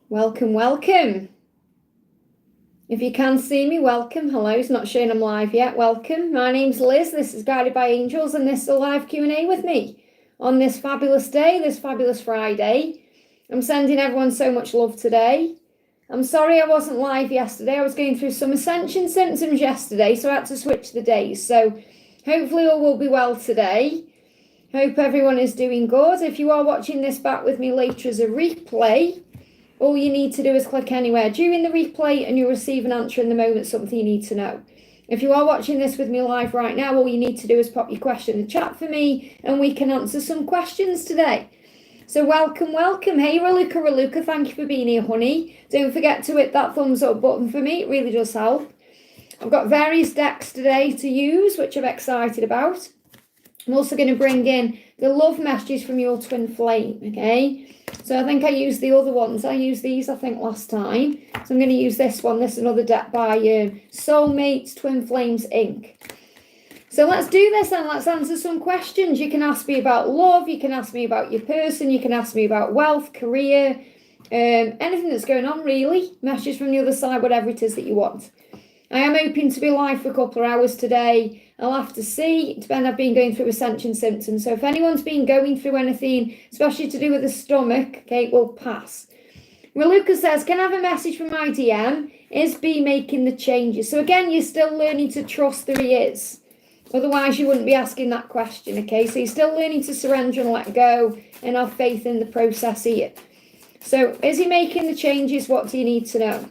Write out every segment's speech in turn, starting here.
Welcome, welcome. If you can see me, welcome. Hello, it's not showing I'm live yet. Welcome. My name's Liz. This is Guided by Angels, and this is a live Q&A with me on this fabulous day, this fabulous Friday. I'm sending everyone so much love today. I'm sorry I wasn't live yesterday. I was going through some ascension symptoms yesterday, so I had to switch the days. So hopefully all will be well today. Hope everyone is doing good. If you are watching this back with me later as a replay, all you need to do is click anywhere during the replay and you'll receive an answer in the moment, something you need to know. If you are watching this with me live right now, all you need to do is pop your question in the chat for me and we can answer some questions today. So welcome, welcome. Hey, Ruka Ruca, thank you for being here, honey. Don't forget to hit that thumbs up button for me. It really does help. I've got various decks today to use, which I'm excited about. I'm also going to bring in the love messages from your twin flame, okay? So I think I used the other ones. I used these, I think, last time. So I'm going to use this one. This is another deck by Soulmates Twin Flames Inc. So let's do this and let's answer some questions. You can ask me about love. You can ask me about your person. You can ask me about wealth, career, anything that's going on, really. Messages from the other side, whatever it is that you want. I am hoping to be live for a couple of hours today. I'll have to see. I've been going through ascension symptoms. So if anyone's been going through anything, especially to do with the stomach, okay, it will pass. Raluca says, can I have a message from my DM? Is B making the changes? So again, you're still learning to trust that he is. Otherwise, you wouldn't be asking that question, okay? So you're still learning to surrender and let go and have faith in the process here. So is he making the changes? What do you need to know?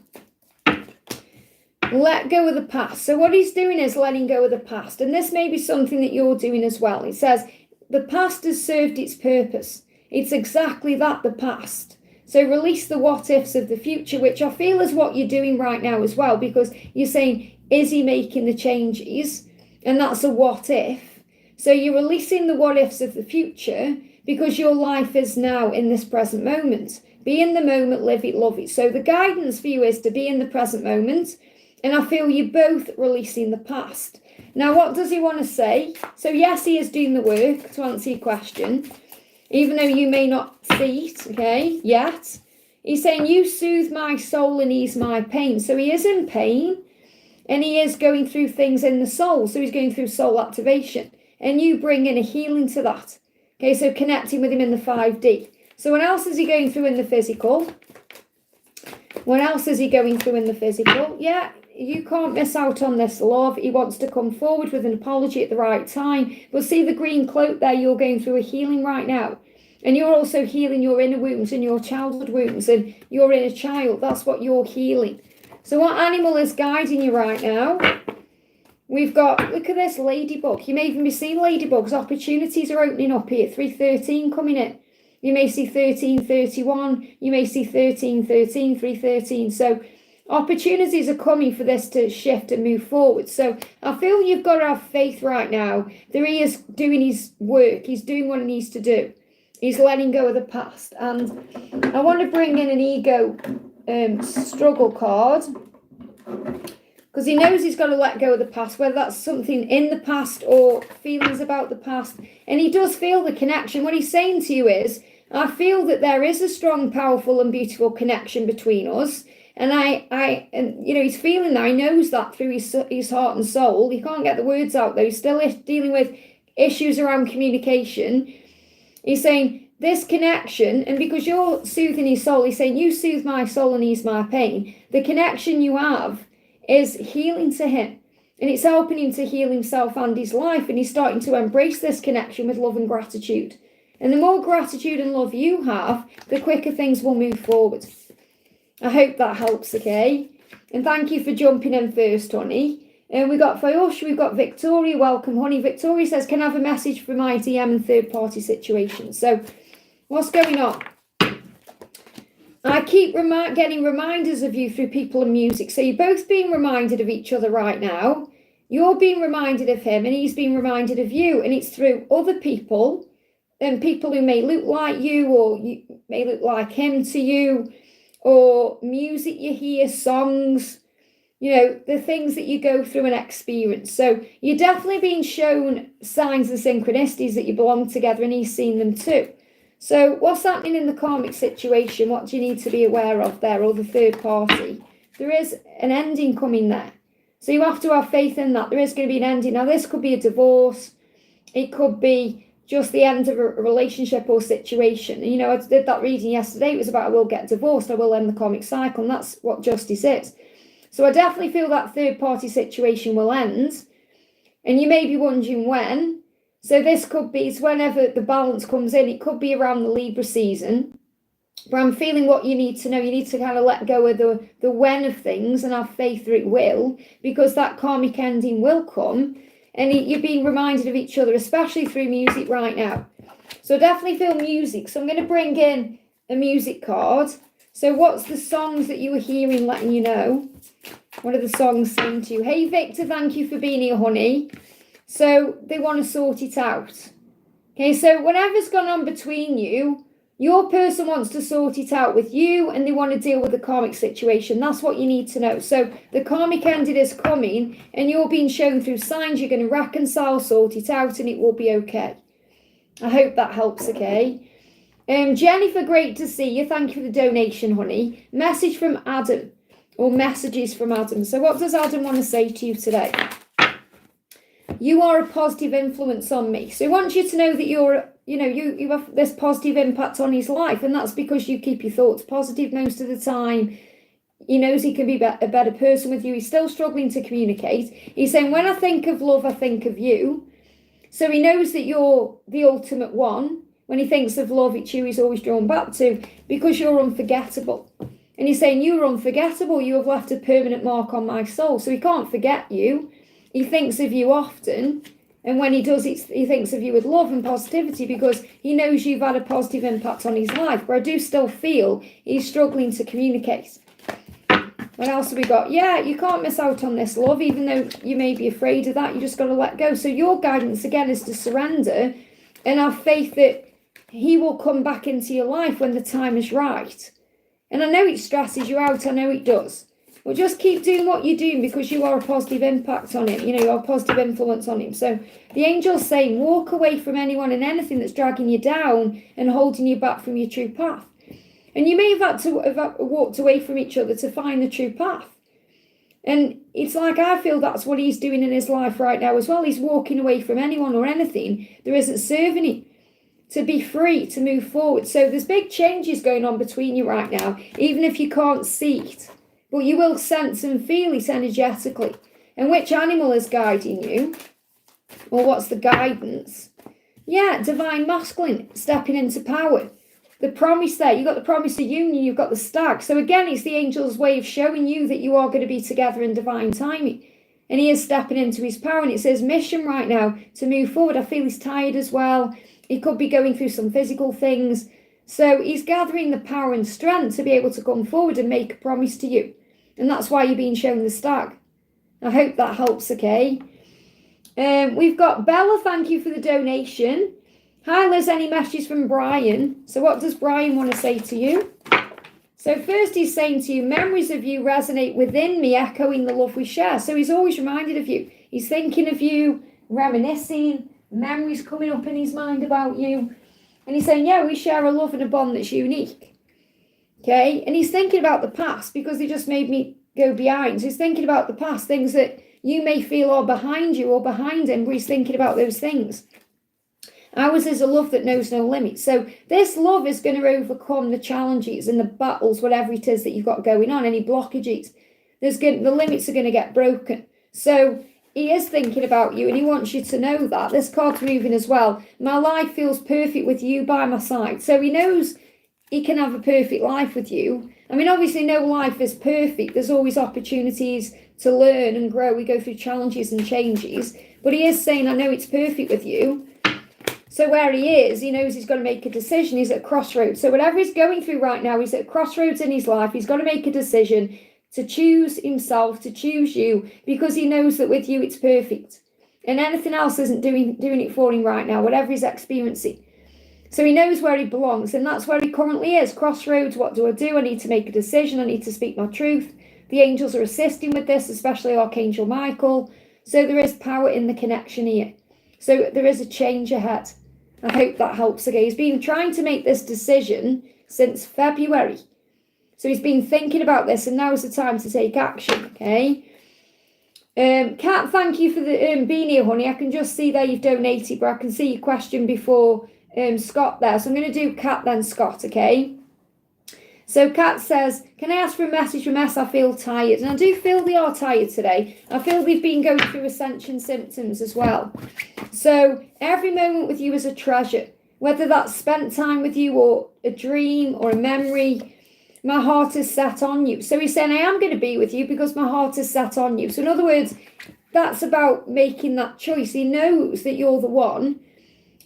Let go of the past. So what he's doing is letting go of the past. And this may be something that you're doing as well. He says, the past has served its purpose. It's exactly that, the past. So release the what ifs of the future, which I feel is what you're doing right now as well, because you're saying, is he making the changes? And that's a what if. So you're releasing the what ifs of the future because your life is now in this present moment. Be in the moment, live it, love it. So the guidance for you is to be in the present moment. And I feel you're both releasing the past. Now, what does he want to say? So yes, he is doing the work to answer your question, even though you may not see it, okay, yet. He's saying, you soothe my soul and ease my pain. So he is in pain and he is going through things in the soul. So he's going through soul activation and you bring in a healing to that. Okay, so connecting with him in the 5D. So what else is he going through in the physical? What else is he going through in the physical? Yeah. You can't miss out on this, love. He wants to come forward with an apology at the right time. But see the green cloak there? You're going through a healing right now. And you're also healing your inner wounds and your childhood wounds and your inner child. That's what you're healing. So what animal is guiding you right now? We've got, look at this, ladybug. You may even be seeing ladybugs. Opportunities are opening up here. 313 coming in. You may see 1331. You may see 1313, 313. So opportunities are coming for this to shift and move forward. So I feel you've got to have faith right now that he is doing his work. He's doing what he needs to do. He's letting go of the past. And I want to bring in an ego struggle card because he knows he's got to let go of the past, whether that's something in the past or feelings about the past. And he does feel the connection. What he's saying to you is, I feel that there is a strong, powerful and beautiful connection between us. And and you know, he's feeling that. He knows that through his heart and soul. He can't get the words out though. He's still dealing with issues around communication. He's saying this connection, and because you're soothing his soul, he's saying, you soothe my soul and ease my pain. The connection you have is healing to him. And it's helping him to heal himself and his life. And he's starting to embrace this connection with love and gratitude. And the more gratitude and love you have, the quicker things will move forward. I hope that helps, okay? And thank you for jumping in first, honey. And we got Fayush, we've got Victoria. Welcome, honey. Victoria says, can I have a message for my DM and third-party situations? So, what's going on? I keep getting reminders of you through people and music. So you're both being reminded of each other right now. You're being reminded of him and he's being reminded of you. And it's through other people and people who may look like you or you may look like him to you, or music you hear, songs, you know, the things that you go through and experience. So you're definitely being shown signs and synchronicities that you belong together and he's seen them too. So what's happening in the karmic situation? What do you need to be aware of there, or the third party? There is an ending coming there. So you have to have faith in that. There is going to be an ending. Now, this could be a divorce. It could be just the end of a relationship or situation. You know, I did that reading yesterday. It was about, I will get divorced. I will end the karmic cycle. And that's what justice is. So I definitely feel that third party situation will end. And you may be wondering when. So this could be, it's whenever the balance comes in. It could be around the Libra season. But I'm feeling what you need to know. You need to kind of let go of the when of things and have faith that it will, because that karmic ending will come. And you're being reminded of each other, especially through music right now. So definitely feel music. So I'm going to bring in a music card. So what's the songs that you were hearing letting you know? What are the songs saying to you? Hey, Victor, thank you for being here, honey. So they want to sort it out. Okay, so whatever's gone on between you, your person wants to sort it out with you, and they want to deal with the karmic situation. That's what you need to know. So the karmic ending is coming, and you're being shown through signs. You're going to reconcile, sort it out, and it will be okay. I hope that helps, okay? Jennifer, great to see you. Thank you for the donation, honey. Message from Adam, or messages from Adam. So what does Adam want to say to you today? You are a positive influence on me. So he wants you to know that you have this positive impact on his life, and that's because you keep your thoughts positive most of the time. He knows he can be a better person with you. He's still struggling to communicate. He's saying, when I think of love, I think of you. So he knows that you're the ultimate one. When he thinks of love, it's you he's always drawn back to, because you're unforgettable. And he's saying, you're unforgettable. You have left a permanent mark on my soul. So he can't forget you. He thinks of you often. And when he does, he thinks of you with love and positivity, because he knows you've had a positive impact on his life. But I do still feel he's struggling to communicate. What else have we got? Yeah, you can't miss out on this, love, even though you may be afraid of that. You just got to let go. So your guidance, again, is to surrender and have faith that he will come back into your life when the time is right. And I know it stresses you out. I know it does. But just keep doing what you're doing, because you are a positive impact on him. You know, you are a positive influence on him. So the angel's saying, walk away from anyone and anything that's dragging you down and holding you back from your true path. And you may have had to have walked away from each other to find the true path. And it's like, I feel that's what he's doing in his life right now as well. He's walking away from anyone or anything that isn't serving him, to be free, to move forward. So there's big changes going on between you right now, even if you can't see it. But you will sense and feel it energetically. And which animal is guiding you? Or what's the guidance? Yeah, divine masculine, stepping into power. The promise there, you've got the promise of union, you've got the stag. So again, it's the angel's way of showing you that you are going to be together in divine timing. And he is stepping into his power. And it says mission right now to move forward. I feel he's tired as well. He could be going through some physical things. So he's gathering the power and strength to be able to come forward and make a promise to you. And that's why you're being shown the stag. I hope that helps, okay? We've got Bella, thank you for the donation. Hi, Liz, any messages from Brian? So what does Brian want to say to you? So first he's saying to you, memories of you resonate within me, echoing the love we share. So he's always reminded of you. He's thinking of you, reminiscing, memories coming up in his mind about you. And he's saying, yeah, we share a love and a bond that's unique. Okay, and he's thinking about the past, because he just made me go behind. So he's thinking about the past, things that you may feel are behind you or behind him, but he's thinking about those things. Ours is a love that knows no limits. So this love is going to overcome the challenges and the battles, whatever it is that you've got going on, any blockages. The limits are going to get broken. So he is thinking about you, and he wants you to know that. This card's moving as well. My life feels perfect with you by my side. So he knows he can have a perfect life with you. I mean, obviously no life is perfect. There's always opportunities to learn and grow. We go through challenges and changes. But he is saying, I know it's perfect with you. So where he is, he knows he's got to make a decision. He's at a crossroads. So whatever he's going through right now, he's at a crossroads in his life. He's got to make a decision to choose himself, to choose you, because he knows that with you it's perfect. And anything else isn't doing it for him right now, whatever he's experiencing. So he knows where he belongs, and that's where he currently is. Crossroads, what do? I need to make a decision. I need to speak my truth. The angels are assisting with this, especially Archangel Michael. So there is power in the connection here. So there is a change ahead. I hope that helps. Okay, he's been trying to make this decision since February. So he's been thinking about this, and now is the time to take action, okay? Kat, thank you for the being here, honey. I can just see there you've donated, but I can see your question before Scott there. So I'm going to do Kat, then Scott, okay? So Kat says, can I ask for a message from S? I feel tired. And I do feel they are tired today. I feel they've been going through ascension symptoms as well. So every moment with you is a treasure. Whether that's spent time with you or a dream or a memory, my heart is set on you. So he's saying, I am going to be with you because my heart is set on you. So in other words, that's about making that choice. He knows that you're the one.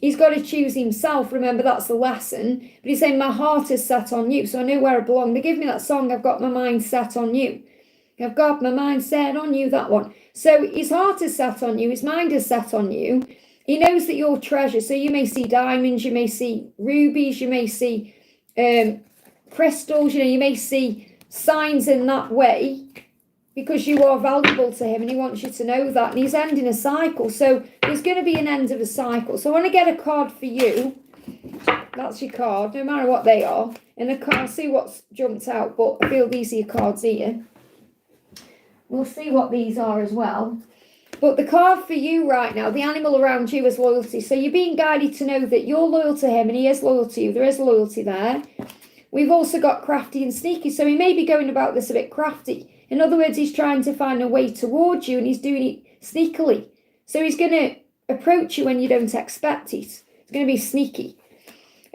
He's got to choose himself. Remember, that's the lesson. But he's saying, my heart is set on you. So I know where I belong. They give me that song, I've got my mind set on you. I've got my mind set on you, that one. So his heart is set on you. His mind is set on you. He knows that you're treasure. So you may see diamonds, you may see rubies, you may see crystals, you may see signs in that way, because you are valuable to him and he wants you to know that. And he's ending a cycle. So there's going to be an end of a cycle. So I want to get a card for you. That's your card, no matter what they are. And I'll see what's jumped out, but I feel these are your cards here. We'll see what these are as well. But the card for you right now, the animal around you, is loyalty. So you're being guided to know that you're loyal to him and he is loyal to you. There is loyalty there. We've also got crafty and sneaky. So he may be going about this a bit crafty. In other words, he's trying to find a way towards you and he's doing it sneakily. So he's going to approach you when you don't expect it. It's going to be sneaky.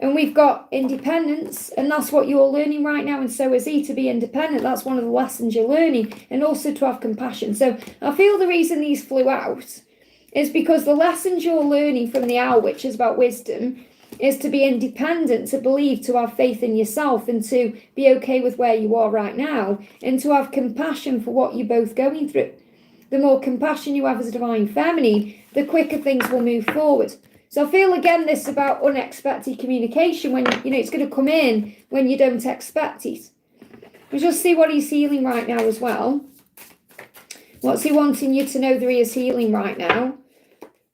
And we've got independence, and that's what you're learning right now, and so is he, to be independent. That's one of the lessons you're learning, and also to have compassion. So I feel the reason these flew out is because the lessons you're learning from the owl, which is about wisdom, is to be independent, to believe, to have faith in yourself, and to be okay with where you are right now, and to have compassion for what you're both going through. The more compassion you have as a divine feminine, the quicker things will move forward. So I feel, again, this about unexpected communication, when, it's going to come in when you don't expect it. We'll just see what he's healing right now as well. What's he wanting you to know that he is healing right now?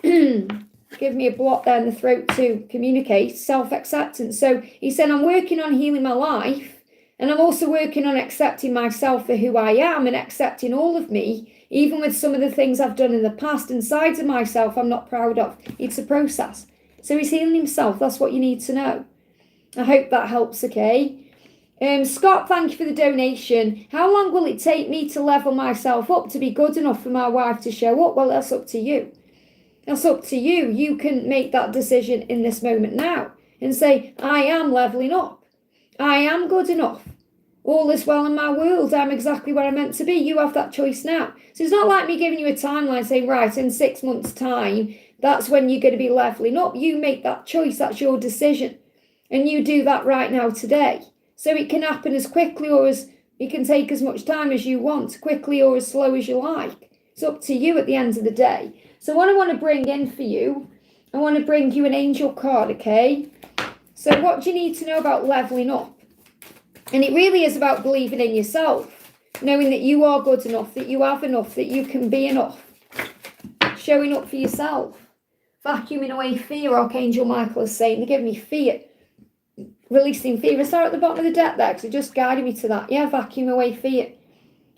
Give me a block there in the throat to communicate. Self-acceptance. So he said, I'm working on healing my life, and I'm also working on accepting myself for who I am and accepting all of me, even with some of the things I've done in the past and sides of myself I'm not proud of. It's a process. So he's healing himself. That's what you need to know. I hope that helps, okay? Scott, thank you for the donation. How long will it take me to level myself up to be good enough for my wife to show up? Well, that's up to you. That's up to you. You can make that decision in this moment now and say, I am leveling up. I am good enough. All is well in my world. I'm exactly where I'm meant to be. You have that choice now. So it's not like me giving you a timeline saying, right, in 6 months' time, that's when you're going to be leveling up. You make that choice. That's your decision. And you do that right now today. So it can happen as quickly, or as it can take as much time as you want, quickly or as slow as you like. It's up to you at the end of the day. So what I want to bring in for you, I want to bring you an angel card, okay? So what do you need to know about leveling up? And it really is about believing in yourself, knowing that you are good enough, that you have enough, that you can be enough. Showing up for yourself. Vacuuming away fear, Archangel Michael is saying. They give me fear. Releasing fear. I saw at the bottom of the deck there because it just guided me to that. Yeah, vacuum away fear.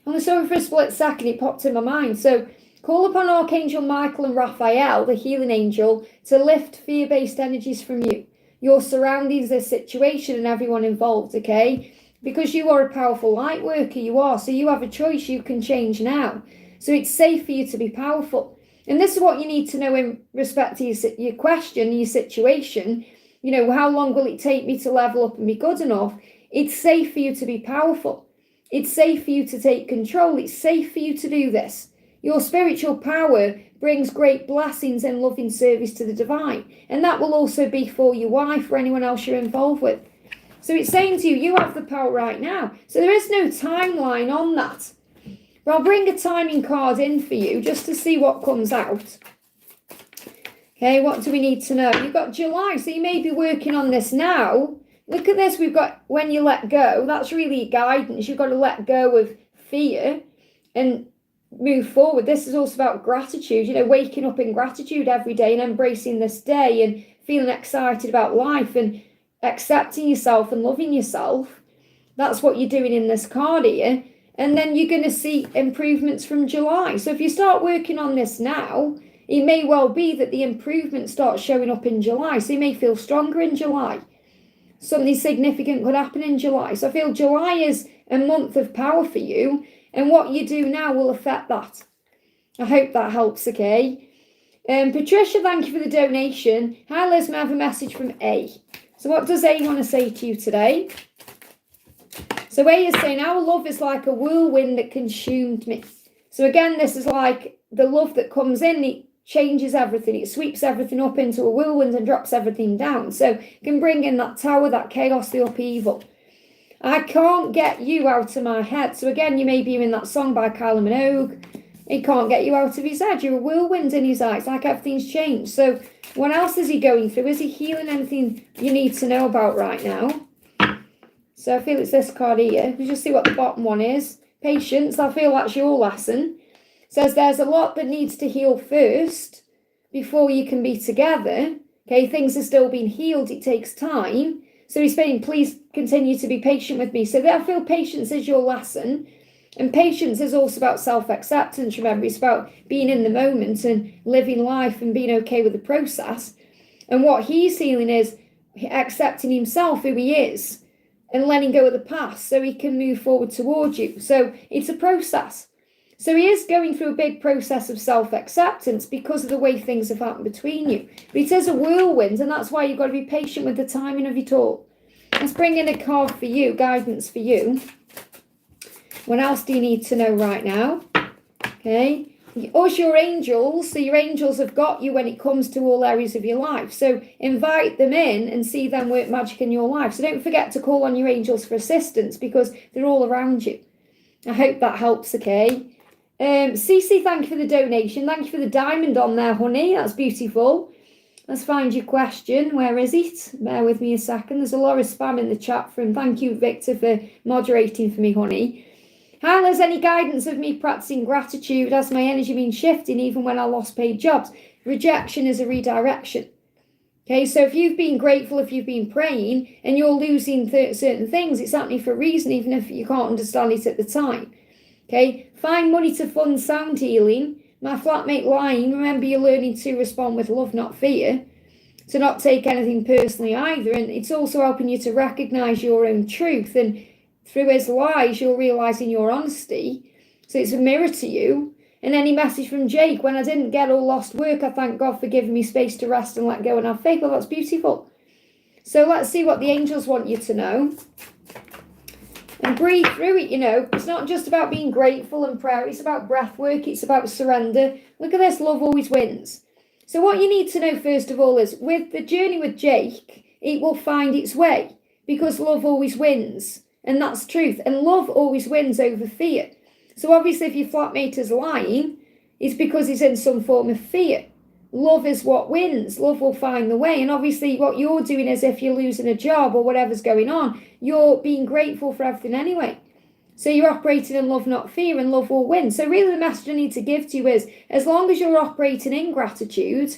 And I saw it for a split second, it popped in my mind. So call upon Archangel Michael and Raphael, the healing angel, to lift fear-based energies from you. Your surroundings, the situation, and everyone involved, okay? Because you are a powerful light worker, you are. So you have a choice, you can change now. So it's safe for you to be powerful. And this is what you need to know in respect to your question, your situation. How long will it take me to level up and be good enough? It's safe for you to be powerful. It's safe for you to take control. It's safe for you to do this. Your spiritual power brings great blessings and loving service to the divine. And that will also be for your wife or anyone else you're involved with. So it's saying to you, you have the power right now. So there is no timeline on that. But I'll bring a timing card in for you just to see what comes out. Okay, what do we need to know? You've got July, so you may be working on this now. Look at this, we've got when you let go. That's really guidance. You've got to let go of fear and move forward. This is also about gratitude, waking up in gratitude every day and embracing this day and feeling excited about life and accepting yourself and loving yourself. That's what you're doing in this card here. And then you're going to see improvements from July. So if you start working on this now, it may well be that the improvement starts showing up in July. So you may feel stronger in July. Something significant could happen in July. So I feel July is a month of power for you. And what you do now will affect that. I hope that helps, okay? Patricia, thank you for the donation. Hi, Liz, may I have a message from A? So what does A want to say to you today? So A is saying, our love is like a whirlwind that consumed me. So again, this is like the love that comes in, it changes everything. It sweeps everything up into a whirlwind and drops everything down. So it can bring in that tower, that chaos, the upheaval. I can't get you out of my head. So again, you may be in that song by Kylie Minogue. He can't get you out of his head. You're a whirlwind in his eyes, like everything's changed. So what else is he going through? Is he healing anything you need to know about right now? So I feel it's this card here. We just see what the bottom one is. Patience. I feel that's your lesson. Says there's a lot that needs to heal first before you can be together. Okay, things are still being healed. It takes time. So he's saying, please continue to be patient with me. So I feel patience is your lesson. And patience is also about self-acceptance. Remember, it's about being in the moment and living life and being okay with the process. And what he's healing is accepting himself, who he is, and letting go of the past so he can move forward towards you. So it's a process. So he is going through a big process of self-acceptance because of the way things have happened between you. But it is a whirlwind, and that's why you've got to be patient with the timing of it all. Let's bring in a card for you, guidance for you. What else do you need to know right now? Okay. Us, your angels. So your angels have got you when it comes to all areas of your life. So invite them in and see them work magic in your life. So don't forget to call on your angels for assistance because they're all around you. I hope that helps, okay? Cece, thank you for the donation. Thank you for the diamond on there, honey. That's beautiful. Let's find your question. Where is it? Bear with me a second. There's a lot of spam in the chat room. Thank you, Victor, for moderating for me, honey. How has any guidance of me practicing gratitude? Has my energy been shifting even when I lost paid jobs? Rejection is a redirection. Okay, so if you've been grateful, if you've been praying, and you're losing certain things, it's happening for a reason, even if you can't understand it at the time. Okay, find money to fund sound healing. My flatmate lying, remember you're learning to respond with love, not fear. To not take anything personally either. And it's also helping you to recognise your own truth. And through his lies, you're realising your honesty. So it's a mirror to you. And any message from Jake, when I didn't get or lost work, I thank God for giving me space to rest and let go and have faith. Well, that's beautiful. So let's see what the angels want you to know. And breathe through it, you know. It's not just about being grateful and prayer. It's about breath work. It's about surrender. Look at this. Love always wins. So what you need to know, first of all, is with the journey with Jake, it will find its way because love always wins. And that's truth. And love always wins over fear. So obviously if your flatmate is lying, it's because he's in some form of fear. Love is what wins. Love will find the way. And obviously what you're doing is if you're losing a job or whatever's going on, you're being grateful for everything anyway. So you're operating in love, not fear, and love will win. So really the message I need to give to you is, as long as you're operating in gratitude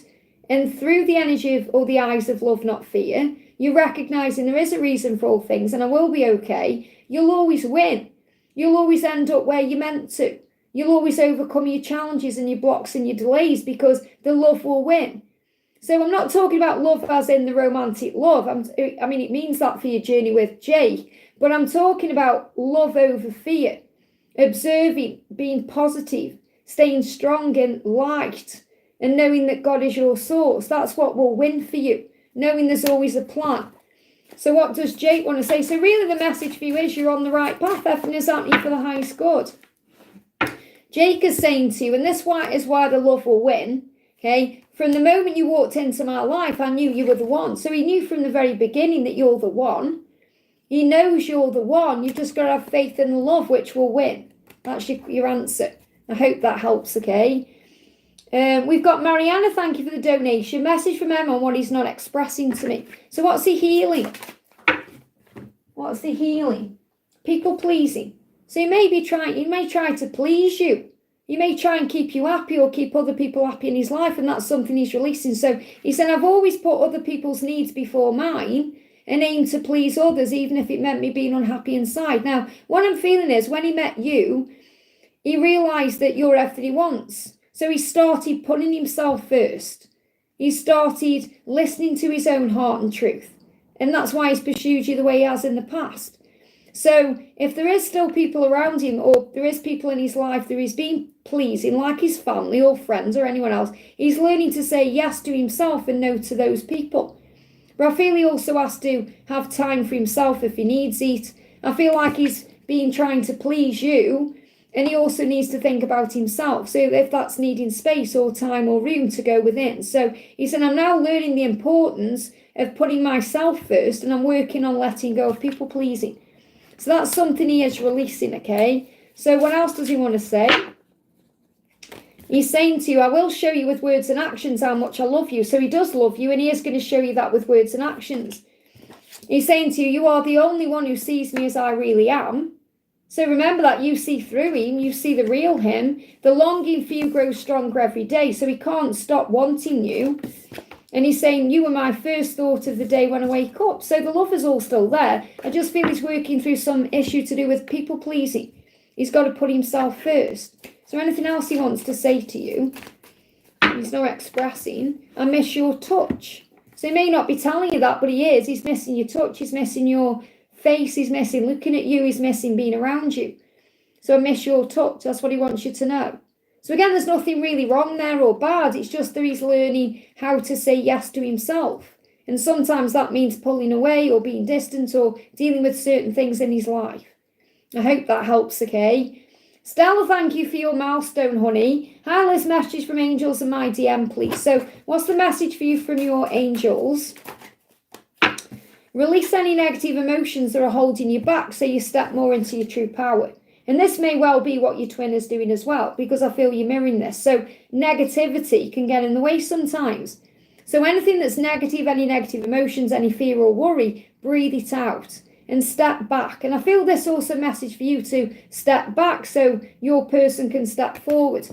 and through the energy of or the eyes of love, not fear, you're recognizing there is a reason for all things and I will be okay, you'll always win. You'll always end up where you're meant to. You'll always overcome your challenges and your blocks and your delays because the love will win. So I'm not talking about love as in the romantic love. I mean, it means that for your journey with Jake. But I'm talking about love over fear. Observing, being positive, staying strong and light, and knowing that God is your source. That's what will win for you. Knowing there's always a plan. So what does Jake want to say? So really the message for you is you're on the right path. Everything is happening for the highest good. Jake is saying to you, and this is why the love will win, okay? From the moment you walked into my life, I knew you were the one. So he knew from the very beginning that you're the one. He knows you're the one. You've just got to have faith in the love, which will win. That's your answer. I hope that helps, okay? We've got Mariana, thank you for the donation. Message from Emma on what he's not expressing to me. So what's he healing? What's the healing? People pleasing. So he may try to please you. He may try and keep you happy or keep other people happy in his life, and that's something he's releasing. So he said, I've always put other people's needs before mine and aim to please others, even if it meant me being unhappy inside. Now, what I'm feeling is when he met you, he realised that you're everything he wants. So he started putting himself first. He started listening to his own heart and truth. And that's why he's pursued you the way he has in the past. So if there is still people around him, or there is people in his life that he's being pleasing, like his family or friends or anyone else, he's learning to say yes to himself and no to those people. But I feel he also has to have time for himself if he needs it. I feel like he's been trying to please you, and he also needs to think about himself. So if that's needing space or time or room to go within. So he said, I'm now learning the importance of putting myself first, and I'm working on letting go of people pleasing. So that's something he is releasing, okay? So what else does he want to say? He's saying to you, I will show you with words and actions how much I love you. So he does love you, and he is going to show you that with words and actions. He's saying to you, you are the only one who sees me as I really am. So remember that you see through him, you see the real him. The longing for you grows stronger every day, so he can't stop wanting you. And he's saying, you were my first thought of the day when I wake up. So the love is all still there. I just feel he's working through some issue to do with people pleasing. He's got to put himself first. Is there anything else he wants to say to you? He's not expressing. I miss your touch. So he may not be telling you that, but he is. He's missing your touch. He's missing your face. He's missing looking at you. He's missing being around you. So I miss your touch. That's what he wants you to know. So again, there's nothing really wrong there or bad. It's just that he's learning how to say yes to himself. And sometimes that means pulling away or being distant or dealing with certain things in his life. I hope that helps, okay? Stella, thank you for your milestone, honey. Hi, Liz, message from angels and my DM, please. So what's the message for you from your angels? Release any negative emotions that are holding you back so you step more into your true power. And this may well be what your twin is doing as well, because I feel you're mirroring this. So negativity can get in the way sometimes. So anything that's negative, any negative emotions, any fear or worry, breathe it out and step back. And I feel this also a message for you to step back so your person can step forward.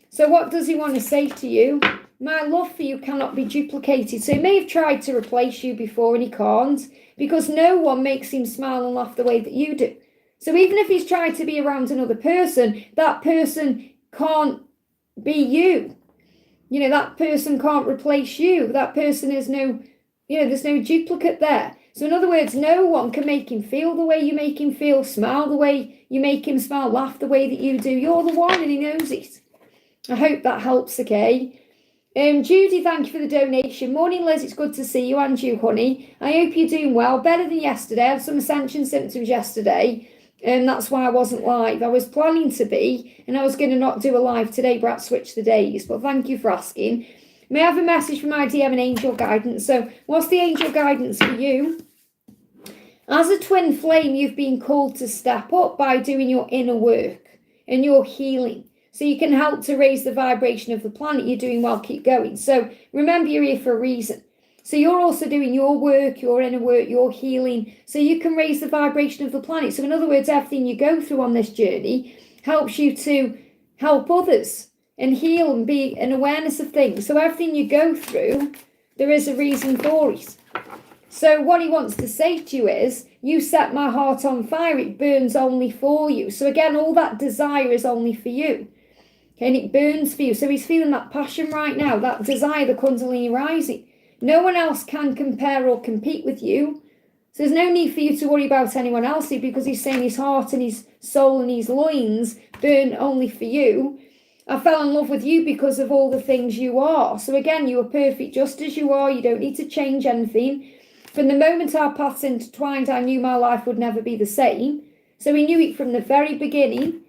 So what does he want to say to you? My love for you cannot be duplicated. So he may have tried to replace you before and he can't, because no one makes him smile and laugh the way that you do. So even if he's tried to be around another person, that person can't be you. You know, that person can't replace you. That person is no, there's no duplicate there. So in other words, no one can make him feel the way you make him feel, smile the way you make him smile, laugh the way that you do. You're the one and he knows it. I hope that helps, okay? Judy, thank you for the donation. Morning, Liz, it's good to see you and you, honey. I hope you're doing well. Better than yesterday. I had some ascension symptoms yesterday. And that's why I wasn't live. I was planning to be, and I was going to not do a live today, but I switched the days. But thank you for asking. May I have a message from my DM and angel guidance? So what's the angel guidance for you? As a twin flame, you've been called to step up by doing your inner work and your healing. So you can help to raise the vibration of the planet. You're doing well, keep going. So remember, you're here for a reason. So you're also doing your work, your inner work, your healing, so you can raise the vibration of the planet. So in other words, everything you go through on this journey helps you to help others and heal and be an awareness of things. So everything you go through, there is a reason for it. So what he wants to say to you is, you set my heart on fire, it burns only for you. So again, all that desire is only for you. And it burns for you. So he's feeling that passion right now, that desire, the Kundalini rising. No one else can compare or compete with you. So there's no need for you to worry about anyone else here, because he's saying his heart and his soul and his loins burn only for you. I fell in love with you because of all the things you are. So again, you are perfect just as you are. You don't need to change anything. From the moment our paths intertwined, I knew my life would never be the same. So he knew it from the very beginning.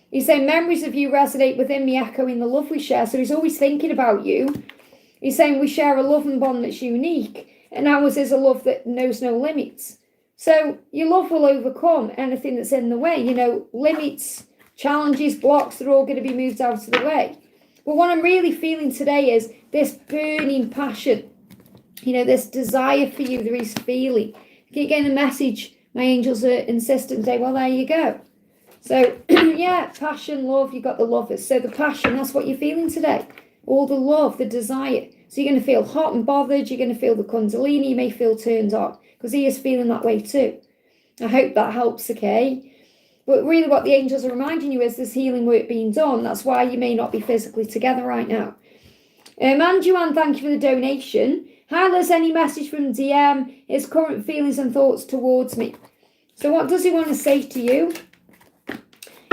He's saying memories of you resonate within me, echoing the love we share. So he's always thinking about you. He's saying we share a love and bond that's unique, and ours is a love that knows no limits. So your love will overcome anything that's in the way. Limits, challenges, blocks, they're all going to be moved out of the way. But what I'm really feeling today is this burning passion, this desire for you that he's feeling. I keep getting a message, my angels are insistent today. Well, there you go. So, yeah, passion, love, you've got the lovers. So the passion, that's what you're feeling today. All the love, the desire. So you're going to feel hot and bothered. You're going to feel the kundalini. You may feel turned on because he is feeling that way too. I hope that helps, okay? But really what the angels are reminding you is there's healing work being done. That's why you may not be physically together right now. Anjuan, thank you for the donation. Hi, Liz, any message from DM? His current feelings and thoughts towards me. So what does he want to say to you?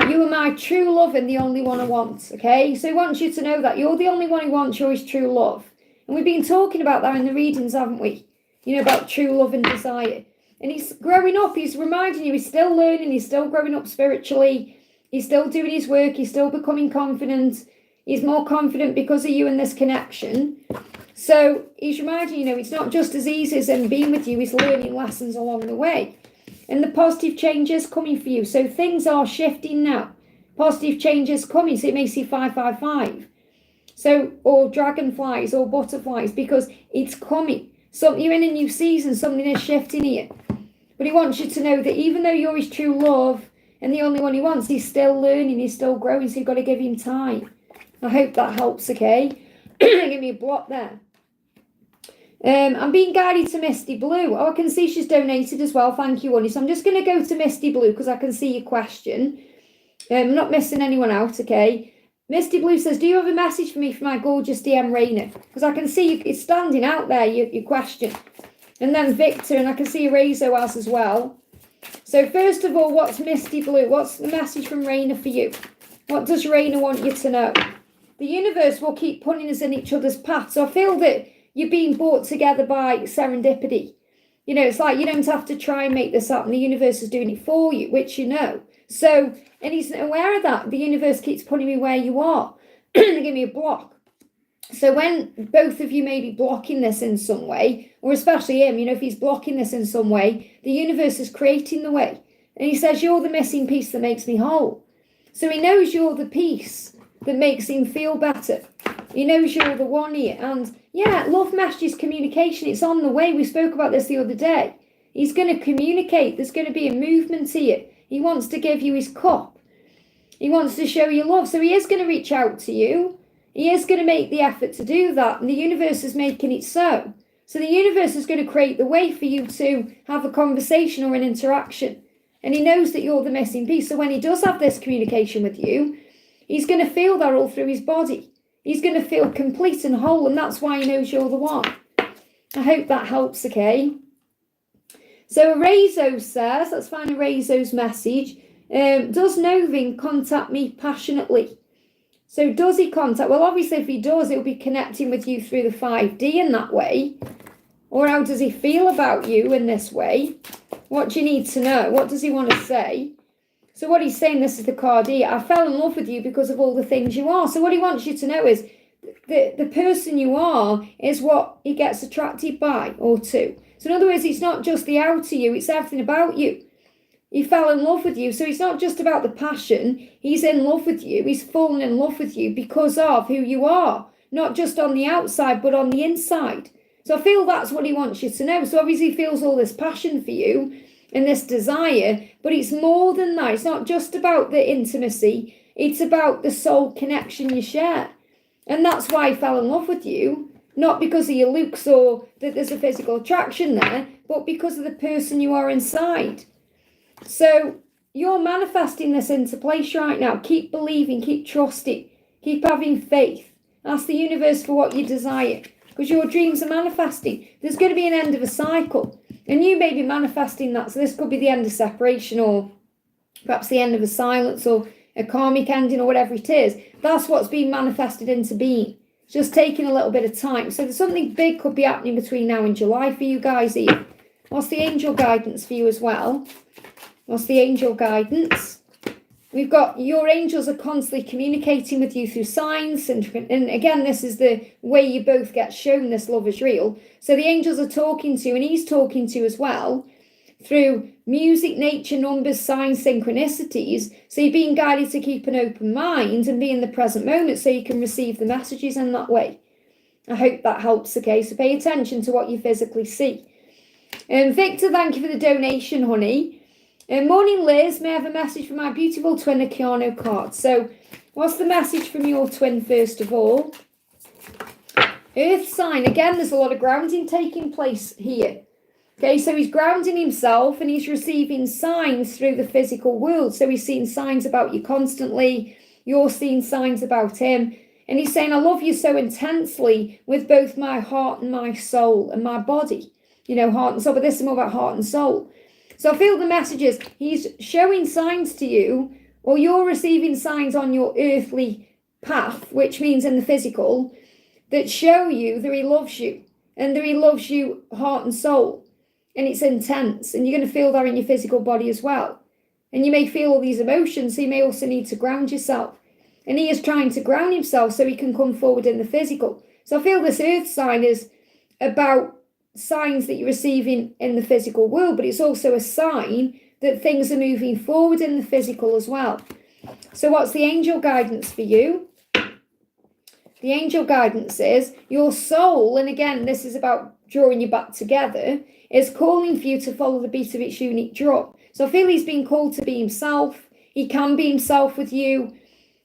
You are my true love and the only one I want, okay? So he wants you to know that you're the only one who wants, you're his true love. And we've been talking about that in the readings, haven't we? You know, about true love and desire. And he's growing up. He's reminding you he's still learning. He's still growing up spiritually. He's still doing his work. He's still becoming confident. He's more confident because of you and this connection. So he's reminding you, it's not just as easy as him being with you. He's learning lessons along the way. And the positive change is coming for you. So things are shifting now. Positive change is coming. So it may see 555. So, or dragonflies or butterflies, because it's coming. So you're in a new season. Something is shifting here. But he wants you to know that even though you're his true love and the only one he wants, he's still learning. He's still growing. So you've got to give him time. I hope that helps, okay? Give me a block there. I'm being guided to Misty Blue. Oh, I can see she's donated as well. Thank you, honey. So I'm just going to go to Misty Blue because I can see your question. I'm not missing anyone out, okay? Misty Blue says, do you have a message for me for my gorgeous DM Rainer? Because I can see it's standing out there, your question. And then Victor, and I can see Arzo as well. So first of all, what's Misty Blue? What's the message from Rainer for you? What does Rainer want you to know? The universe will keep putting us in each other's path. So I feel that you're being brought together by serendipity. It's like you don't have to try and make this happen. The universe is doing it for you, which you know. So, and he's aware of that. The universe keeps putting me where you are. They give me a block. So when both of you may be blocking this in some way, or especially him, if he's blocking this in some way, the universe is creating the way. And he says, you're the missing piece that makes me whole. So he knows you're the piece that makes him feel better. He knows you're the one here. And yeah, love messages, communication, it's on the way. We spoke about this the other day. He's going to communicate. There's going to be a movement here. He wants to give you his cup. He wants to show you love. So he is going to reach out to you. He is going to make the effort to do that. And the universe is making it so. So the universe is going to create the way for you to have a conversation or an interaction. And he knows that you're the missing piece. So when he does have this communication with you, he's going to feel that all through his body. He's going to feel complete and whole, and that's why he knows you're the one. I hope that helps, okay? So Arzo says, let's find Arzo's message. Does Novin contact me passionately? So does he contact? Well, obviously, if he does, he'll be connecting with you through the 5D in that way. Or how does he feel about you in this way? What do you need to know? What does he want to say? So what he's saying, this is the card here. I fell in love with you because of all the things you are. So what he wants you to know is the person you are is what he gets attracted by or to. So in other words, it's not just the outer you, it's everything about you. He fell in love with you. So it's not just about the passion. He's in love with you. He's fallen in love with you because of who you are. Not just on the outside, but on the inside. So I feel that's what he wants you to know. So obviously he feels all this passion for you and this desire, but it's more than that. It's not just about the intimacy. It's about the soul connection you share. And that's why he fell in love with you. Not because of your looks or that there's a physical attraction there, but because of the person you are inside. So you're manifesting this into place right now. Keep believing, keep trusting, keep having faith. Ask the universe for what you desire, because your dreams are manifesting. There's going to be an end of a cycle, and you may be manifesting that. So this could be the end of separation, or perhaps the end of a silence, or a karmic ending, or whatever it is. That's what's being manifested into being. It's just taking a little bit of time. So there's something big could be happening between now and July for you guys here. What's the angel guidance for you as well? What's the angel guidance? We've got your angels are constantly communicating with you through signs. And again, this is the way you both get shown this love is real. So the angels are talking to you, and he's talking to you as well, through music, nature, numbers, signs, synchronicities. So you're being guided to keep an open mind and be in the present moment so you can receive the messages in that way. I hope that helps, okay? So pay attention to what you physically see. Victor, thank you for the donation, honey. Morning, Liz. May I have a message from my beautiful twin Akiano card? So, what's the message from your twin, first of all? Earth sign. Again, there's a lot of grounding taking place here. Okay, so he's grounding himself and he's receiving signs through the physical world. So he's seeing signs about you constantly. You're seeing signs about him. And he's saying, I love you so intensely with both my heart and my soul and my body. You know, heart and soul, but this is more about heart and soul. So I feel the message is he's showing signs to you, or you're receiving signs on your earthly path, which means in the physical, that show you that he loves you and that he loves you heart and soul. And it's intense, and you're going to feel that in your physical body as well. And you may feel all these emotions, so you may also need to ground yourself. And he is trying to ground himself so he can come forward in the physical. So I feel this earth sign is about signs that you're receiving in the physical world, but it's also a sign that things are moving forward in the physical as well. So what's the angel guidance for you? The angel guidance is your soul, and again, this is about drawing you back together, is calling for you to follow the beat of its unique drum. So I feel he's being called to be himself. He can be himself with you,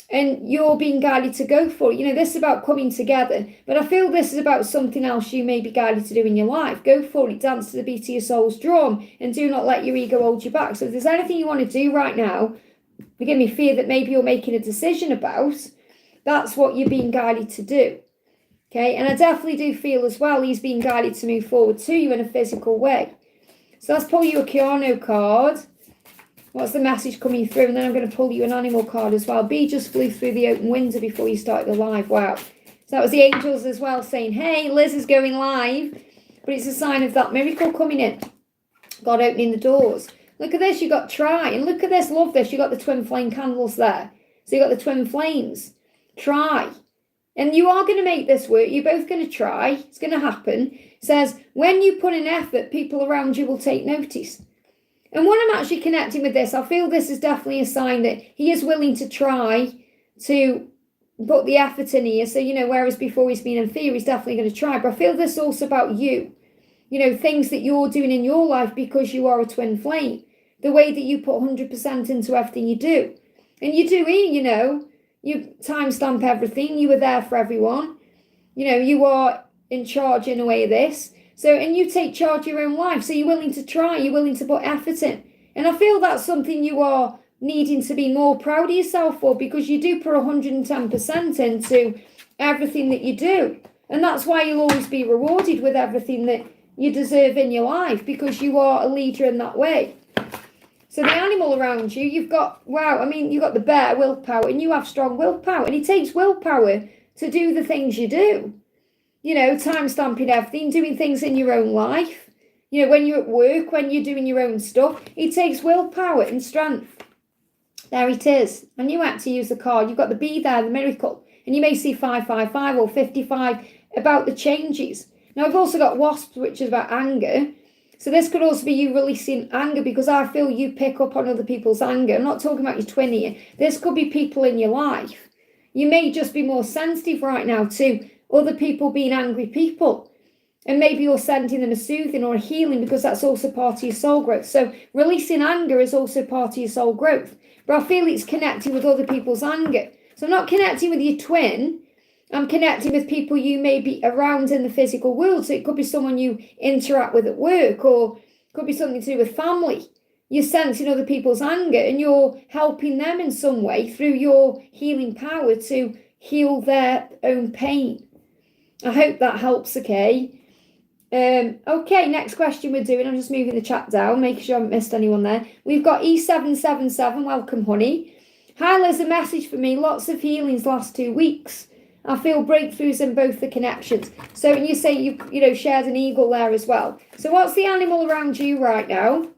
and you're being guided to go for it. You know, this is about coming together, but I feel this is about something else you may be guided to do in your life. Go for it, dance to the beat of your soul's drum, and do not let your ego hold you back. So if there's anything you want to do right now, forgive me, fear that maybe you're making a decision about, that's what you're being guided to do. Okay, and I definitely do feel as well he's being guided to move forward to you in a physical way. So let's pull you a Keanu card. What's the message coming through? And then I'm going to pull you an animal card as well. B just flew through the open window before you started the live. Wow. So that was the angels as well saying, hey, Liz is going live. But it's a sign of that miracle coming in. God opening the doors. Look at this. You got try. And look at this. Love this. You got the twin flame candles there. So you got the twin flames. Try. And you are going to make this work. You're both going to try. It's going to happen. It says, when you put in effort, people around you will take notice. And when I'm actually connecting with this, I feel this is definitely a sign that he is willing to try to put the effort in here. So, you know, whereas before he's been in fear, he's definitely going to try. But I feel this is also about you. You know, things that you're doing in your life because you are a twin flame. The way that you put 100% into everything you do. And you do, you know, you timestamp everything. You were there for everyone. You know, you are in charge in a way of this. So, and you take charge of your own life. So you're willing to try. You're willing to put effort in. And I feel that's something you are needing to be more proud of yourself for, because you do put 110% into everything that you do. And that's why you'll always be rewarded with everything that you deserve in your life, because you are a leader in that way. So the animal around you, you've got, wow, I mean, you've got the bear, willpower, and you have strong willpower. And it takes willpower to do the things you do. You know, time stamping everything, doing things in your own life. You know, when you're at work, when you're doing your own stuff, it takes willpower and strength. There it is. And you had to use the card. You've got the B there, the miracle. And you may see 555 or 55 about the changes. Now, I've also got wasps, which is about anger. So this could also be you releasing anger, because I feel you pick up on other people's anger. I'm not talking about your twin here. This could be people in your life. You may just be more sensitive right now to other people being angry people. And maybe you're sending them a soothing or a healing, because that's also part of your soul growth. So releasing anger is also part of your soul growth. But I feel it's connecting with other people's anger. So I'm not connecting with your twin. I'm connecting with people you may be around in the physical world. So it could be someone you interact with at work, or it could be something to do with family. You're sensing other people's anger and you're helping them in some way through your healing power to heal their own pain. I hope that helps, okay? Okay, next question we're doing. I'm just moving the chat down, making sure I haven't missed anyone there. We've got E777. Welcome, honey. Hi, Liz, a message for me. Lots of healings last 2 weeks. I feel breakthroughs in both the connections. So, and you say you know, shared an eagle there as well. So what's the animal around you right now?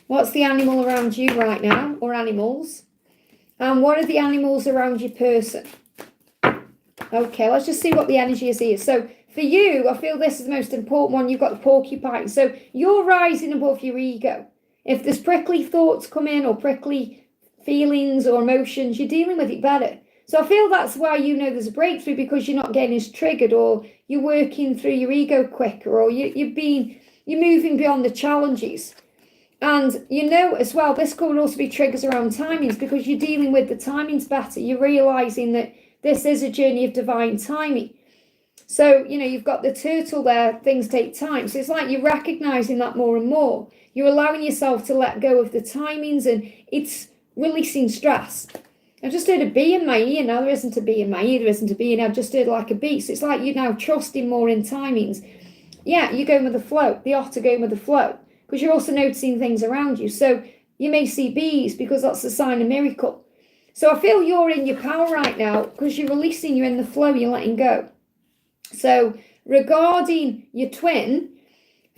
What's the animal around you right now, or animals? And what are the animals around your person? Okay, let's just see what the energy is here. So for you, I feel this is the most important one. You've got the porcupine. So you're rising above your ego. If there's prickly thoughts come in, or prickly feelings or emotions, you're dealing with it better. So I feel that's why you know there's a breakthrough, because you're not getting as triggered, or you're working through your ego quicker, or you're moving beyond the challenges. And as well, this could also be triggers around timings, because you're dealing with the timings better. You're realizing that this is a journey of divine timing. So, you've got the turtle there, things take time. So it's like you're recognizing that more and more. You're allowing yourself to let go of the timings, and it's releasing stress. I just heard a bee in my ear. Now there isn't a bee in my ear, there isn't a bee, and I've just heard like a bee. So it's like you're now trusting more in timings. Yeah, you're going with the flow, the otter going with the flow, because you're also noticing things around you. So you may see bees because that's a sign of miracle. So I feel you're in your power right now because you're releasing, you're in the flow, you're letting go. So regarding your twin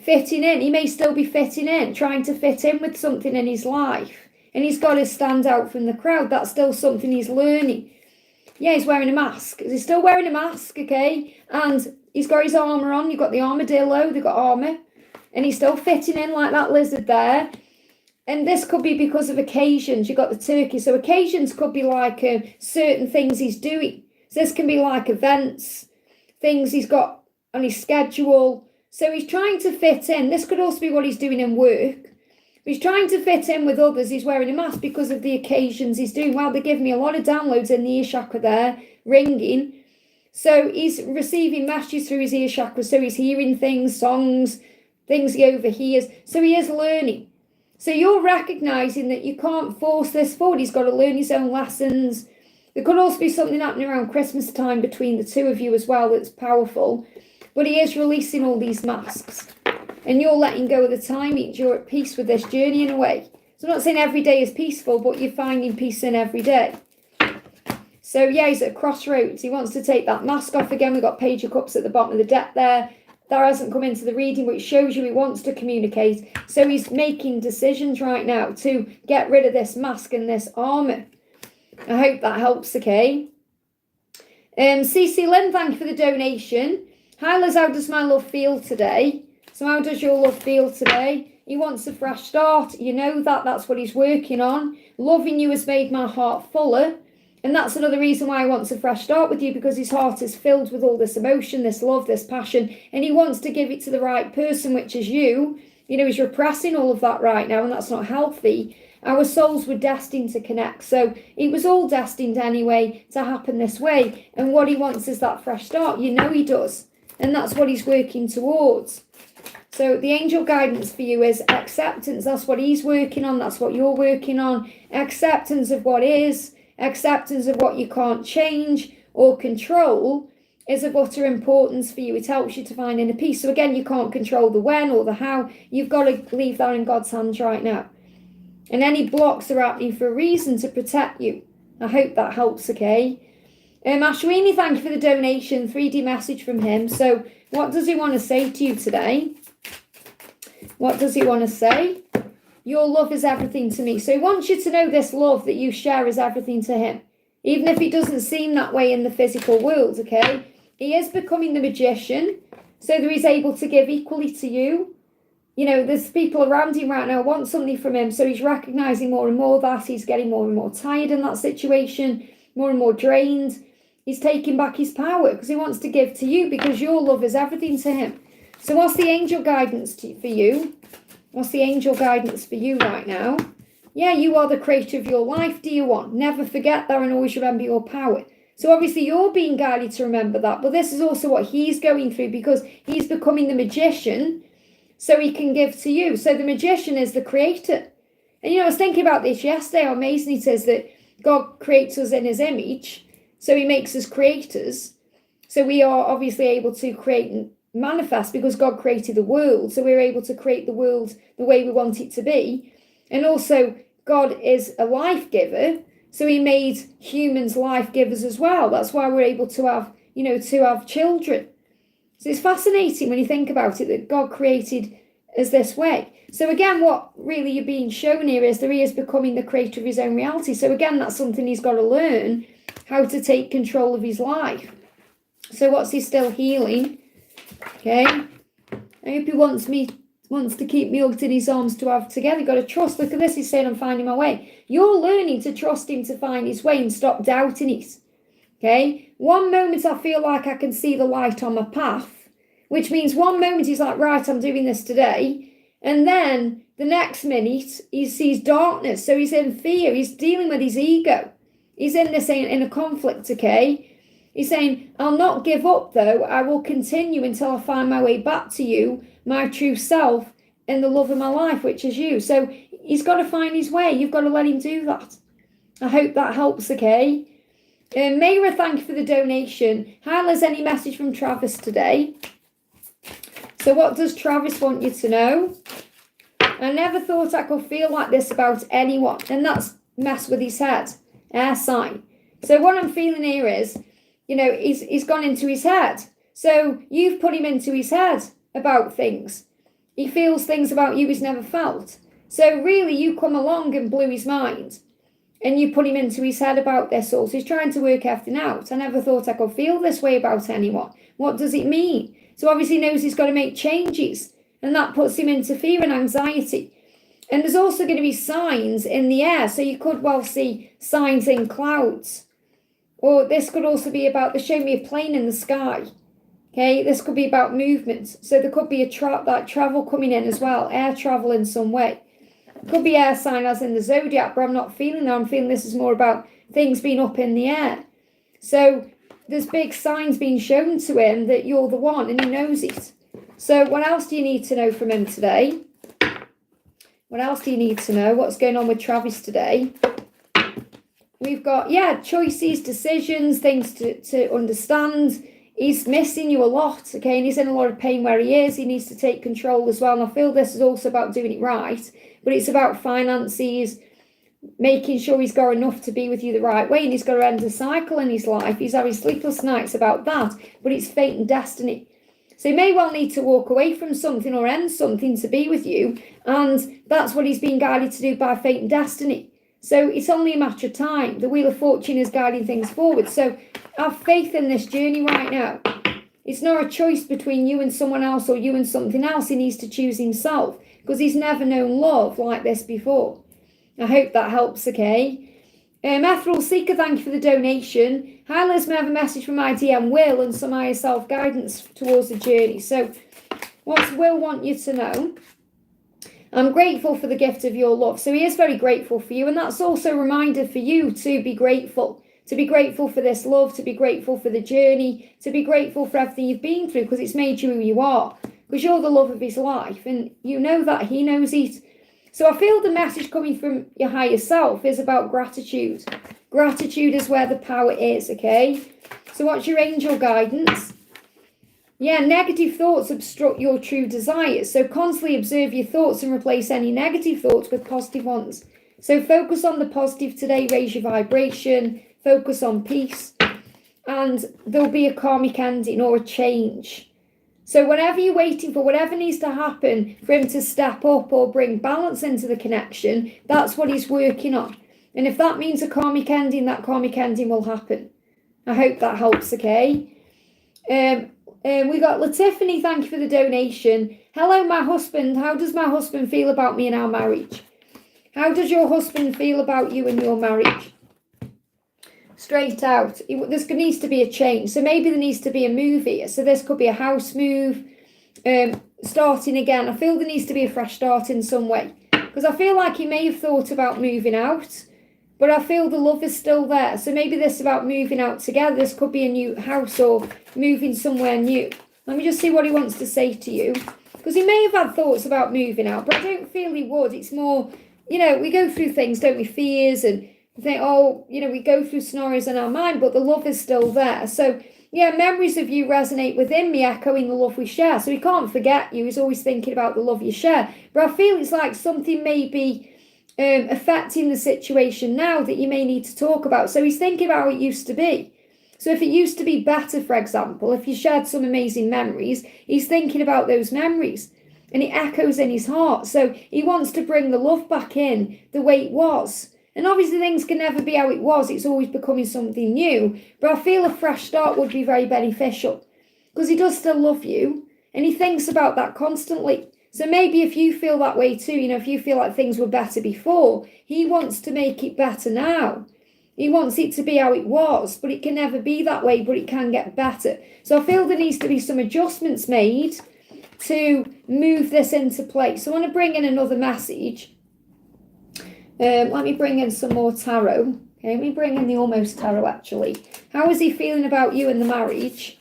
fitting in, he may still be fitting in, trying to fit in with something in his life. And he's got to stand out from the crowd. That's still something he's learning. Yeah, he's wearing a mask. He's still wearing a mask, okay? And he's got his armour on. You've got the armadillo, they've got armour. And he's still fitting in like that lizard there. And this could be because of occasions. You've got the turkey. So occasions could be like certain things he's doing. So this can be like events, things he's got on his schedule. So he's trying to fit in. This could also be what he's doing in work. He's trying to fit in with others. He's wearing a mask because of the occasions he's doing. Well, they give me a lot of downloads in the ear chakra there, ringing. So he's receiving messages through his ear chakra. So he's hearing things, songs, things he overhears. So he is learning. So you're recognizing that you can't force this forward. He's got to learn his own lessons. There could also be something happening around Christmas time between the two of you as well that's powerful. But he is releasing all these masks. And you're letting go of the timing. You're at peace with this journey in a way. So I'm not saying every day is peaceful, but you're finding peace in every day. So yeah, he's at crossroads. He wants to take that mask off again. We've got Page of Cups at the bottom of the deck there. That hasn't come into the reading, but it shows you he wants to communicate. So he's making decisions right now to get rid of this mask and this armour. I hope that helps, okay? Cece Lynn, thank you for the donation. Hi Liz, how does my love feel today? So how does your love feel today? He wants a fresh start. You know that. That's what he's working on. Loving you has made my heart fuller. And that's another reason why he wants a fresh start with you, because his heart is filled with all this emotion, this love, this passion, and he wants to give it to the right person, which is you. He's repressing all of that right now, and that's not healthy. Our souls were destined to connect, so it was all destined anyway to happen this way. And what he wants is that fresh start. He does. And that's what he's working towards. So the angel guidance for you is acceptance. That's what he's working on. That's what you're working on. Acceptance of what is. Acceptance of what you can't change or control is of utter importance for you. It helps you to find inner peace. So again, you can't control the when or the how. You've got to leave that in God's hands right now. And any blocks are happening for a reason to protect you. I hope that helps, okay? Ashweeni, thank you for the donation. 3D message from him. So what does he want to say to you today? What does he want to say? Your love is everything to me. So he wants you to know this love that you share is everything to him. Even if it doesn't seem that way in the physical world, okay? He is becoming the magician so that he's able to give equally to you. There's people around him right now who want something from him. So he's recognizing more and more that he's getting more and more tired in that situation, more and more drained. He's taking back his power because he wants to give to you, because your love is everything to him. So what's the angel guidance for you? What's the angel guidance for you right now? Yeah, you are the creator of your life, dear one. Never forget that and always remember your power. So obviously you're being guided to remember that, but this is also what he's going through, because he's becoming the magician so he can give to you. So the magician is the creator. And I was thinking about this yesterday, how amazing it is that God creates us in his image. So he makes us creators. So we are obviously able to create and manifest because God created the world. So we're able to create the world the way we want it to be. And also God is a life giver. So he made humans life givers as well. That's why we're able to have children. So it's fascinating when you think about it, that God created us this way. So again, what really you're being shown here is that he is becoming the creator of his own reality. So again, that's something he's got to learn, how to take control of his life. So what's he still healing? Okay. I hope he wants to keep me hugged in his arms to have together. You've got to trust. Look at this. He's saying, I'm finding my way. You're learning to trust him to find his way and stop doubting it. Okay. One moment I feel like I can see the light on my path, which means one moment he's like, right, I'm doing this today. And then the next minute he sees darkness. So he's in fear. He's dealing with his ego. He's in this in a conflict, okay? He's saying, I'll not give up though. I will continue until I find my way back to you, my true self, and the love of my life, which is you. So he's got to find his way. You've got to let him do that. I hope that helps, okay? Mayra, thank you for the donation. Hi, Liz, any message from Travis today? So what does Travis want you to know? I never thought I could feel like this about anyone. And that's mess with his head. Air sign. So what I'm feeling here is, he's gone into his head. So you've put him into his head about things. He feels things about you he's never felt. So really, you come along and blew his mind. And you put him into his head about this all. So he's trying to work everything out. I never thought I could feel this way about anyone. What does it mean? So obviously he knows he's got to make changes. And that puts him into fear and anxiety. And there's also going to be signs in the air. So you could well see signs in clouds. Or this could also be about, they're showing me a plane in the sky. Okay, this could be about movement. So there could be travel coming in as well. Air travel in some way. Could be air sign as in the zodiac, but I'm not feeling that. I'm feeling this is more about things being up in the air. So there's big signs being shown to him that you're the one, and he knows it. So what else do you need to know from him today? What else do you need to know? What's going on with Travis today? We've got, choices, decisions, things to understand. He's missing you a lot, okay? And he's in a lot of pain where he is. He needs to take control as well. And I feel this is also about doing it right. But it's about finances, making sure he's got enough to be with you the right way. And he's got to end a cycle in his life. He's having sleepless nights about that. But it's fate and destiny. So he may well need to walk away from something or end something to be with you. And that's what he's being guided to do by fate and destiny. So it's only a matter of time. The Wheel of Fortune is guiding things forward. So have faith in this journey right now. It's not a choice between you and someone else or you and something else. He needs to choose himself because he's never known love like this before. I hope that helps, okay? Errol Seeker, thank you for the donation. Hi, Liz, may I have a message from my DM Will and some higher self-guidance towards the journey. So what's Will want you to know? I'm grateful for the gift of your love. So he is very grateful for you. And that's also a reminder for you to be grateful. To be grateful for this love, to be grateful for the journey, to be grateful for everything you've been through because it's made you who you are. Because you're the love of his life and you know that, he knows it. So I feel the message coming from your higher self is about gratitude. Gratitude is where the power is, okay? So what's your angel guidance? Negative thoughts obstruct your true desires. So constantly observe your thoughts and replace any negative thoughts with positive ones. So focus on the positive today, raise your vibration, focus on peace, and there'll be a karmic ending or a change. So whenever you're waiting for whatever needs to happen for him to step up or bring balance into the connection, that's what he's working on. And if that means a karmic ending, that karmic ending will happen. I hope that helps, okay? We got Latiffan, thank you for the donation. Hello, my husband. How does my husband feel about me and our marriage? How does your husband feel about you and your marriage? Straight out. There needs to be a change. So maybe there needs to be a move here. So this could be a house move, starting again. I feel there needs to be a fresh start in some way. Because I feel like he may have thought about moving out, but I feel the love is still there. So maybe this is about moving out together. This could be a new house or moving somewhere new. Let me just see what he wants to say to you. Because he may have had thoughts about moving out, but I don't feel he would. It's more, we go through things, don't we? Fears and think, we go through scenarios in our mind, but the love is still there. So, memories of you resonate within me, echoing the love we share. So he can't forget you. He's always thinking about the love you share. But I feel it's like something may be affecting the situation now that you may need to talk about. So he's thinking about how it used to be. So if it used to be better, for example, if you shared some amazing memories, he's thinking about those memories. And it echoes in his heart. So he wants to bring the love back in the way it was. And obviously things can never be how it was. It's always becoming something new. But I feel a fresh start would be very beneficial. Because he does still love you. And he thinks about that constantly. So maybe if you feel that way too, if you feel like things were better before, he wants to make it better now. He wants it to be how it was. But it can never be that way. But it can get better. So I feel there needs to be some adjustments made to move this into place. So I want to bring in another message. Let me bring in some more tarot. Okay, let me bring in the almost tarot, actually. How is he feeling about you in the marriage?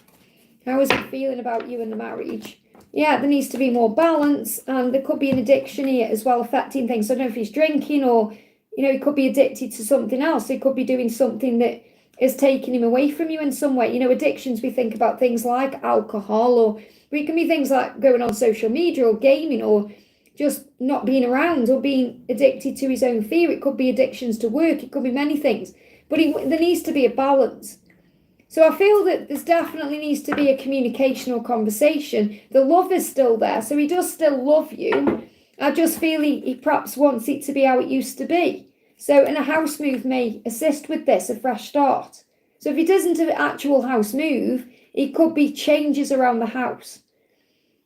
How is he feeling about you in the marriage? Yeah, there needs to be more balance, and there could be an addiction here as well affecting things. So I don't know if he's drinking, or, you know, he could be addicted to something else. He could be doing something that is taking him away from you in some way. You know, addictions, we think about things like alcohol, or it can be things like going on social media or gaming, or just not being around, or being addicted to his own fear. It could be addictions to work. It could be many things. But there needs to be a balance. So I feel that there's definitely needs to be a communication or conversation. The love is still there. So he does still love you. I just feel he perhaps wants it to be how it used to be. So, and a house move may assist with this, a fresh start. So if it isn't an actual house move, it could be changes around the house.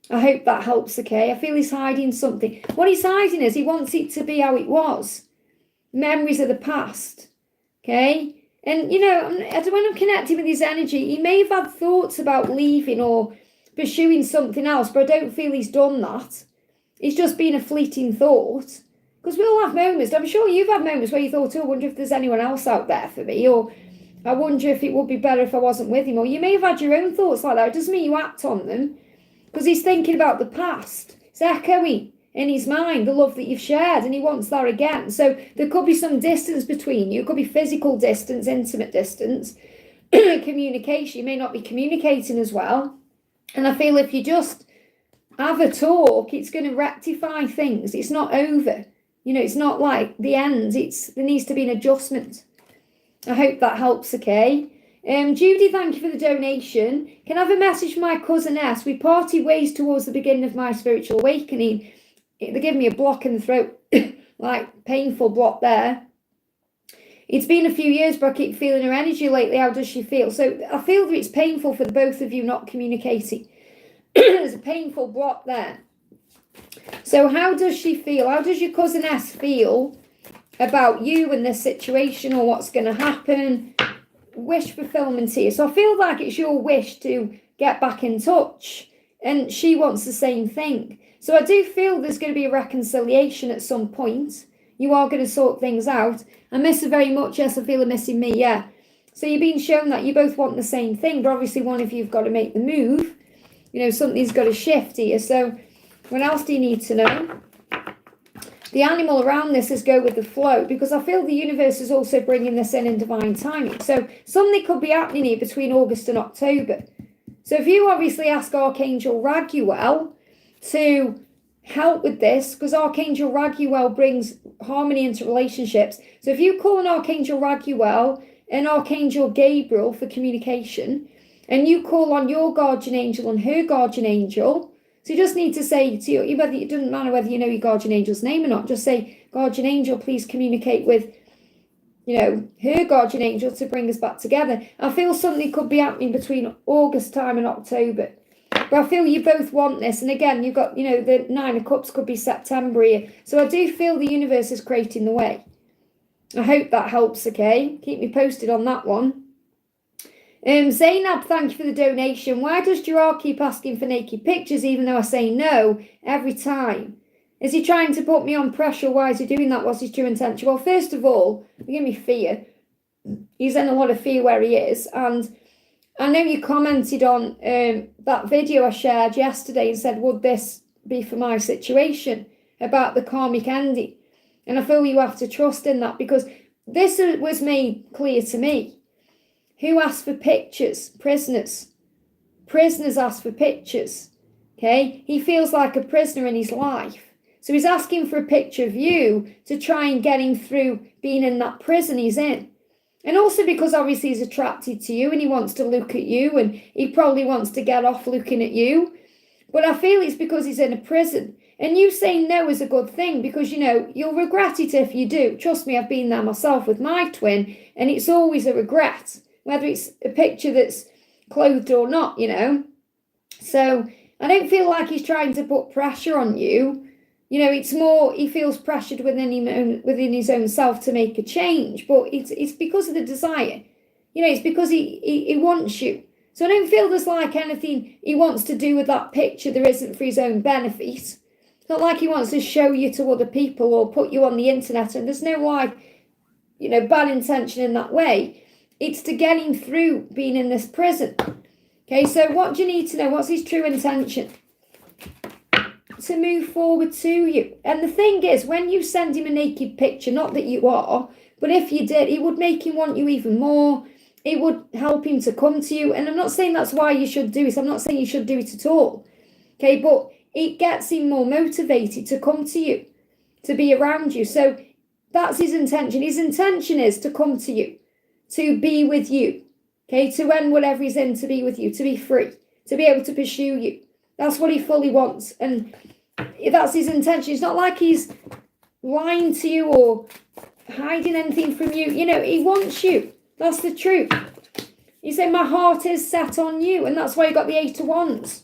I hope that helps, okay? I feel he's hiding something. What he's hiding is he wants it to be how it was. Memories of the past, okay? And, you know, when I'm connecting with his energy, he may have had thoughts about leaving or pursuing something else, but I don't feel he's done that. It's just been a fleeting thought. Because we all have moments. I'm sure you've had moments where you thought, oh, I wonder if there's anyone else out there for me, or I wonder if it would be better if I wasn't with him. Or you may have had your own thoughts like that. It doesn't mean you act on them, because he's thinking about the past. It's echoing in his mind the love that you've shared, and he wants that again. So there could be some distance between you. It could be physical distance, intimate distance, communication. You may not be communicating as well. And I feel if you just have a talk, it's going to rectify things. It's not over. You know, it's not like the end. There needs to be an adjustment. I hope that helps, okay? Judy, thank you for the donation. Can I have a message from my cousin S? We parted ways towards the beginning of my spiritual awakening. They're giving me a block in the throat, like painful block there. It's been a few years, but I keep feeling her energy lately. How does she feel? So I feel that it's painful for the both of you not communicating. There's a painful block there. So how does she feel? How does your cousin S feel about you and this situation, or what's going to happen? Wish fulfillment here. So I feel like it's your wish to get back in touch, and she wants the same thing. So I do feel there's going to be a reconciliation at some point. You are going to sort things out. I miss her very much. Yes, I feel her missing me. Yeah. So you're being shown that you both want the same thing, but obviously one of you've got to make the move. You know, something's got to shift here. So what else do you need to know? The animal around this is go with the flow, because I feel the universe is also bringing this in divine timing. So something could be happening here between August and October. So if you obviously ask Archangel Raguel to help with this, because Archangel Raguel brings harmony into relationships. So if you call an Archangel Raguel and Archangel Gabriel for communication, and you call on your guardian angel and her guardian angel, so you just need to say to you, whether it doesn't matter whether you know your guardian angel's name or not, just say, guardian angel, please communicate with, you know, her guardian angel to bring us back together. I feel something could be happening between August time and October. But I feel you both want this. And again, you've got, you know, the Nine of Cups could be September here. So I do feel the universe is creating the way. I hope that helps, okay? Keep me posted on that one. Zainab, thank you for the donation. Why does Gerard keep asking for naked pictures even though I say no every time? Is he trying to put me on pressure? Why is he doing that? What's his true intention? Well, first of all, give me fear. He's in a lot of fear where he is. And I know you commented on that video I shared yesterday and said, would this be for my situation about the karmic ending? And I feel you have to trust in that, because this was made clear to me. Who asked for pictures? Prisoners. Prisoners ask for pictures. Okay? He feels like a prisoner in his life. So he's asking for a picture of you to try and get him through being in that prison he's in. And also because obviously he's attracted to you and he wants to look at you, and he probably wants to get off looking at you. But I feel it's because he's in a prison. And you saying no is a good thing, because, you know, you'll regret it if you do. Trust me, I've been there myself with my twin, and it's always a regret, whether it's a picture that's clothed or not, you know. So I don't feel like he's trying to put pressure on you. You know, it's more he feels pressured within his own self to make a change. But it's because of the desire. You know, it's because he wants you. So I don't feel there's like anything he wants to do with that picture there isn't for his own benefit. It's not like he wants to show you to other people or put you on the internet, and there's no like, bad intention in that way. It's to get him through being in this prison. Okay, so what do you need to know? What's his true intention? To move forward to you. And the thing is, when you send him a naked picture, not that you are, but if you did, it would make him want you even more. It would help him to come to you. And I'm not saying that's why you should do it. I'm not saying you should do it at all. Okay, but it gets him more motivated to come to you, to be around you. So that's his intention. His intention is to come to you, to be with you. Okay, to end whatever he's in, to be with you, to be free, to be able to pursue you. That's what he fully wants. And that's his intention. It's not like he's lying to you or hiding anything from you. He wants you. That's the truth. You say, my heart is set on you. And that's why you got the 8 of Wands.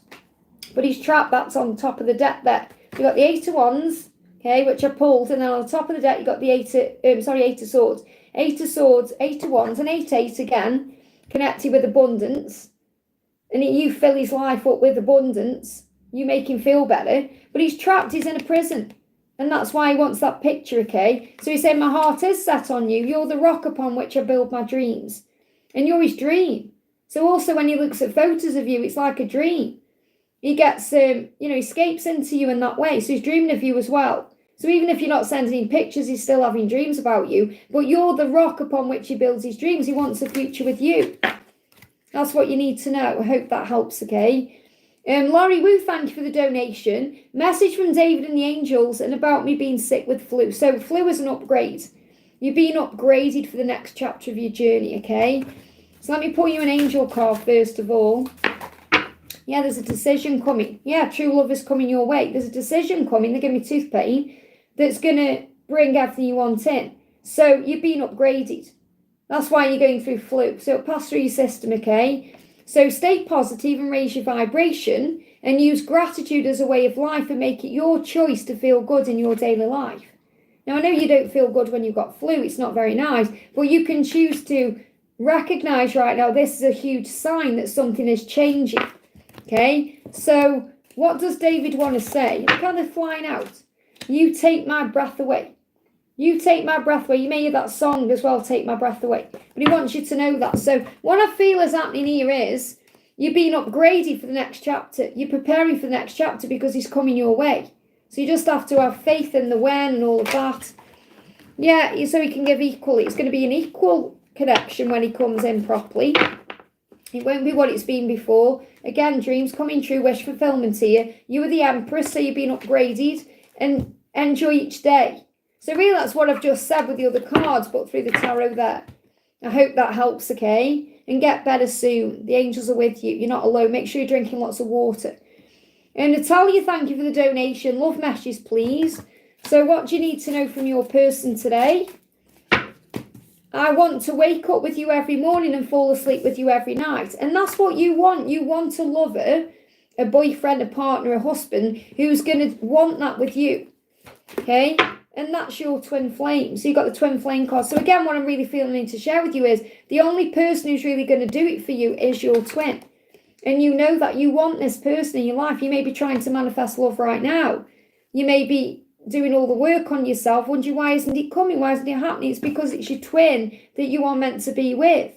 But he's trapped. That's on top of the deck there. You got the 8 of Wands, okay, which are pulled. And then on the top of the deck, you got the 8 of Swords. 8 of Swords, 8 of Wands, and 8 again, connected with abundance. And you fill his life up with abundance. You make him feel better. But he's trapped. He's in a prison. And that's why he wants that picture, okay? So he's saying, my heart is set on you. You're the rock upon which I build my dreams. And you're his dream. So also when he looks at photos of you, it's like a dream. He gets, he escapes into you in that way. So he's dreaming of you as well. So even if you're not sending him pictures, he's still having dreams about you. But you're the rock upon which he builds his dreams. He wants a future with you. That's what you need to know. I hope that helps, okay? Laurie Wu, thank you for the donation. Message from David and the angels and about me being sick with flu. So flu is an upgrade. You're being upgraded for the next chapter of your journey, okay? So let me pull you an angel card first of all. Yeah, there's a decision coming. Yeah, true love is coming your way. There's a decision coming. They're giving me tooth pain that's going to bring everything you want in. So you're being upgraded. That's why you're going through flu. So it'll pass through your system, okay? So stay positive and raise your vibration and use gratitude as a way of life and make it your choice to feel good in your daily life. Now, I know you don't feel good when you've got flu. It's not very nice. But you can choose to recognize right now this is a huge sign that something is changing. Okay? So what does David want to say? Look how they're flying out. You take my breath away. You take my breath away. You may hear that song as well, Take My Breath Away. But he wants you to know that. So what I feel is happening here is you're being upgraded for the next chapter. You're preparing for the next chapter because he's coming your way. So you just have to have faith in the when and all of that. Yeah, so he can give equally. It's going to be an equal connection when he comes in properly. It won't be what it's been before. Again, dreams coming true, wish fulfillment here. You are the Empress, so you're being upgraded. And enjoy each day. So really that's what I've just said with the other cards, but through the tarot there. I hope that helps, okay? And get better soon. The angels are with you. You're not alone. Make sure you're drinking lots of water. And Natalia, thank you for the donation. Love messages, please. So what do you need to know from your person today? I want to wake up with you every morning and fall asleep with you every night. And that's what you want. You want a lover, a boyfriend, a partner, a husband who's going to want that with you. Okay? And that's your twin flame. So you've got the twin flame card. So again, what I'm really feeling to share with you is the only person who's really going to do it for you is your twin. And you know that you want this person in your life. You may be trying to manifest love right now. You may be doing all the work on yourself, wondering why isn't it coming? Why isn't it happening? It's because it's your twin that you are meant to be with.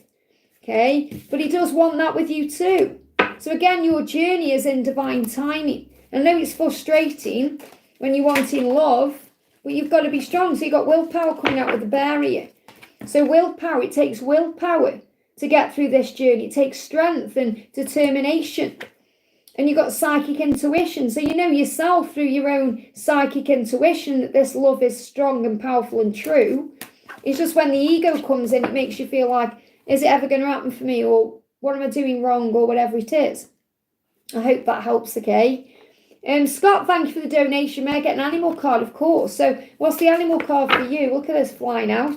Okay? But he does want that with you too. So again, your journey is in divine timing. I know it's frustrating when you're wanting love, but you've got to be strong. So you've got willpower coming out with the bear here. So willpower, it takes willpower to get through this journey. It takes strength and determination. And you've got psychic intuition. So you know yourself through your own psychic intuition that this love is strong and powerful and true. It's just when the ego comes in, it makes you feel like, is it ever going to happen for me? Or what am I doing wrong? Or whatever it is. I hope that helps, okay? Scott, thank you for the donation. May I get an animal card? Of course. So what's the animal card for you? Look at this flying out.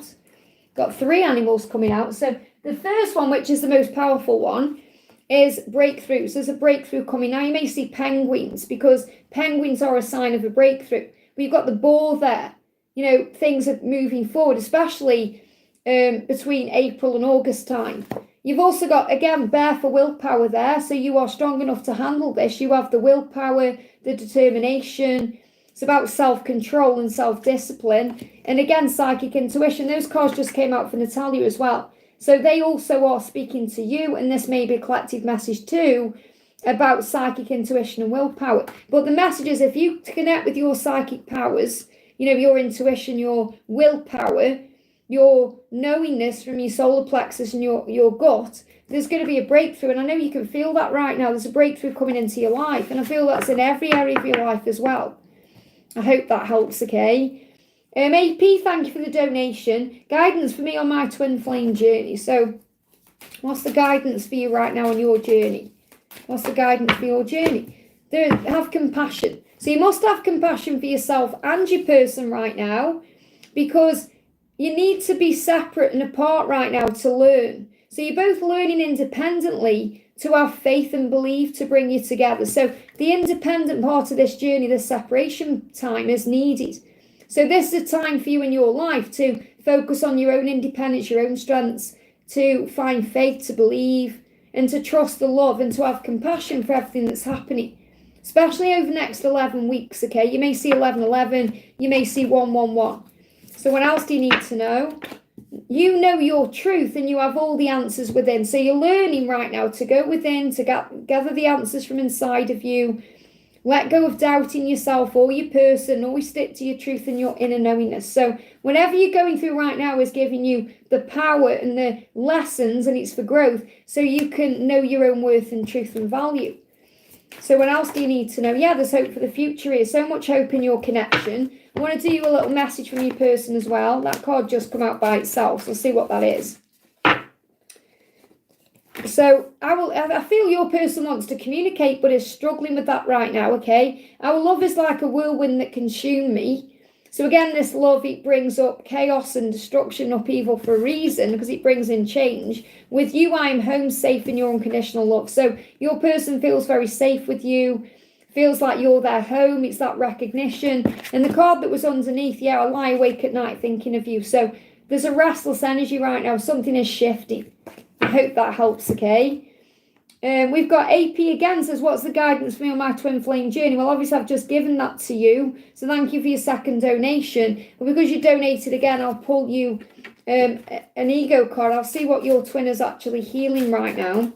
Got 3 animals coming out. So the first one, which is the most powerful one, is breakthroughs. There's a breakthrough coming. Now you may see penguins because penguins are a sign of a breakthrough. But you've got the ball there. You know, things are moving forward, especially between April and August time. You've also got, again, bear for willpower there. So you are strong enough to handle this. You have the willpower, the determination. It's about self-control and self-discipline. And again, psychic intuition. Those cards just came out for Natalia as well. So they also are speaking to you. And this may be a collective message too about psychic intuition and willpower. But the message is, if you connect with your psychic powers, your intuition, your willpower, your knowingness from your solar plexus and your gut, there's going to be a breakthrough. And I know you can feel that right now. There's a breakthrough coming into your life. And I feel that's in every area of your life as well. I hope that helps, okay? AP, thank you for the donation. Guidance for me on my twin flame journey. So what's the guidance for you right now on your journey? What's the guidance for your journey? Have compassion. So you must have compassion for yourself and your person right now, because you need to be separate and apart right now to learn. So you're both learning independently to have faith and belief to bring you together. So the independent part of this journey, the separation time, is needed. So this is a time for you in your life to focus on your own independence, your own strengths, to find faith, to believe, and to trust the love, and to have compassion for everything that's happening, especially over the next 11 weeks, okay? You may see 11-11, you may see 1-1-1. So what else do you need to know? You know your truth and you have all the answers within. So you're learning right now to go within, to gather the answers from inside of you. Let go of doubting yourself or your person. Always stick to your truth and your inner knowingness. So whatever you're going through right now is giving you the power and the lessons, and it's for growth, so you can know your own worth and truth and value. So what else do you need to know? Yeah, there's hope for the future here. So much hope in your connection. I want to do you a little message from your person as well. That card just come out by itself, so see what that is. So I feel your person wants to communicate but is struggling with that right now, okay? Our love is like a whirlwind that consumes me. So again, this love, it brings up chaos and destruction, upheaval for a reason, because it brings in change. With you, I am home, safe in your unconditional love. So your person feels very safe with you, feels like you're their home. It's that recognition. And the card that was underneath, yeah, I lie awake at night thinking of you. So there's a restless energy right now. Something is shifting. I hope that helps, okay? We've got AP again, says, what's the guidance for me on my twin flame journey? Well, obviously, I've just given that to you. So thank you for your second donation. But because you donated again, I'll pull you an ego card. I'll see what your twin is actually healing right now.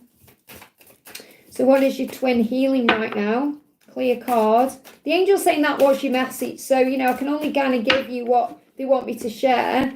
So what is your twin healing right now? Clear card. The angel's saying that was your message. So, I can only kind of give you what they want me to share.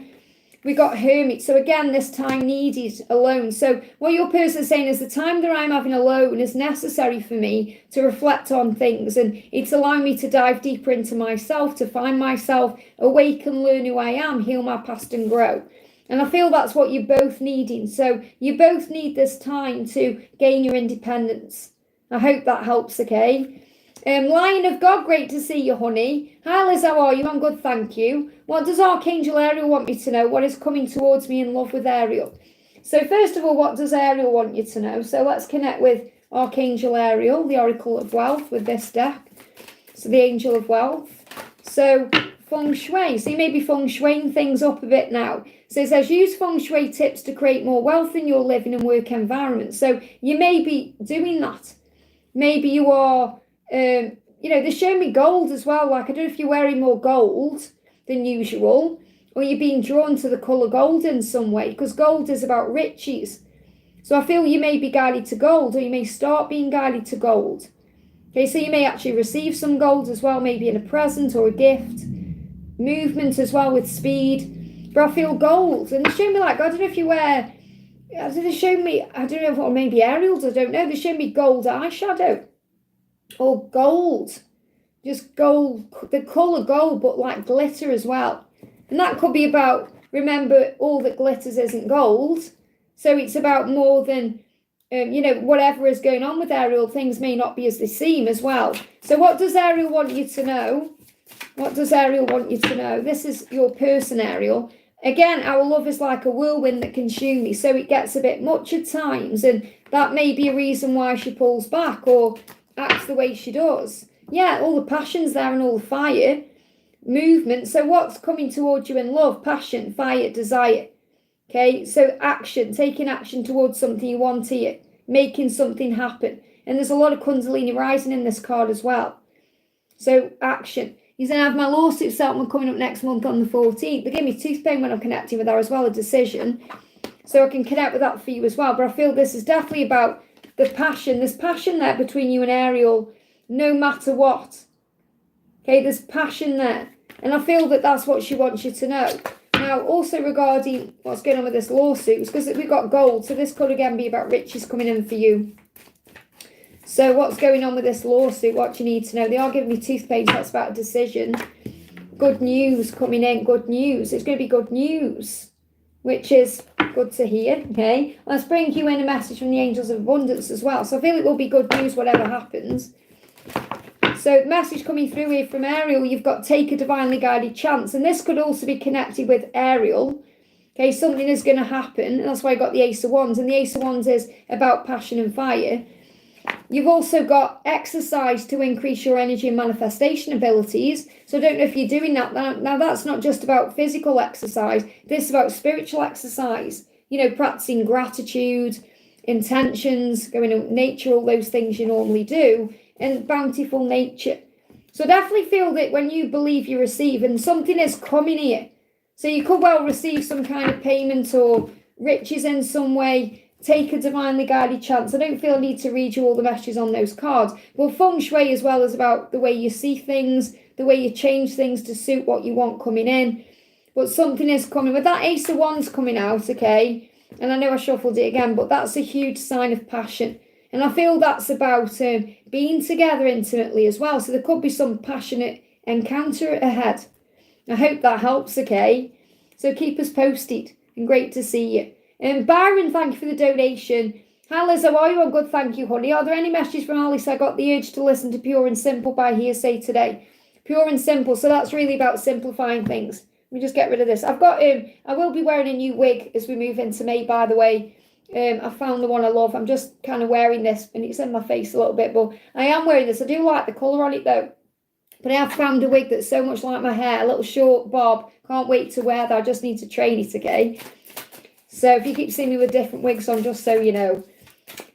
We got hermit. So again, this time needed alone. So what your person is saying is the time that I'm having alone is necessary for me to reflect on things. And it's allowing me to dive deeper into myself, to find myself, awaken, learn who I am, heal my past and grow. And I feel that's what you're both needing. So you both need this time to gain your independence. I hope that helps, okay? Lion of God, great to see you, honey. Hi, Liz, how are you? I'm good, thank you. What does Archangel Ariel want me to know? What is coming towards me in love with Ariel? So first of all, what does Ariel want you to know? So let's connect with Archangel Ariel, the Oracle of Wealth, with this deck. So the Angel of Wealth. So Feng Shui. So you may be Feng Shuiing things up a bit now. So it says, use Feng Shui tips to create more wealth in your living and work environment. So you may be doing that. Maybe you are... they're showing me gold as well. Like, I don't know if you're wearing more gold than usual, or you're being drawn to the colour gold in some way, because gold is about riches. So I feel you may be guided to gold, or you may start being guided to gold. Okay, so you may actually receive some gold as well, maybe in a present or a gift. Movement as well with speed. But I feel gold. And they're showing me, like, I don't know if you wear... They're showing me, I don't know, or maybe Ariel's, I don't know. They're showing me gold eyeshadow. Or gold, just gold, the colour gold, but like glitter as well. And that could be about, remember, all that glitters isn't gold. So it's about more than, whatever is going on with Ariel, things may not be as they seem as well. So what does Ariel want you to know? What does Ariel want you to know? This is your person, Ariel. Again, our love is like a whirlwind that consumes me. So it gets a bit much at times. And that may be a reason why she pulls back or acts the way she does. Yeah, all the passion's there and all the fire, movement. So what's coming towards you in love? Passion, fire, desire. Okay, so action, taking action towards something you want here, making something happen. And there's a lot of Kundalini rising in this card as well. So action. You're going to have my lawsuit settlement coming up next month on the 14th. They gave me tooth pain when I'm connecting with her as well, a decision. So I can connect with that for you as well. But I feel this is definitely about the passion. There's passion there between you and Ariel, no matter what. Okay, there's passion there. And I feel that that's what she wants you to know. Now, also regarding what's going on with this lawsuit, because we've got gold. So this could again be about riches coming in for you. So what's going on with this lawsuit? What you need to know? They are giving me toothpaste. That's about a decision. Good news coming in. Good news. It's going to be good news, which is good to hear. Okay. Let's bring you in a message from the angels of abundance as well. So I feel it will be good news whatever happens. So the message coming through here from Ariel, you've got take a divinely guided chance. And this could also be connected with Ariel. Okay. Something is going to happen. And that's why I got the Ace of Wands. And the Ace of Wands is about passion and fire. You've also got exercise to increase your energy and manifestation abilities. So I don't know if you're doing that. Now that's not just about physical exercise. This is about spiritual exercise. You know, practicing gratitude, intentions, going to nature, all those things you normally do, and bountiful nature. So definitely feel that when you believe you receive, and something is coming here. So you could well receive some kind of payment or riches in some way. Take a divinely guided chance. I don't feel I need to read you all the messages on those cards. But feng shui as well is about the way you see things, the way you change things to suit what you want coming in. But something is coming. With that Ace of Wands coming out, okay, and I know I shuffled it again, but that's a huge sign of passion. And I feel that's about being together intimately as well. So there could be some passionate encounter ahead. I hope that helps, okay? So keep us posted. And great to see you. Byron, thank you for the donation. Hi Liz, how are you? I'm good, thank you, honey. Are there any messages from Alice? I got the urge to listen to Pure and Simple by Hearsay today. Pure and Simple, so that's really about simplifying things. Let me just get rid of this. I've got I will be wearing a new wig as we move into May, by the way. I found the one I love. I'm just kind of wearing this, and it's in my face a little bit, but I am wearing this. I do like the colour on it though. But I have found a wig that's so much like my hair, a little short bob. Can't wait to wear that. I just need to train it, okay? So if you keep seeing me with different wigs on, just so you know.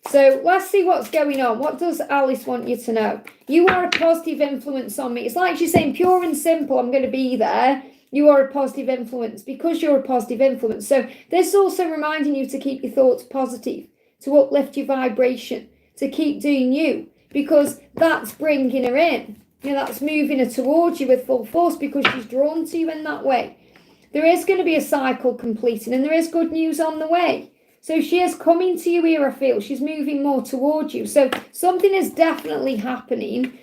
So let's see what's going on. What does Alice want you to know? You are a positive influence on me. It's like she's saying, pure and simple, I'm going to be there. You are a positive influence because you're a positive influence. So this is also reminding you to keep your thoughts positive, to uplift your vibration, to keep doing you, because that's bringing her in. You know, that's moving her towards you with full force because she's drawn to you in that way. There is going to be a cycle completing and there is good news on the way. So she is coming to you here, I feel. She's moving more towards you. So something is definitely happening.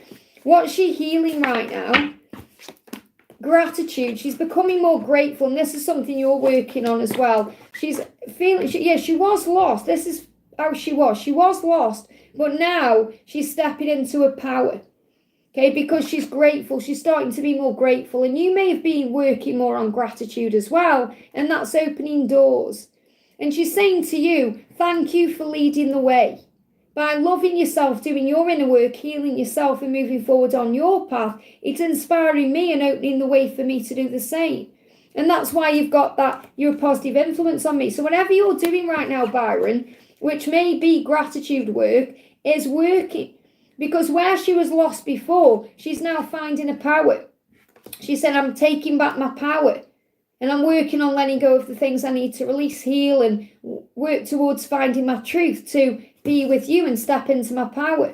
What's she healing right now? Gratitude. She's becoming more grateful. And this is something you're working on as well. She's feeling, she was lost. This is how she was. She was lost. But now she's stepping into her power. Okay, because she's grateful. She's starting to be more grateful. And you may have been working more on gratitude as well. And that's opening doors. And she's saying to you, thank you for leading the way. By loving yourself, doing your inner work, healing yourself and moving forward on your path, it's inspiring me and opening the way for me to do the same. And that's why you've got that, you're a positive influence on me. So whatever you're doing right now, Byron, which may be gratitude work, is working. Because where she was lost before, she's now finding her power. She said, I'm taking back my power. And I'm working on letting go of the things I need to release, heal, and work towards finding my truth to be with you and step into my power.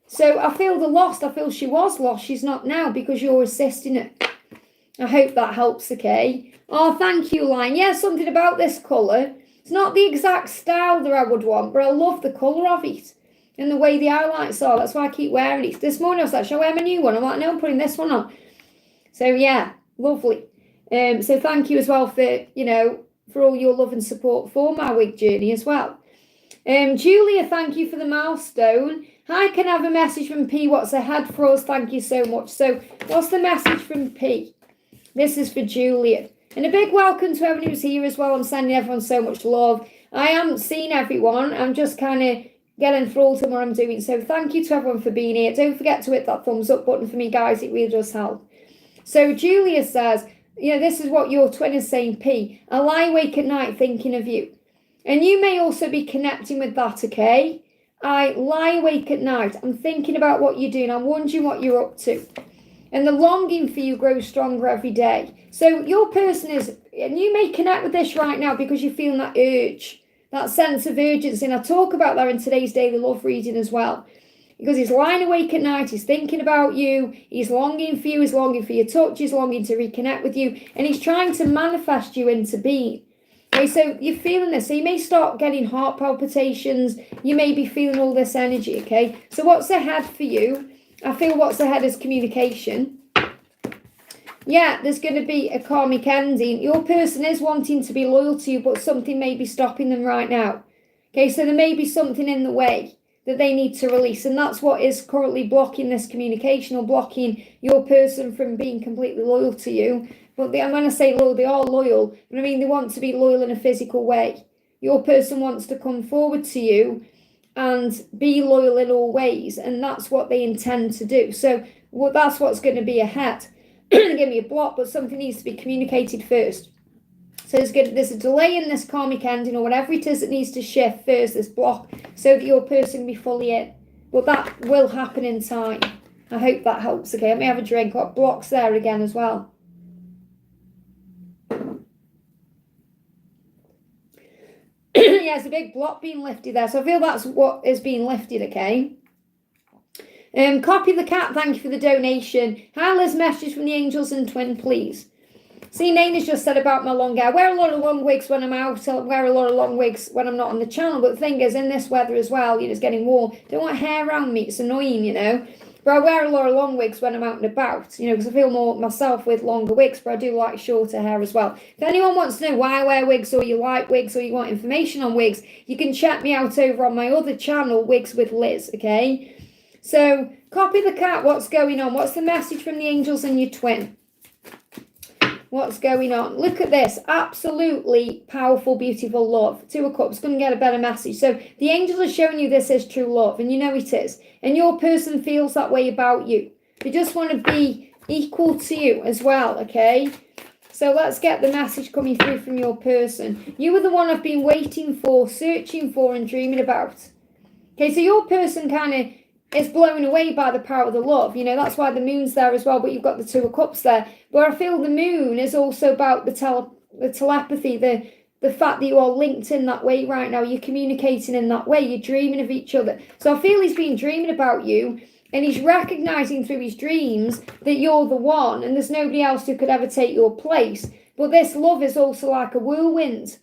So I feel the lost. I feel she was lost. She's not now because you're assisting her. I hope that helps, okay? Oh, thank you, Line. Yeah, something about this colour. It's not the exact style that I would want, but I love the colour of it. And the way the highlights are, that's why I keep wearing it. This morning I was like, shall I wear my new one? I'm like, no, I'm putting this one on. So yeah, lovely. So thank you as well for, for all your love and support for my wig journey as well. Julia, thank you for the milestone. Hi, can I have a message from P? What's ahead for us? Thank you so much. So what's the message from P? This is for Julia. And a big welcome to everyone who's here as well. I'm sending everyone so much love. I haven't seen everyone. I'm just kind of getting enthralled in what I'm doing. So thank you to everyone for being here. Don't forget to hit that thumbs up button for me, guys. It really does help. So Julia says, this is what your twin is saying, P. I lie awake at night thinking of you. And you may also be connecting with that, okay? I lie awake at night. I'm thinking about what you're doing. I'm wondering what you're up to. And the longing for you grows stronger every day. So your person is, and you may connect with this right now because you're feeling that urge, that sense of urgency. And I talk about that in today's daily love reading as well. Because he's lying awake at night, he's thinking about you, he's longing for you, he's longing for your touch, he's longing to reconnect with you, and he's trying to manifest you into being. Okay, so you're feeling this. So you may start getting heart palpitations, you may be feeling all this energy, okay? So what's ahead for you? I feel what's ahead is communication. Yeah, there's going to be a karmic ending. Your person is wanting to be loyal to you, but something may be stopping them right now. Okay, so there may be something in the way that they need to release, and that's what is currently blocking this communication or blocking your person from being completely loyal to you. But when I say loyal, they are loyal, but I mean they want to be loyal in a physical way. Your person wants to come forward to you and be loyal in all ways, and that's what they intend to do. So that's what's going to be ahead. Give me a block, but something needs to be communicated first. So there's a delay in this karmic ending or whatever it is that needs to shift first, this block, so that your person can be fully in. But that will happen in time. I hope that helps. Okay, let me have a drink. Got blocks there again as well. Yeah, it's a big block being lifted there. So I feel that's what is being lifted, okay? Copy the cat, thank you for the donation. Hi, Liz, message from the angels and twin, please. See, Nana's just said about my long hair. I wear a lot of long wigs when I'm out. I wear a lot of long wigs when I'm not on the channel. But the thing is, in this weather as well, it's getting warm. Don't want hair around me. It's annoying, But I wear a lot of long wigs when I'm out and about, because I feel more myself with longer wigs. But I do like shorter hair as well. If anyone wants to know why I wear wigs, or you like wigs, or you want information on wigs, you can check me out over on my other channel, Wigs with Liz, okay? So, copy the cat. What's going on? What's the message from the angels and your twin? What's going on? Look at this. Absolutely powerful, beautiful love. Two of Cups. Couldn't get a better message. So the angels are showing you this is true love. And you know it is. And your person feels that way about you. They just want to be equal to you as well. Okay. So let's get the message coming through from your person. You are the one I've been waiting for, searching for, and dreaming about. Okay. So your person kind of is blown away by the power of the love. That's why the moon's there as well, but you've got the Two of Cups there. But I feel the moon is also about the telepathy, the fact that you are linked in that way right now. You're communicating in that way. You're dreaming of each other. So I feel he's been dreaming about you, and he's recognizing through his dreams that you're the one, and there's nobody else who could ever take your place. But this love is also like a whirlwind.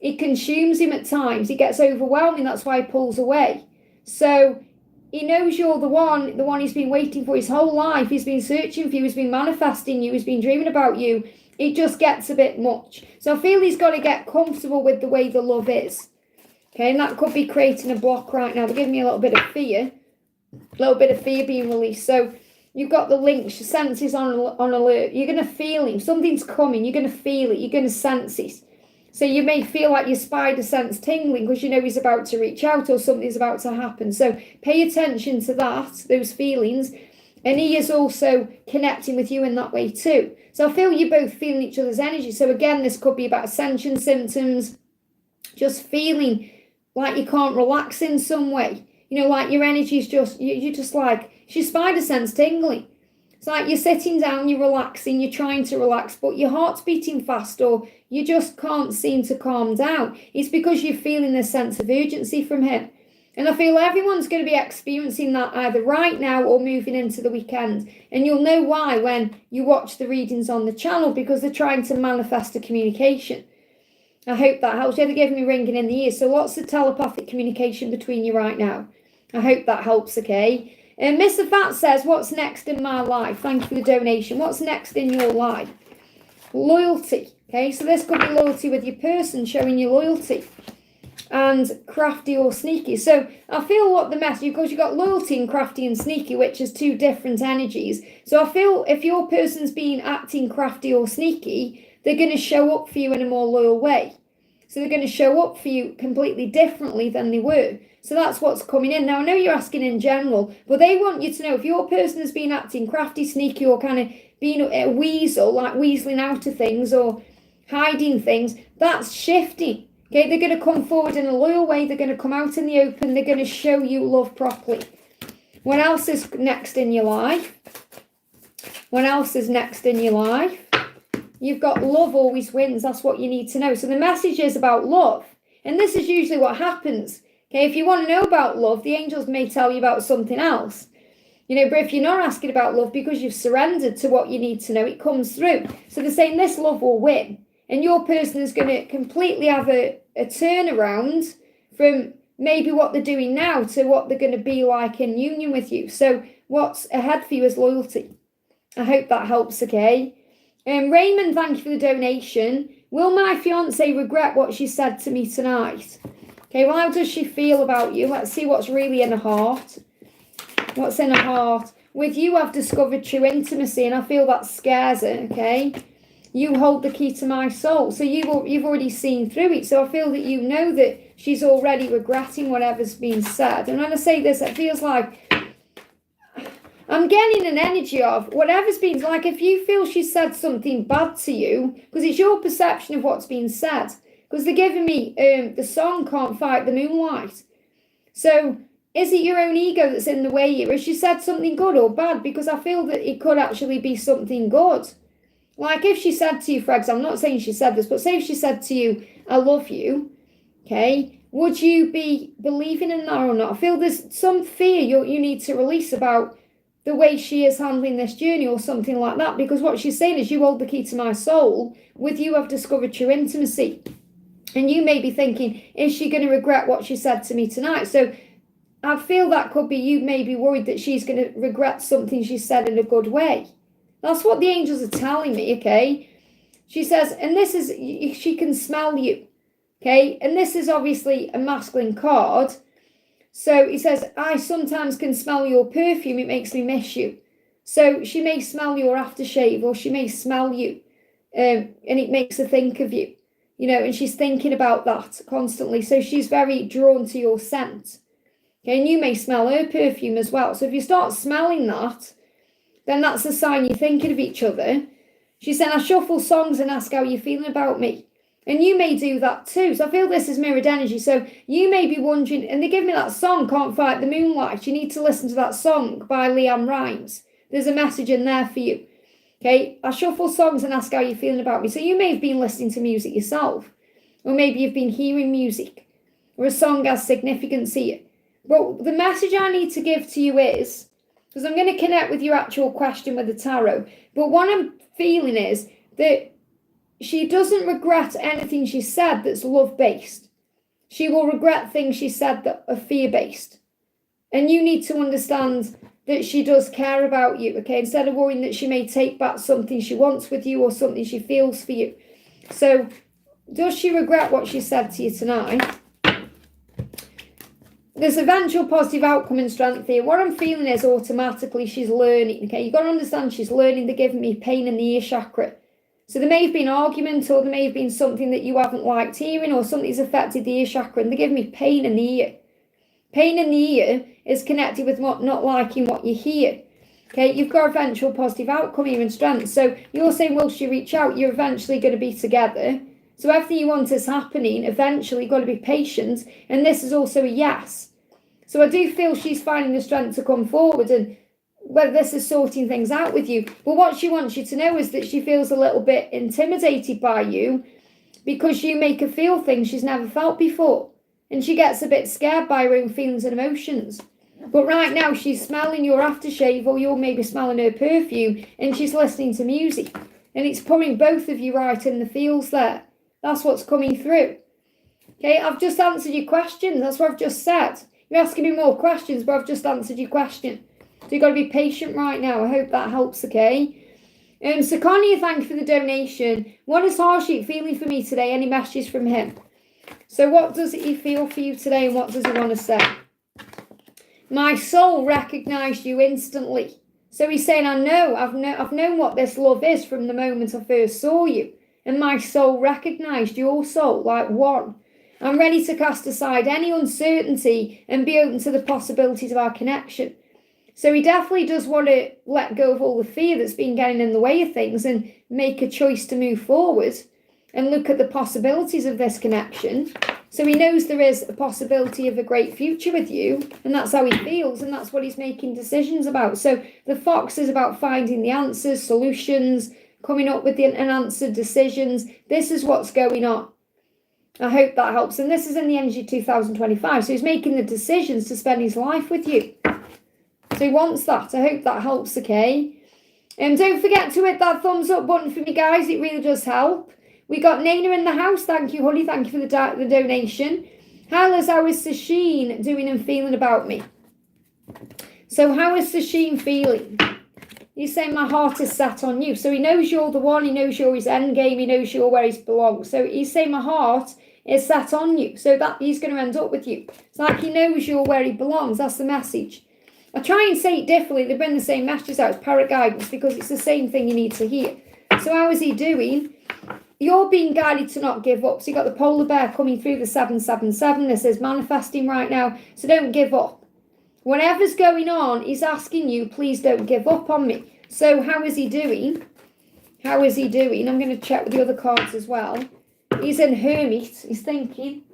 It consumes him at times. He gets overwhelming. That's why he pulls away. So he knows you're the one he's been waiting for his whole life. He's been searching for you. He's been manifesting you. He's been dreaming about you. It just gets a bit much. So I feel he's got to get comfortable with the way the love is. Okay, and that could be creating a block right now. They're giving me a little bit of fear. A little bit of fear being released. So you've got the links, your senses on alert. You're going to feel him. Something's coming. You're going to feel it. You're going to sense it. So you may feel like your spider sense tingling because he's about to reach out or something's about to happen. So pay attention to that, those feelings. And he is also connecting with you in that way too. So I feel you're both feeling each other's energy. So again, this could be about ascension symptoms. Just feeling like you can't relax in some way. Like your energy is you're just like, it's your spider sense tingling. It's like you're sitting down, you're relaxing, you're trying to relax, but your heart's beating fast or you just can't seem to calm down. It's because you're feeling this sense of urgency from him. And I feel everyone's going to be experiencing that either right now or moving into the weekend. And you'll know why when you watch the readings on the channel, because they're trying to manifest a communication. I hope that helps. Yeah, they're giving me ringing in the ears. So lots of telepathic communication between you right now. I hope that helps, okay? And Mr. Fat says, what's next in my life? Thank you for the donation. What's next in your life? Loyalty. Okay, so this could be loyalty with your person, showing you loyalty. And crafty or sneaky. So I feel what the message, because you've got loyalty and crafty and sneaky, which is two different energies. So I feel if your person's been acting crafty or sneaky, they're going to show up for you in a more loyal way. So they're going to show up for you completely differently than they were. So that's what's coming in. Now, I know you're asking in general, but they want you to know if your person has been acting crafty, sneaky, or kind of being a weasel, like weaseling out of things or hiding things, that's shifting. Okay, they're going to come forward in a loyal way. They're going to come out in the open. They're going to show you love properly. What else is next in your life? What else is next in your life? You've got love always wins. That's what you need to know. So the message is about love. And this is usually what happens. Okay, if you want to know about love, the angels may tell you about something else. You know, but if you're not asking about love because you've surrendered to what you need to know, it comes through. So they're saying this love will win. And your person is going to completely have a turnaround from maybe what they're doing now to what they're going to be like in union with you. So what's ahead for you is loyalty. I hope that helps, okay? Raymond, thank you for the donation. Will my fiance regret what she said to me tonight? Okay, well, how does she feel about you? Let's see what's really in her heart. What's in her heart? With you, I've discovered true intimacy, and I feel that scares her, okay? You hold the key to my soul. So you've already seen through it. So I feel that you know that she's already regretting whatever's been said. And when I say this, it feels like I'm getting an energy of whatever's been, like if you feel she said something bad to you, because it's your perception of what's been said. Because they're giving me the song Can't Fight the Moonlight. So is it your own ego that's in the way here? Has she said something good or bad? Because I feel that it could actually be something good. Like if she said to you, for example, I'm not saying she said this, but say if she said to you, I love you, okay, would you be believing in that or not? I feel there's some fear you need to release about the way she is handling this journey or something like that, because what she's saying is you hold the key to my soul. With you, I've discovered true intimacy. And you may be thinking, is she going to regret what she said to me tonight? So I feel that could be you may be worried that she's going to regret something she said in a good way. That's what the angels are telling me, okay? She says, and this is, she can smell you, okay? And this is obviously a masculine card. So he says, I sometimes can smell your perfume. It makes me miss you. So she may smell your aftershave, or she may smell you, and it makes her think of you, you know, and she's thinking about that constantly. So she's very drawn to your scent, okay? And you may smell her perfume as well. So if you start smelling that, then that's a sign you're thinking of each other. She said, I shuffle songs and ask how you're feeling about me. And you may do that too. So I feel this is mirrored energy. So you may be wondering, and they give me that song, Can't Fight the Moonlight. You need to listen to that song by Leanne Rimes. There's a message in there for you. Okay, I shuffle songs and ask how you're feeling about me. So you may have been listening to music yourself. Or maybe you've been hearing music. Or a song has significance here. But the message I need to give to you is, because I'm going to connect with your actual question with the tarot. But what I'm feeling is that she doesn't regret anything she said that's love-based. She will regret things she said that are fear-based. And you need to understand that she does care about you, okay? Instead of worrying that she may take back something she wants with you or something she feels for you. So, does she regret what she said to you tonight? There's eventual positive outcome and strength here. What I'm feeling is automatically she's learning, okay? You've got to understand she's learning. They're giving me pain in the ear chakra. So there may have been argument, or there may have been something that you haven't liked hearing, or something's affected the ear chakra, and they're giving me pain in the ear. Pain in the ear is connected with not liking what you hear. Okay, you've got eventual positive outcome here and strength. So you're saying, will she reach out? You're eventually going to be together. So everything you want is happening. Eventually, you've got to be patient. And this is also a yes. So I do feel she's finding the strength to come forward, and whether this is sorting things out with you. But what she wants you to know is that she feels a little bit intimidated by you because you make her feel things she's never felt before. And she gets a bit scared by her own feelings and emotions. But right now she's smelling your aftershave, or you're maybe smelling her perfume, and she's listening to music. And it's putting both of you right in the feels there. That's what's coming through. Okay, I've just answered your question. That's what I've just said. You're asking me more questions, but I've just answered your question. So you've got to be patient right now. I hope that helps, okay? So Connie, thank you for the donation. What is Harshit feeling for me today? Any messages from him? So what does he feel for you today, and what does he want to say? My soul recognized you instantly. So he's saying, I've known what this love is from the moment I first saw you. And my soul recognized your soul like one. I'm ready to cast aside any uncertainty and be open to the possibilities of our connection. So he definitely does want to let go of all the fear that's been getting in the way of things and make a choice to move forward and look at the possibilities of this connection. So he knows there is a possibility of a great future with you, and that's how he feels, and that's what he's making decisions about. So the fox is about finding the answers, solutions, coming up with an answer, decisions. This is what's going on. I hope that helps. And this is in the energy 2025. So he's making the decisions to spend his life with you. So he wants that. I hope that helps, okay? And don't forget to hit that thumbs up button for me, guys. It really does help. We got Nana in the house. Thank you, honey. Thank you for the donation. Hi, Liz. How is Sasheen doing and feeling about me? So how is Sasheen feeling? He's saying my heart is set on you. So he knows you're the one. He knows you're his end game. He knows you're where he belongs. So he's saying my heart is set on you. So that he's going to end up with you. It's like he knows you're where he belongs. That's the message. I try and say it differently. They bring the same messages out as parrot guidance because it's the same thing you need to hear. So how is he doing? You're being guided to not give up. So you got the polar bear coming through the 777. This is manifesting right now. So don't give up. Whatever's going on, he's asking you, please don't give up on me. So how is he doing? How is he doing? I'm going to check with the other cards as well. He's in Hermit. He's thinking.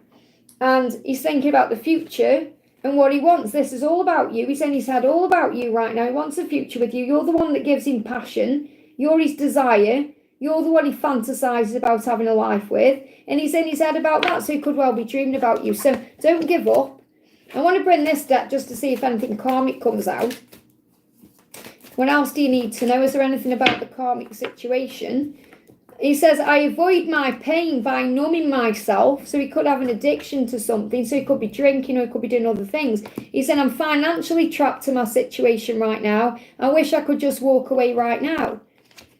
And he's thinking about the future and what he wants. This is all about you. He's in his head all about you right now. He wants a future with you. You're the one that gives him passion. You're his desire. You're the one he fantasizes about having a life with. And he's in his head about that. So he could well be dreaming about you. So don't give up. I want to bring this deck just to see if anything karmic comes out. What else do you need to know? Is there anything about the karmic situation? He says, I avoid my pain by numbing myself. So he could have an addiction to something. So he could be drinking or he could be doing other things. He said, I'm financially trapped in my situation right now. I wish I could just walk away right now.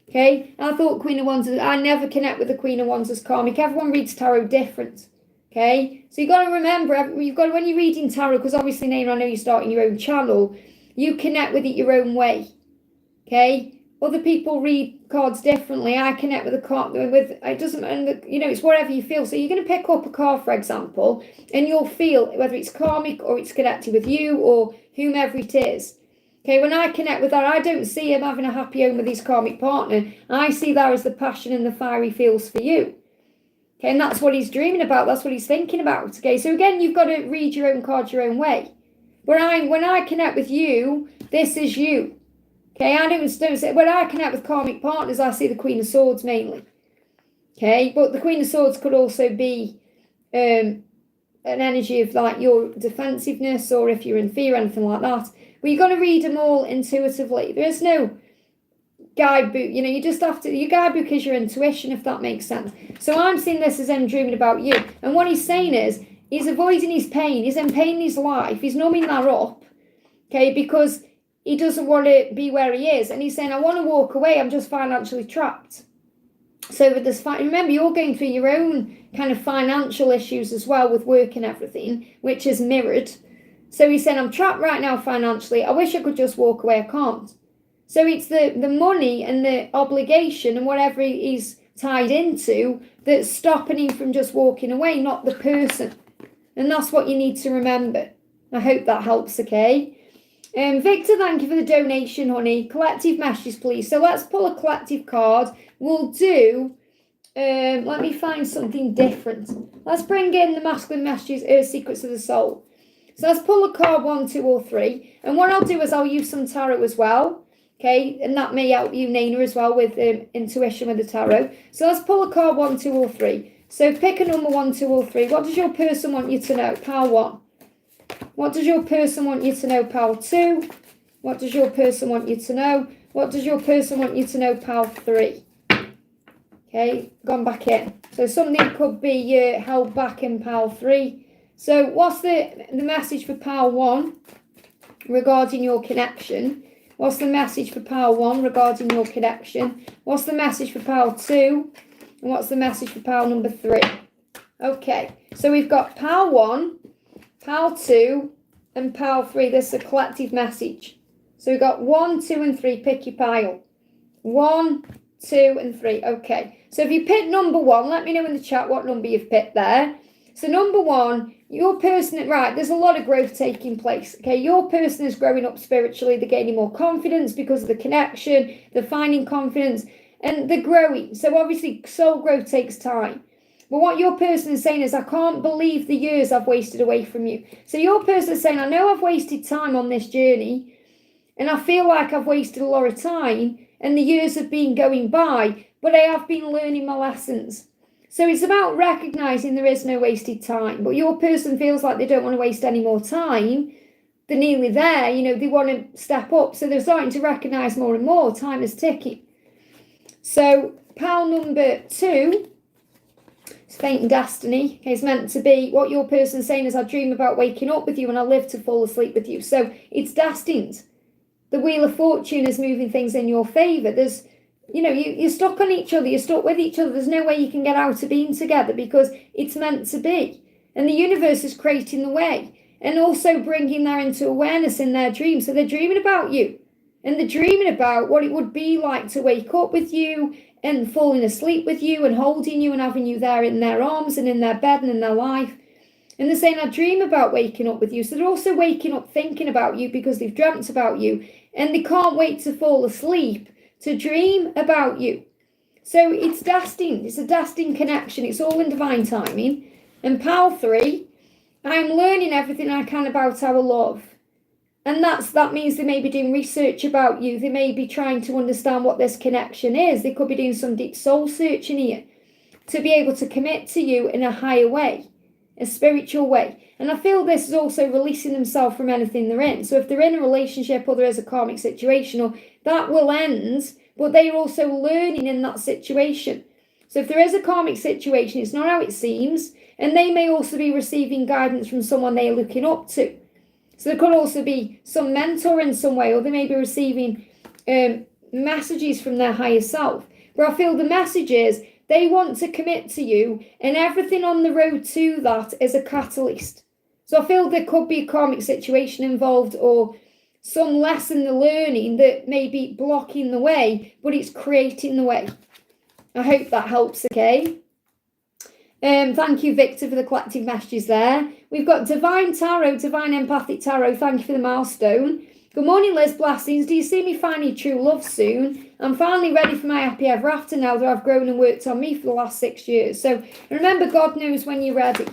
Okay? I thought Queen of Wands, I never connect with the Queen of Wands as karmic. Everyone reads tarot different. Okay? So you've got to remember, you've got to, when you're reading tarot, because obviously, Nana, I know you're starting your own channel, you connect with it your own way. Okay? Other people read cards differently. I connect with a card with it doesn't, and you know, it's whatever you feel. So you're going to pick up a card, for example, and you'll feel whether it's karmic or it's connected with you or whomever it is. Okay, when I connect with that, I don't see him having a happy home with his karmic partner. I see that as the passion and the fire he feels for you. Okay, and that's what he's dreaming about. That's what he's thinking about. Okay, so again, you've got to read your own cards your own way. When I connect with you, this is you. Okay, I don't say, when I connect with karmic partners, I see the Queen of Swords mainly. Okay, but the Queen of Swords could also be an energy of like your defensiveness or if you're in fear, anything like that. But you've got to read them all intuitively. There is no guidebook. You know, you just have to, your guidebook is your intuition, if that makes sense. So I'm seeing this as him dreaming about you. And what he's saying is, he's avoiding his pain. He's in pain in his life. He's numbing that up. Okay, because he doesn't want to be where he is. And he's saying, I want to walk away. I'm just financially trapped. So with this, remember, you're going through your own kind of financial issues as well with work and everything, which is mirrored. So he's saying, I'm trapped right now financially. I wish I could just walk away. I can't. So it's the money and the obligation and whatever he's tied into that's stopping him from just walking away, not the person. And that's what you need to remember. I hope that helps, okay? Victor, thank you for the donation, honey. Collective messages, please. So let's pull a collective card. We'll do, let me find something different. Let's bring in the masculine messages, secrets of the soul. So let's pull a card 1, 2, or 3. And what I'll do is I'll use some tarot as well. Okay, and that may help you, Nana, as well with intuition with the tarot. So let's pull a card 1, 2, or 3. So pick a number 1, 2, or 3. What does your person want you to know? Pile 1. What does your person want you to know? Pile 2. What does your person want you to know? What does your person want you to know? Pile 3. Okay, gone back in. So something could be held back in pile 3. So what's the message for pile 1 regarding your connection? What's the message for pile 1 regarding your connection? What's the message for pile 2? And what's the message for pile number 3? Okay, so we've got pile 1, pile 2, and pile 3. This is a collective message. So we've got 1, 2, and 3. Pick your pile. 1, 2, and 3. Okay, so if you pick number 1, let me know in the chat what number you've picked there. So number one, your person, right, there's a lot of growth taking place. Okay, your person is growing up spiritually. They're gaining more confidence because of the connection. They're finding confidence and they're growing. So obviously soul growth takes time. But what your person is saying is, I can't believe the years I've wasted away from you. So your person is saying, I know I've wasted time on this journey and I feel like I've wasted a lot of time and the years have been going by, but I have been learning my lessons. So it's about recognizing there is no wasted time. But your person feels like they don't want to waste any more time. They're nearly there. They want to step up. So they're starting to recognize more and more. Time is ticking. So pal number 2. Fate and destiny. Okay, it's meant to be what your person's saying is, I dream about waking up with you and I live to fall asleep with you. So it's destined. The wheel of fortune is moving things in your favor. There's, you're stuck on each other. You're stuck with each other. There's no way you can get out of being together because it's meant to be. And the universe is creating the way and also bringing that into awareness in their dreams. So they're dreaming about you and they're dreaming about what it would be like to wake up with you and falling asleep with you and holding you and having you there in their arms and in their bed and in their life. And they're saying, I dream about waking up with you. So they're also waking up thinking about you because they've dreamt about you. And they can't wait to fall asleep to dream about you. So it's destined. It's a destined connection. It's all in divine timing. And pal 3, I'm learning everything I can about our love. And that means they may be doing research about you. They may be trying to understand what this connection is. They could be doing some deep soul searching here to be able to commit to you in a higher way, a spiritual way. And I feel this is also releasing themselves from anything they're in. So if they're in a relationship or there is a karmic situation, or that will end, but they are also learning in that situation. So if there is a karmic situation, it's not how it seems. And they may also be receiving guidance from someone they are looking up to. So there could also be some mentor in some way, or they may be receiving messages from their higher self. But I feel the message is they want to commit to you, and everything on the road to that is a catalyst. So I feel there could be a karmic situation involved, or some lesson they're learning that may be blocking the way, but it's creating the way. I hope that helps, okay? Thank you, Victor, for the collective messages there. We've got Divine Tarot, Divine Empathic Tarot. Thank you for the milestone. Good morning, Liz. Blessings. Do you see me finding true love soon? I'm finally ready for my happy ever after now that I've grown and worked on me for the last 6 years. So remember, God knows when you're ready.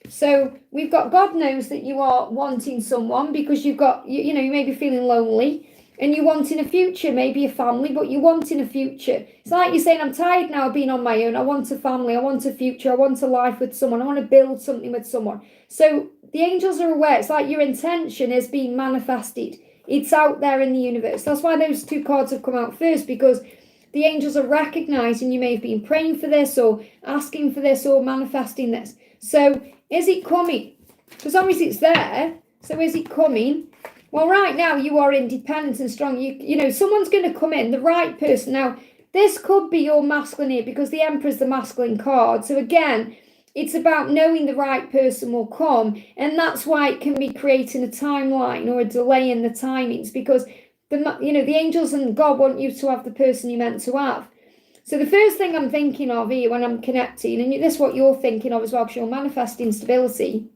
So we've got God knows that you are wanting someone because you've got, you may be feeling lonely. And you're wanting a future, maybe a family, but you're wanting a future. It's like you're saying, I'm tired now of being on my own. I want a family. I want a future. I want a life with someone. I want to build something with someone. So the angels are aware. It's like your intention is being manifested. It's out there in the universe. That's why those 2 cards have come out first, because the angels are recognizing you may have been praying for this or asking for this or manifesting this. So is it coming? Because obviously it's there. So is it coming? Well, right now you are independent and strong. You know, someone's going to come in, the right person. Now, this could be your masculine here because the Emperor's the masculine card. So again, it's about knowing the right person will come. And that's why it can be creating a timeline or a delay in the timings, because the angels and God want you to have the person you're meant to have. So the first thing I'm thinking of here when I'm connecting, and this is what you're thinking of as well, because you're manifesting stability.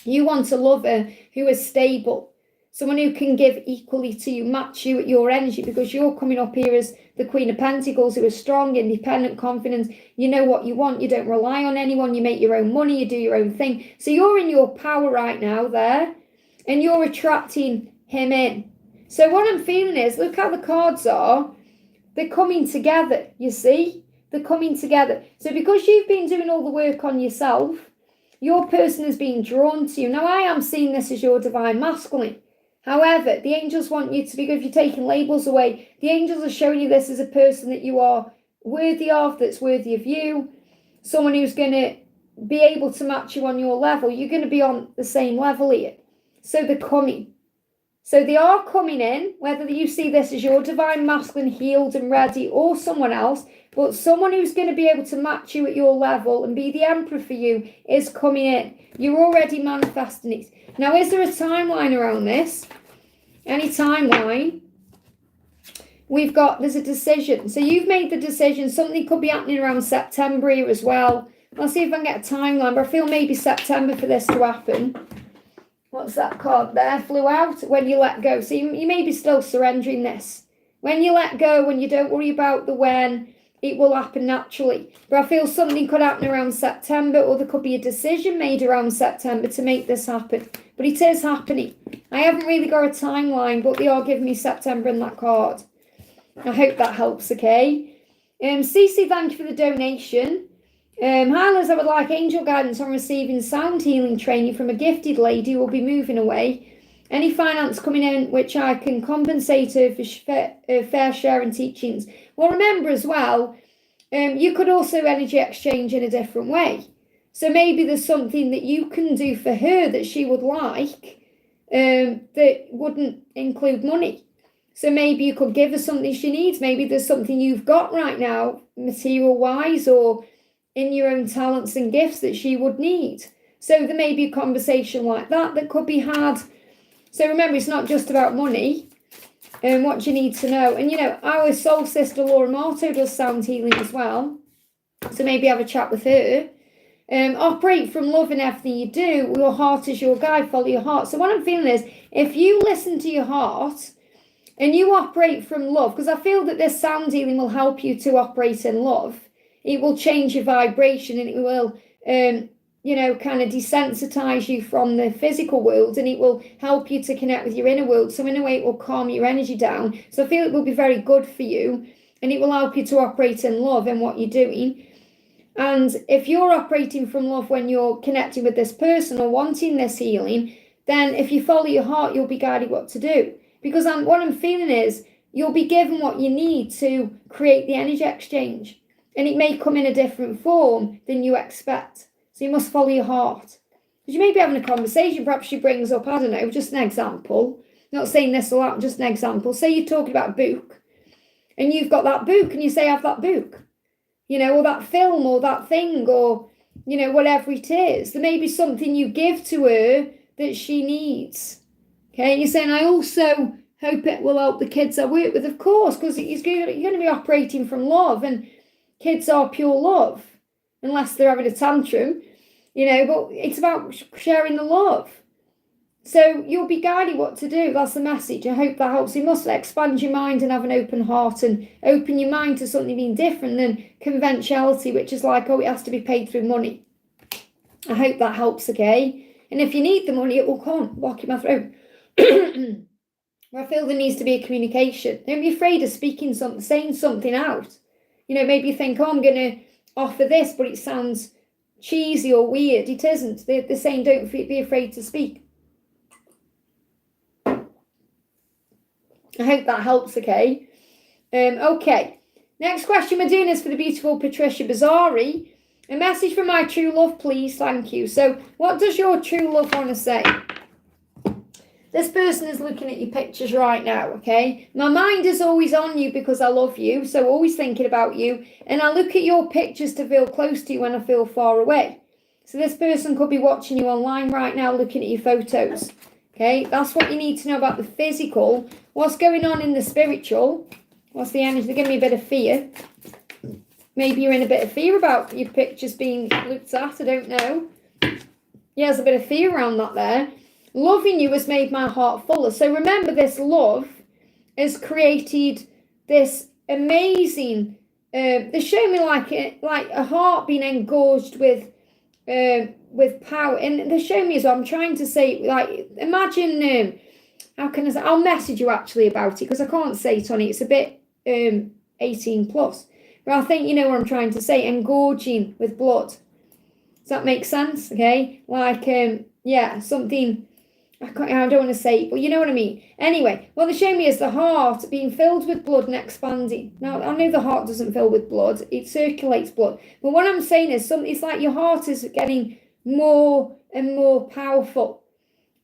You want a lover who is stable. Someone who can give equally to you, match you at your energy, because you're coming up here as the Queen of Pentacles, who is strong, independent, confident. You know what you want. You don't rely on anyone. You make your own money. You do your own thing. So you're in your power right now there, and you're attracting him in. So what I'm feeling is, look how the cards are. They're coming together, you see? They're coming together. So because you've been doing all the work on yourself, your person is being drawn to you. Now, I am seeing this as your divine masculine. However, the angels want you to, because if you're taking labels away, the angels are showing you this as a person that you are worthy of, that's worthy of you, someone who's going to be able to match you on your level. You're going to be on the same level here. So they're coming. So they are coming in, whether you see this as your divine masculine healed and ready or someone else, but someone who's going to be able to match you at your level and be the Emperor for you is coming in. You're already manifesting it. Now, is there a timeline around this? Any timeline? There's a decision. So you've made the decision. Something could be happening around September here as well. I'll see if I can get a timeline, but I feel maybe September for this to happen. What's that card there? Flew out. When you let go. So you may be still surrendering this. When you let go, when you don't worry about the when, it will happen naturally. But I feel something could happen around September, or there could be a decision made around September to make this happen. But it is happening. I haven't really got a timeline, but they are giving me September in that card. I hope that helps, okay? Cece, thank you for the donation. Hi Liz, I would like angel guidance on receiving sound healing training from a gifted lady who will be moving away. Any finance coming in which I can compensate her for fair share in teachings. Well, remember as well, you could also energy exchange in a different way. So maybe there's something that you can do for her that she would like that wouldn't include money. So maybe you could give her something she needs. Maybe there's something you've got right now, material-wise, or in your own talents and gifts that she would need. So there may be a conversation like that could be had. So remember, it's not just about money and what you need to know. And, our soul sister Laura Marto does sound healing as well. So maybe have a chat with her. Operate from love in everything you do. Your heart is your guide. Follow your heart. So what I'm feeling is, if you listen to your heart and you operate from love, because I feel that this sound healing will help you to operate in love. It will change your vibration, and it will, kind of desensitize you from the physical world, and it will help you to connect with your inner world. So in a way, it will calm your energy down. So I feel it will be very good for you, and it will help you to operate in love in what you're doing. And if you're operating from love when you're connecting with this person or wanting this healing, then if you follow your heart, you'll be guided what to do. Because what I'm feeling is you'll be given what you need to create the energy exchange. And it may come in a different form than you expect. So you must follow your heart. Because you may be having a conversation, perhaps she brings up, I don't know, just an example. Not saying this a lot, just an example. Say you're talking about a book, and you've got that book, and you say, have that book. Or that film, or that thing, or, whatever it is. There may be something you give to her that she needs. Okay, and you're saying, I also hope it will help the kids I work with, of course, because you're going to be operating from love, and kids are pure love, unless they're having a tantrum, but it's about sharing the love. So you'll be guided what to do. That's the message. I hope that helps. You must expand your mind and have an open heart and open your mind to something being different than conventionality, which is like, it has to be paid through money. I hope that helps, okay? And if you need the money, it will come. Walk in my throat. I feel there needs to be a communication. Don't be afraid of speaking something, saying something out. Maybe you think, I'm going to offer this, but it sounds cheesy or weird. It isn't. They're saying don't be afraid to speak. I hope that helps, okay? Okay. Next question we're doing is for the beautiful Patricia Bazari. A message from my true love, please. Thank you. So what does your true love want to say? This person is looking at your pictures right now, okay? My mind is always on you because I love you, so always thinking about you. And I look at your pictures to feel close to you when I feel far away. So this person could be watching you online right now, looking at your photos. Okay, that's what you need to know about the physical. What's going on in the spiritual? What's the energy? They're giving me a bit of fear. Maybe you're in a bit of fear about your pictures being looked at. I don't know. Yeah, there's a bit of fear around that there. Loving you has made my heart fuller. So remember, this love has created this amazing. They show me like a heart being engorged with power, and they show me as well. I'm trying to say, like, imagine. How can I say? I'll message you actually about it because I can't say it on it. It's a bit 18 plus. But I think you know what I'm trying to say. Engorging with blood. Does that make sense? Okay, like something. I don't want to say it, but you know what I mean. Anyway, what they show me is the heart being filled with blood and expanding. Now, I know the heart doesn't fill with blood. It circulates blood. But what I'm saying is it's like your heart is getting more and more powerful.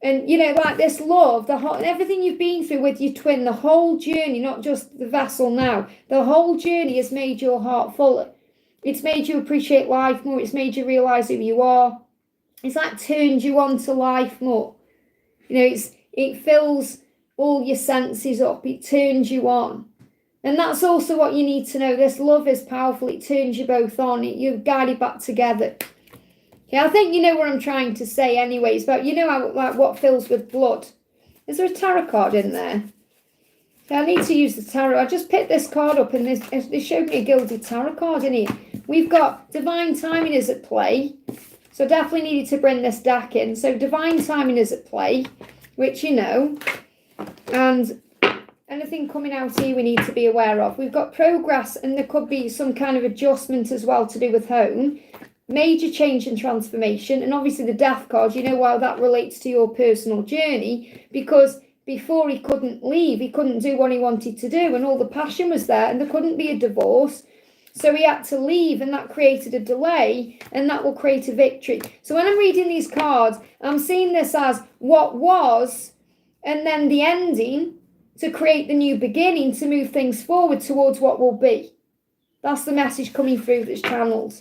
And, like this love, the heart, and everything you've been through with your twin, the whole journey, not just the vessel now, the whole journey has made your heart fuller. It's made you appreciate life more. It's made you realise who you are. It's like turned you on to life more. It fills all your senses up. It turns you on. And that's also what you need to know. This love is powerful. It turns you both on. You're guided back together. Yeah, I think you know what I'm trying to say anyways, but you know how, like, what fills with blood. Is there a tarot card in there? Yeah, I need to use the tarot. I just picked this card up and they showed me a gilded tarot card in here. We've got divine timing is at play. So definitely needed to bring this deck in. So divine timing is at play, which you know. And anything coming out here we need to be aware of. We've got progress, and there could be some kind of adjustment as well to do with home. Major change and transformation. And obviously the death card, you know how that relates to your personal journey, because before he couldn't leave, he couldn't do what he wanted to do, and all the passion was there, and there couldn't be a divorce. So he had to leave, and that created a delay, and that will create a victory. So when I'm reading these cards, I'm seeing this as what was, and then the ending to create the new beginning, to move things forward towards what will be. That's the message coming through that's channeled.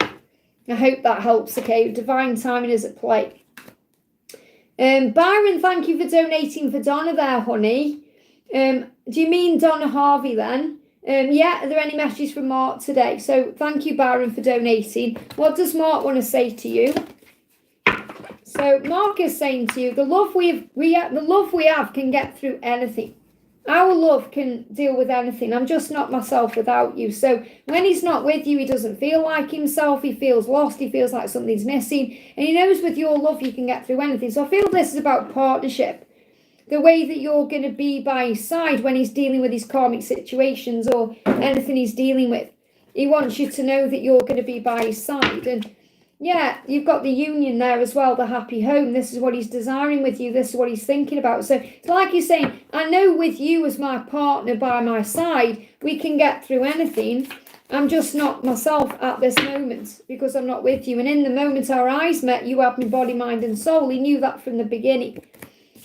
I hope that helps, okay? Divine timing is at play. Byron, thank you for donating for Donna there, honey. Do you mean Donna Harvey then? Yeah, are there any messages from Mark today? So thank you, Byron, for donating. What does Mark want to say to you? So Mark is saying to you, the love we have can get through anything. Our love can deal with anything. I'm just not myself without you. So when he's not with you, he doesn't feel like himself. He feels lost. He feels like something's missing. And he knows with your love, you can get through anything. So I feel this is about partnership. The way that you're going to be by his side when he's dealing with his karmic situations or anything he's dealing with. He wants you to know that you're going to be by his side. And yeah, you've got the union there as well, the happy home. This is what he's desiring with you. This is what he's thinking about. So it's like he's saying, I know with you as my partner by my side, we can get through anything. I'm just not myself at this moment because I'm not with you. And in the moment our eyes met, you had me body, mind and soul. He knew that from the beginning.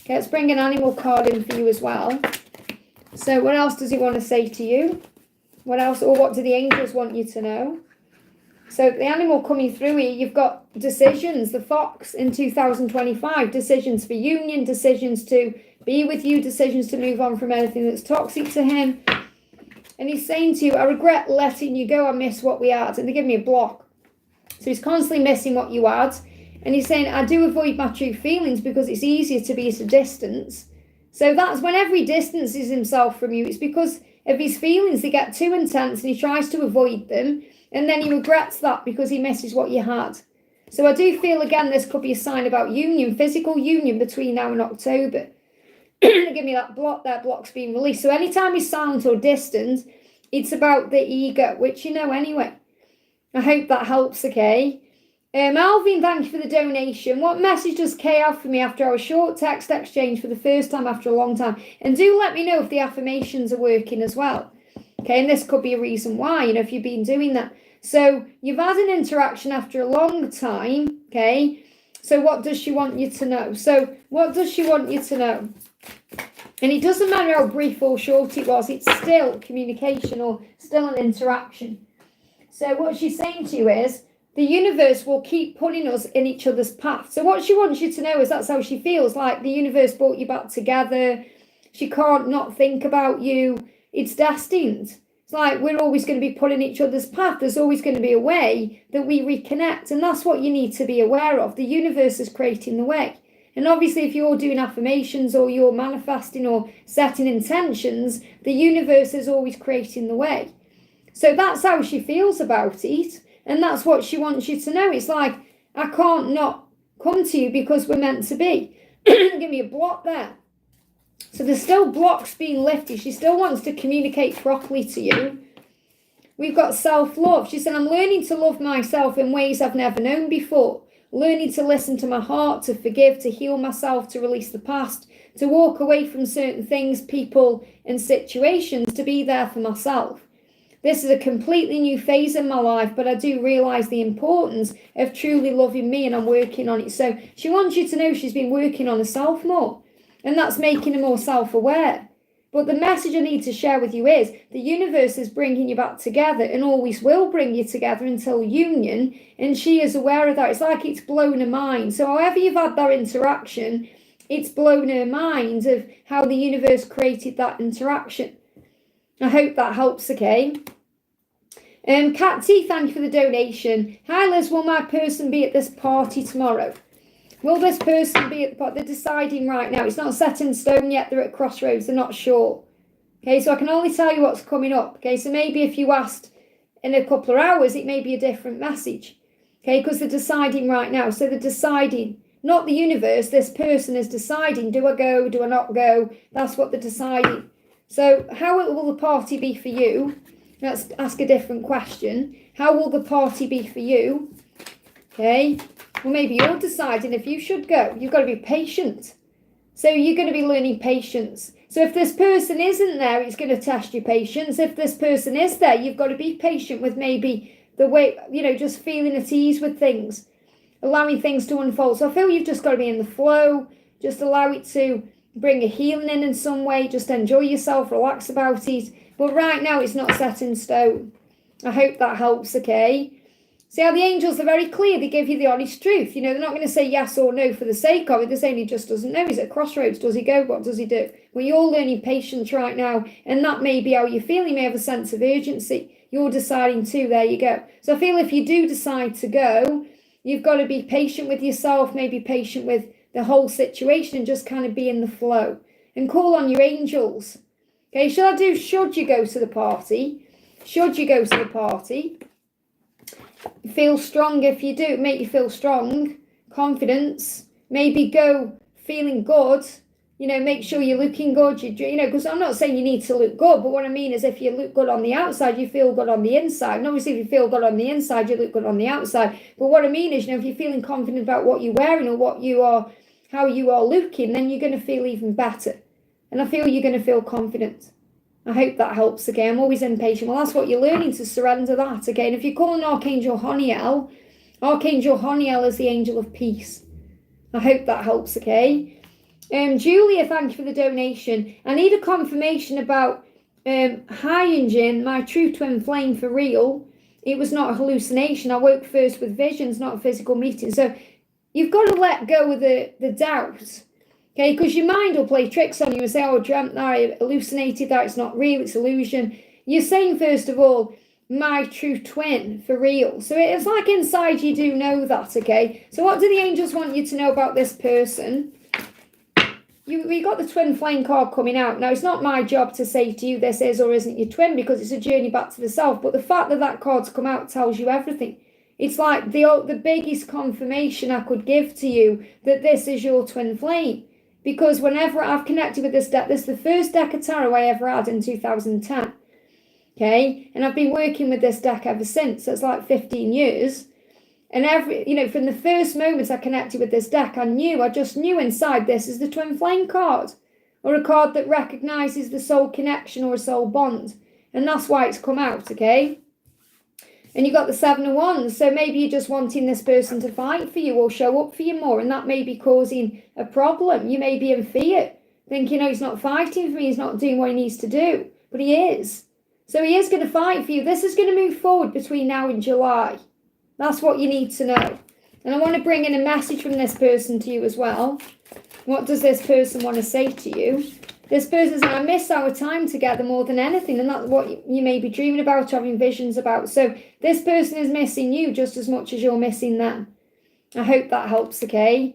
Okay, let's bring an animal card in for you as well. So what else does he want to say to you? What else, or what do the angels want you to know? So the animal coming through here, you've got decisions, the fox in 2025, decisions for union, decisions to be with you, decisions to move on from anything that's toxic to him. And he's saying to you, I regret letting you go, I miss what we had. And they give me a block. So he's constantly missing what you had. And he's saying, I do avoid my true feelings because it's easier to be at a distance. So that's whenever he distances himself from you, it's because of his feelings. They get too intense and he tries to avoid them. And then he regrets that because he misses what you had. So I do feel, again, this could be a sign about union, physical union between now and October. Give me that block, that block's being released. So anytime he's silent or distant, it's about the ego, which you know anyway. I hope that helps, okay? Alvin, thank you for the donation. What message does Kay have for me after our short text exchange for the first time after a long time? And do let me know if the affirmations are working as well. Okay, and this could be a reason why, you know, if you've been doing that. So you've had an interaction after a long time, okay? So what does she want you to know? So what does she want you to know? And it doesn't matter how brief or short it was, it's still communication or still an interaction. So what she's saying to you is, the universe will keep putting us in each other's path. So what she wants you to know is that's how she feels, like the universe brought you back together. She can't not think about you. It's destined. It's like we're always going to be put in each other's path. There's always going to be a way that we reconnect. And that's what you need to be aware of. The universe is creating the way. And obviously, if you're doing affirmations or you're manifesting or setting intentions, the universe is always creating the way. So that's how she feels about it. And that's what she wants you to know. It's like, I can't not come to you because we're meant to be. Give me a block there. So there's still blocks being lifted. She still wants to communicate properly to you. We've got self-love. She said, I'm learning to love myself in ways I've never known before. Learning to listen to my heart, to forgive, to heal myself, to release the past, to walk away from certain things, people, and situations, to be there for myself. This is a completely new phase in my life, but I do realise the importance of truly loving me, and I'm working on it. So she wants you to know she's been working on herself more, and that's making her more self-aware. But the message I need to share with you is the universe is bringing you back together and always will bring you together until union, and she is aware of that. It's like it's blown her mind. So however you've had that interaction, it's blown her mind of how the universe created that interaction. I hope that helps, okay? Cat T, thank you for the donation. Hi Liz, will my person be at this party tomorrow? Will this person be at the party? They're deciding right now. It's not set in stone yet. They're at crossroads. They're not sure. Okay, so I can only tell you what's coming up. Okay, so maybe if you asked in a couple of hours, it may be a different message. Okay, because they're deciding right now. So they're deciding, not the universe. This person is deciding, do I go, do I not go? That's what they're deciding. So how will the party be for you? Let's ask a different question. How will the party be for you? Okay, well, maybe you're deciding if you should go. You've got to be patient. So you're going to be learning patience. So if this person isn't there, it's going to test your patience. If this person is there, you've got to be patient with maybe the way, just feeling at ease with things, allowing things to unfold. So I feel you've just got to be in the flow, just allow it to bring a healing in some way, just enjoy yourself, relax about it. But right now, it's not set in stone. I hope that helps, okay? See how the angels are very clear. They give you the honest truth. They're not going to say yes or no for the sake of it. They're saying he just doesn't know. He's at crossroads. Does he go? What does he do? Well, you're learning patience right now, and that may be how you feel. You may have a sense of urgency. You're deciding too. There you go. So I feel if you do decide to go, you've got to be patient with yourself, maybe patient with the whole situation, and just kind of be in the flow. And call on your angels. Okay, should you go to the party? Should you go to the party? Feel strong if you do. Make you feel strong. Confidence. Maybe go feeling good. Make sure you're looking good. Because I'm not saying you need to look good, but what I mean is if you look good on the outside, you feel good on the inside. And obviously, if you feel good on the inside, you look good on the outside. But what I mean is, if you're feeling confident about what you're wearing or how you are looking, then you're going to feel even better. And I feel you're going to feel confident. I hope that helps again. I'm always impatient. Well, that's what you're learning, to surrender that again. If you call an Archangel Honiel is the angel of peace. I hope that helps, okay? Julia, thank you for the donation. I need a confirmation about Hyunjin, my true twin flame for real. It was not a hallucination. I woke first with visions, not a physical meeting. So you've got to let go of the doubt. Okay, because your mind will play tricks on you and say, oh, I dreamt that, I hallucinated that, it's not real, it's illusion. You're saying, first of all, my true twin, for real. So it's like inside you do know that, okay? So what do the angels want you to know about this person? We got the twin flame card coming out. Now, it's not my job to say to you this is or isn't your twin, because it's a journey back to the self. But the fact that card's come out tells you everything. It's like the biggest confirmation I could give to you that this is your twin flame. Because whenever I've connected with this deck, this is the first deck of tarot I ever had in 2010. Okay? And I've been working with this deck ever since. So it's like 15 years. And from the first moment I connected with this deck, I just knew inside this is the twin flame card. Or a card that recognizes the soul connection or a soul bond. And that's why it's come out, okay? And you got the 7 of Wands, so maybe you're just wanting this person to fight for you or show up for you more, and that may be causing a problem. You may be in fear, thinking, he's not fighting for me, he's not doing what he needs to do, but he is. So he is going to fight for you. This is going to move forward between now and July. That's what you need to know. And I want to bring in a message from this person to you as well. What does this person want to say to you? This person says, I miss our time together more than anything. And that's what you may be dreaming about, having visions about. So this person is missing you just as much as you're missing them. I hope that helps, okay?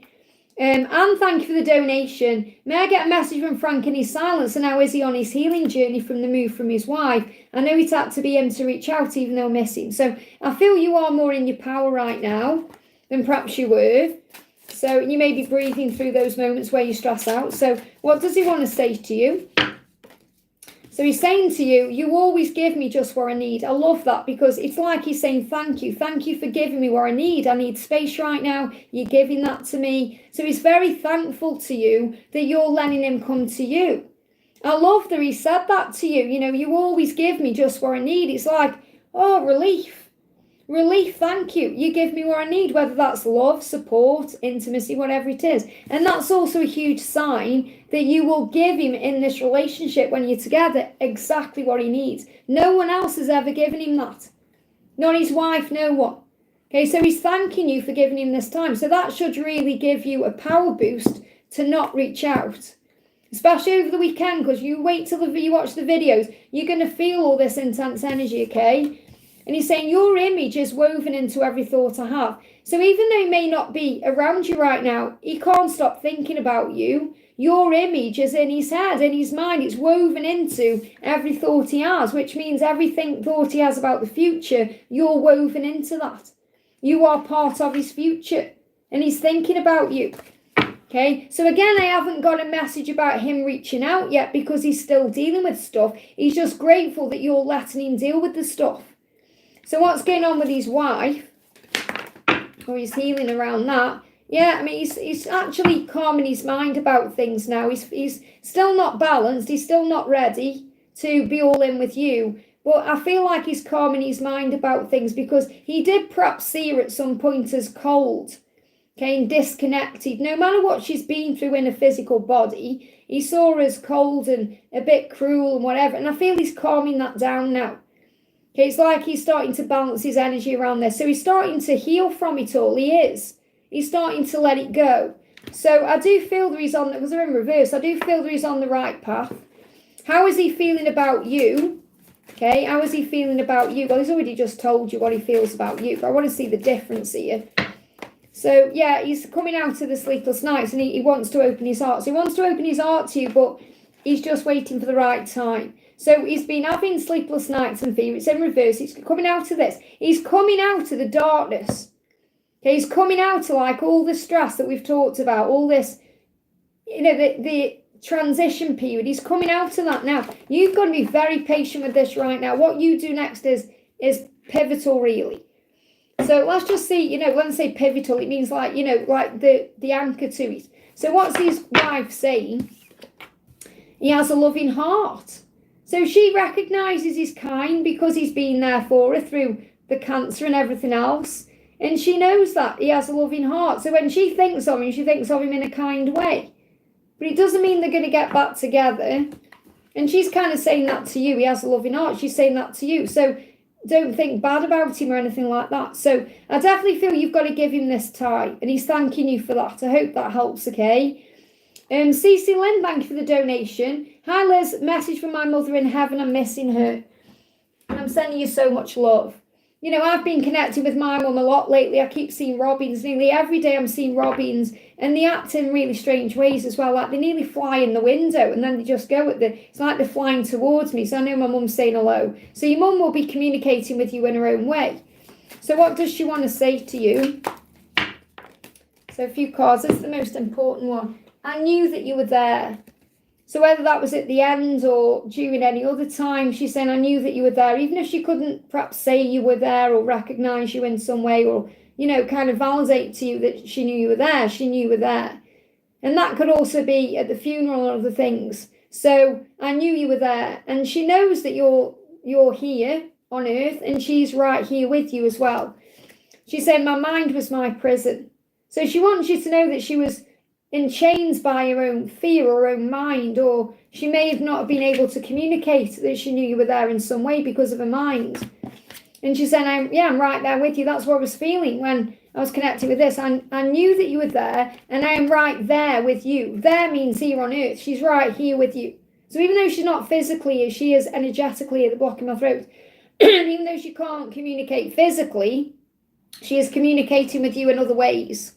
And thank you for the donation. May I get a message from Frank in his silence? And how is he on his healing journey from the move from his wife? I know it had to be him to reach out even though I miss him. So I feel you are more in your power right now than perhaps you were. So you may be breathing through those moments where you stress out. So what does he want to say to you? So he's saying to you, you always give me just what I need. I love that because it's like he's saying, thank you. Thank you for giving me what I need. I need space right now. You're giving that to me. So he's very thankful to you that you're letting him come to you. I love that he said that to you. You always give me just what I need. It's like, oh, relief. Relief, thank you. You give me what I need, whether that's love, support, intimacy, whatever it is. And that's also a huge sign that you will give him in this relationship when you're together exactly what he needs. No one else has ever given him that. Not his wife, no one. Okay, so he's thanking you for giving him this time. So that should really give you a power boost to not reach out. especially over the weekend, because you wait till you watch the videos, you're going to feel all this intense energy, okay? And he's saying your image is woven into every thought I have. So even though he may not be around you right now, he can't stop thinking about you. Your image is in his head, in his mind. It's woven into every thought he has, which means everything thought he has about the future, you're woven into that. You are part of his future, and he's thinking about you. Okay, so again, I haven't got a message about him reaching out yet because he's still dealing with stuff. He's just grateful that you're letting him deal with the stuff. So what's going on with his wife? Or he's healing around that. Yeah, I mean, he's actually calming his mind about things now. He's still not balanced. He's still not ready to be all in with you. But I feel like he's calming his mind about things because he did perhaps see her at some point as cold. Okay, and disconnected. No matter what she's been through in a physical body, he saw her as cold and a bit cruel and whatever. And I feel he's calming that down now. Okay, it's like he's starting to balance his energy around there. So he's starting to heal from it all. He is. He's starting to let it go. So I do feel that he's on, because they're in reverse, I do feel that he's on the right path. How is he feeling about you? Okay, how is he feeling about you? Well, he's already just told you what he feels about you, but I want to see the difference here. So, yeah, he's coming out of the sleepless nights and he wants to open his heart. So he wants to open his heart to you, but he's just waiting for the right time. So he's been having sleepless nights and fever. It's in reverse. He's coming out of this. He's coming out of the darkness. Okay, he's coming out of like all the stress that we've talked about, all this, you know, the transition period. He's coming out of that now. You've got to be very patient with this right now. What you do next is pivotal, really. So let's just see, you know, when I say pivotal, it means like, you know, like the anchor to it. So what's his wife saying? He has a loving heart. So she recognises he's kind because he's been there for her through the cancer and everything else. And she knows that he has a loving heart. So when she thinks of him, she thinks of him in a kind way. But it doesn't mean they're going to get back together. And she's kind of saying that to you. He has a loving heart. She's saying that to you. So don't think bad about him or anything like that. So I definitely feel you've got to give him this time. And he's thanking you for that. I hope that helps, okay? Cece Lynn, thank you for the donation. Hi, Liz. Message from my mother in heaven. I'm missing her. And I'm sending you so much love. You know, I've been connecting with my mum a lot lately. I keep seeing robins. Nearly every day I'm seeing robins. And they act in really strange ways as well. Like they nearly fly in the window and then they just go at it's like they're flying towards me. So I know my mum's saying hello. So your mum will be communicating with you in her own way. So what does she want to say to you? So a few cards. This is the most important one. I knew that you were there. So whether that was at the end or during any other time, she's saying, I knew that you were there. Even if she couldn't perhaps say you were there or recognise you in some way or, you know, kind of validate to you that she knew you were there. She knew you were there. And that could also be at the funeral and other things. So I knew you were there. And she knows that you're here on earth and she's right here with you as well. She said, my mind was my prison. So she wants you to know that she was in chains by her own fear or her own mind, or she may have not been able to communicate that she knew you were there in some way because of her mind. And she said, I'm right there with you. That's what I was feeling when I was connected with this. I knew that you were there, and I am right there with you. There means here on earth. She's right here with you. So even though she's not physically here, she is energetically at the block in my throat. And even though she can't communicate physically, she is communicating with you in other ways.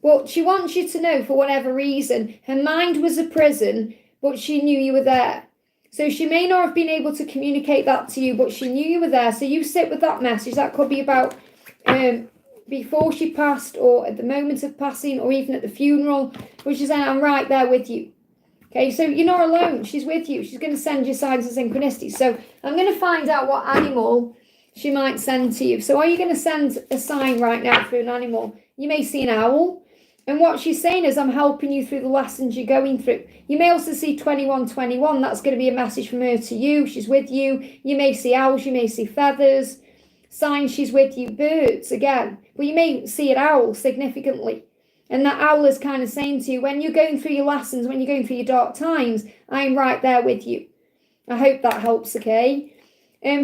Well, she wants you to know, for whatever reason, her mind was a prison, but she knew you were there. So she may not have been able to communicate that to you, but she knew you were there. So you sit with that message. That could be about before she passed or at the moment of passing or even at the funeral, which is, I'm right there with you. Okay, so you're not alone. She's with you. She's going to send you signs of synchronicity. So I'm going to find out what animal she might send to you. So are you going to send a sign right now through an animal? You may see an owl. And what she's saying is, I'm helping you through the lessons you're going through. You may also see 2121. That's going to be a message from her to you. She's with you. You may see owls. You may see feathers. Signs she's with you. Birds, again. But you may see an owl significantly. And that owl is kind of saying to you, when you're going through your lessons, when you're going through your dark times, I'm right there with you. I hope that helps, okay?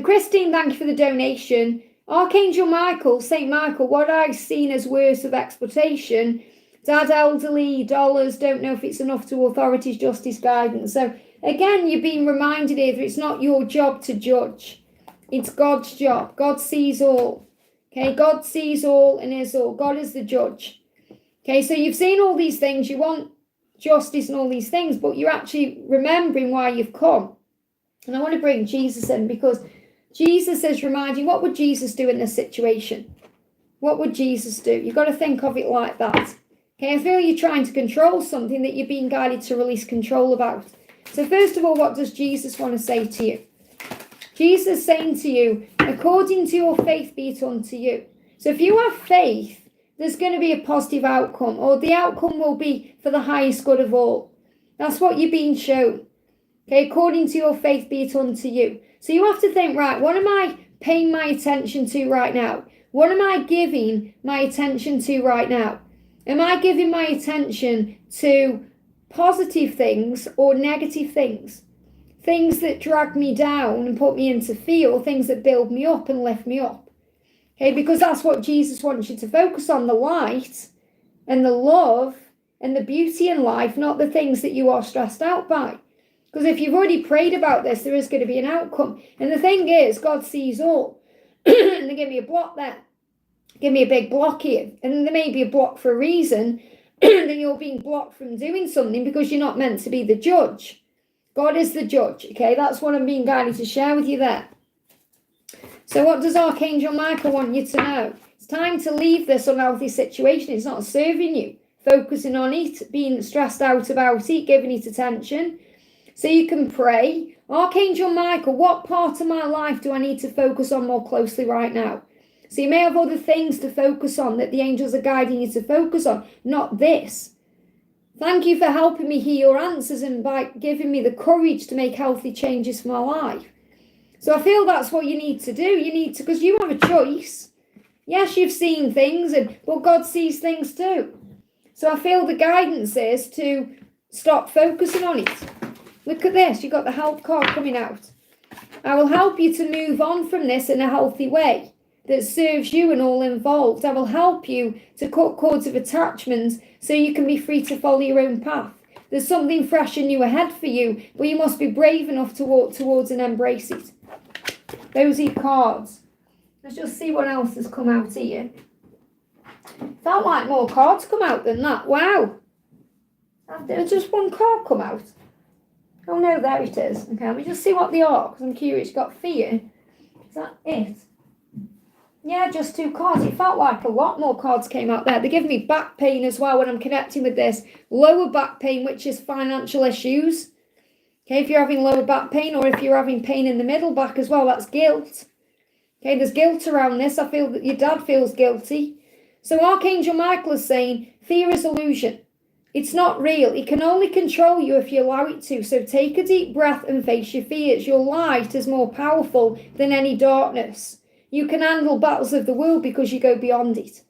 Christine, thank you for the donation. Archangel Michael, St. Michael, what I've seen as words of exploitation Dad elderly, dollars, don't know if it's enough to authorities, justice, guidance. So again, you're being reminded here that it's not your job to judge. It's God's job. God sees all. Okay, God sees all and is all. God is the judge. Okay, so you've seen all these things. You want justice and all these things, but you're actually remembering why you've come. And I want to bring Jesus in, because Jesus is reminding, what would Jesus do in this situation? What would Jesus do? You've got to think of it like that. Okay, I feel you're trying to control something that you're being guided to release control about. So first of all, what does Jesus want to say to you? Jesus is saying to you, according to your faith be it unto you. So if you have faith, there's going to be a positive outcome, or the outcome will be for the highest good of all. That's what you're being shown. Okay, according to your faith be it unto you. So you have to think, right, what am I paying my attention to right now? What am I giving my attention to right now? Am I giving my attention to positive things or negative things? Things that drag me down and put me into fear, or things that build me up and lift me up? Okay, because that's what Jesus wants you to focus on, the light and the love and the beauty in life, not the things that you are stressed out by. Because if you've already prayed about this, there is going to be an outcome. And the thing is, God sees all. And they give me a block there. Give me a big block here. And there may be a block for a reason. Then you're being blocked from doing something because you're not meant to be the judge. God is the judge. Okay, that's what I'm being guided to share with you there. So what does Archangel Micah want you to know? It's time to leave this unhealthy situation. It's not serving you. Focusing on it, being stressed out about it, giving it attention. So you can pray, Archangel Michael, what part of my life do I need to focus on more closely right now? So you may have other things to focus on that the angels are guiding you to focus on, not this. Thank you for helping me hear your answers and by giving me the courage to make healthy changes for my life. So I feel that's what you need to do. You need to, because you have a choice. Yes, you've seen things, but God sees things too. So I feel the guidance is to stop focusing on it. Look at this. You've got the help card coming out. I will help you to move on from this in a healthy way that serves you and all involved. I will help you to cut cords of attachments so you can be free to follow your own path. There's something fresh and new ahead for you, but you must be brave enough to walk towards and embrace it. Those are your cards. Let's just see what else has come out here. Felt like more cards come out than that. Wow. Did just one card come out? Oh no, there it is. Okay, let me just see what they are, because I'm curious. Got fear. Is that it? Yeah, just 2 cards. It felt like a lot more cards came out there. They give me back pain as well when I'm connecting with this. Lower back pain, which is financial issues. Okay, if you're having lower back pain, or if you're having pain in the middle back as well, that's guilt. Okay, there's guilt around this. I feel that your dad feels guilty. So Archangel Michael is saying, fear is illusion. It's not real. It can only control you if you allow it to. So take a deep breath and face your fears. Your light is more powerful than any darkness. You can handle battles of the world because you go beyond it.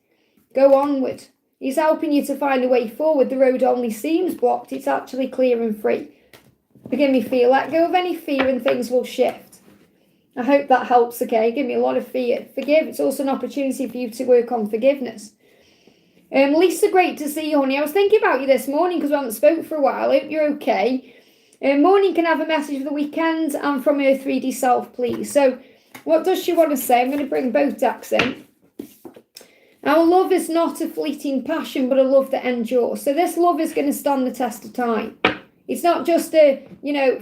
Go onward. He's helping you to find a way forward. The road only seems blocked. It's actually clear and free. Give me fear. Let go of any fear and things will shift. I hope that helps, okay? Give me a lot of fear. Forgive. It's also an opportunity for you to work on forgiveness. Lisa, great to see you, honey. I was thinking about you this morning because we haven't spoken for a while. I hope you're okay. Morning can have a message for the weekend and from her 3D self, please. So what does she want to say? I'm going to bring both decks in. Our love is not a fleeting passion, but a love that endures. So this love is going to stand the test of time. It's not just a,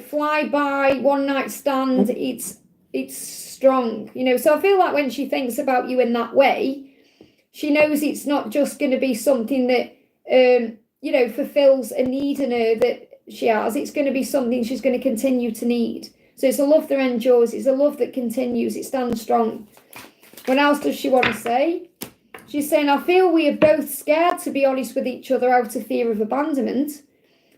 fly-by, one-night stand. It's strong, So I feel like when she thinks about you in that way, she knows it's not just going to be something that, fulfills a need in her that she has. It's going to be something she's going to continue to need. So it's a love that endures. It's a love that continues. It stands strong. What else does she want to say? She's saying, I feel we are both scared to be honest with each other out of fear of abandonment.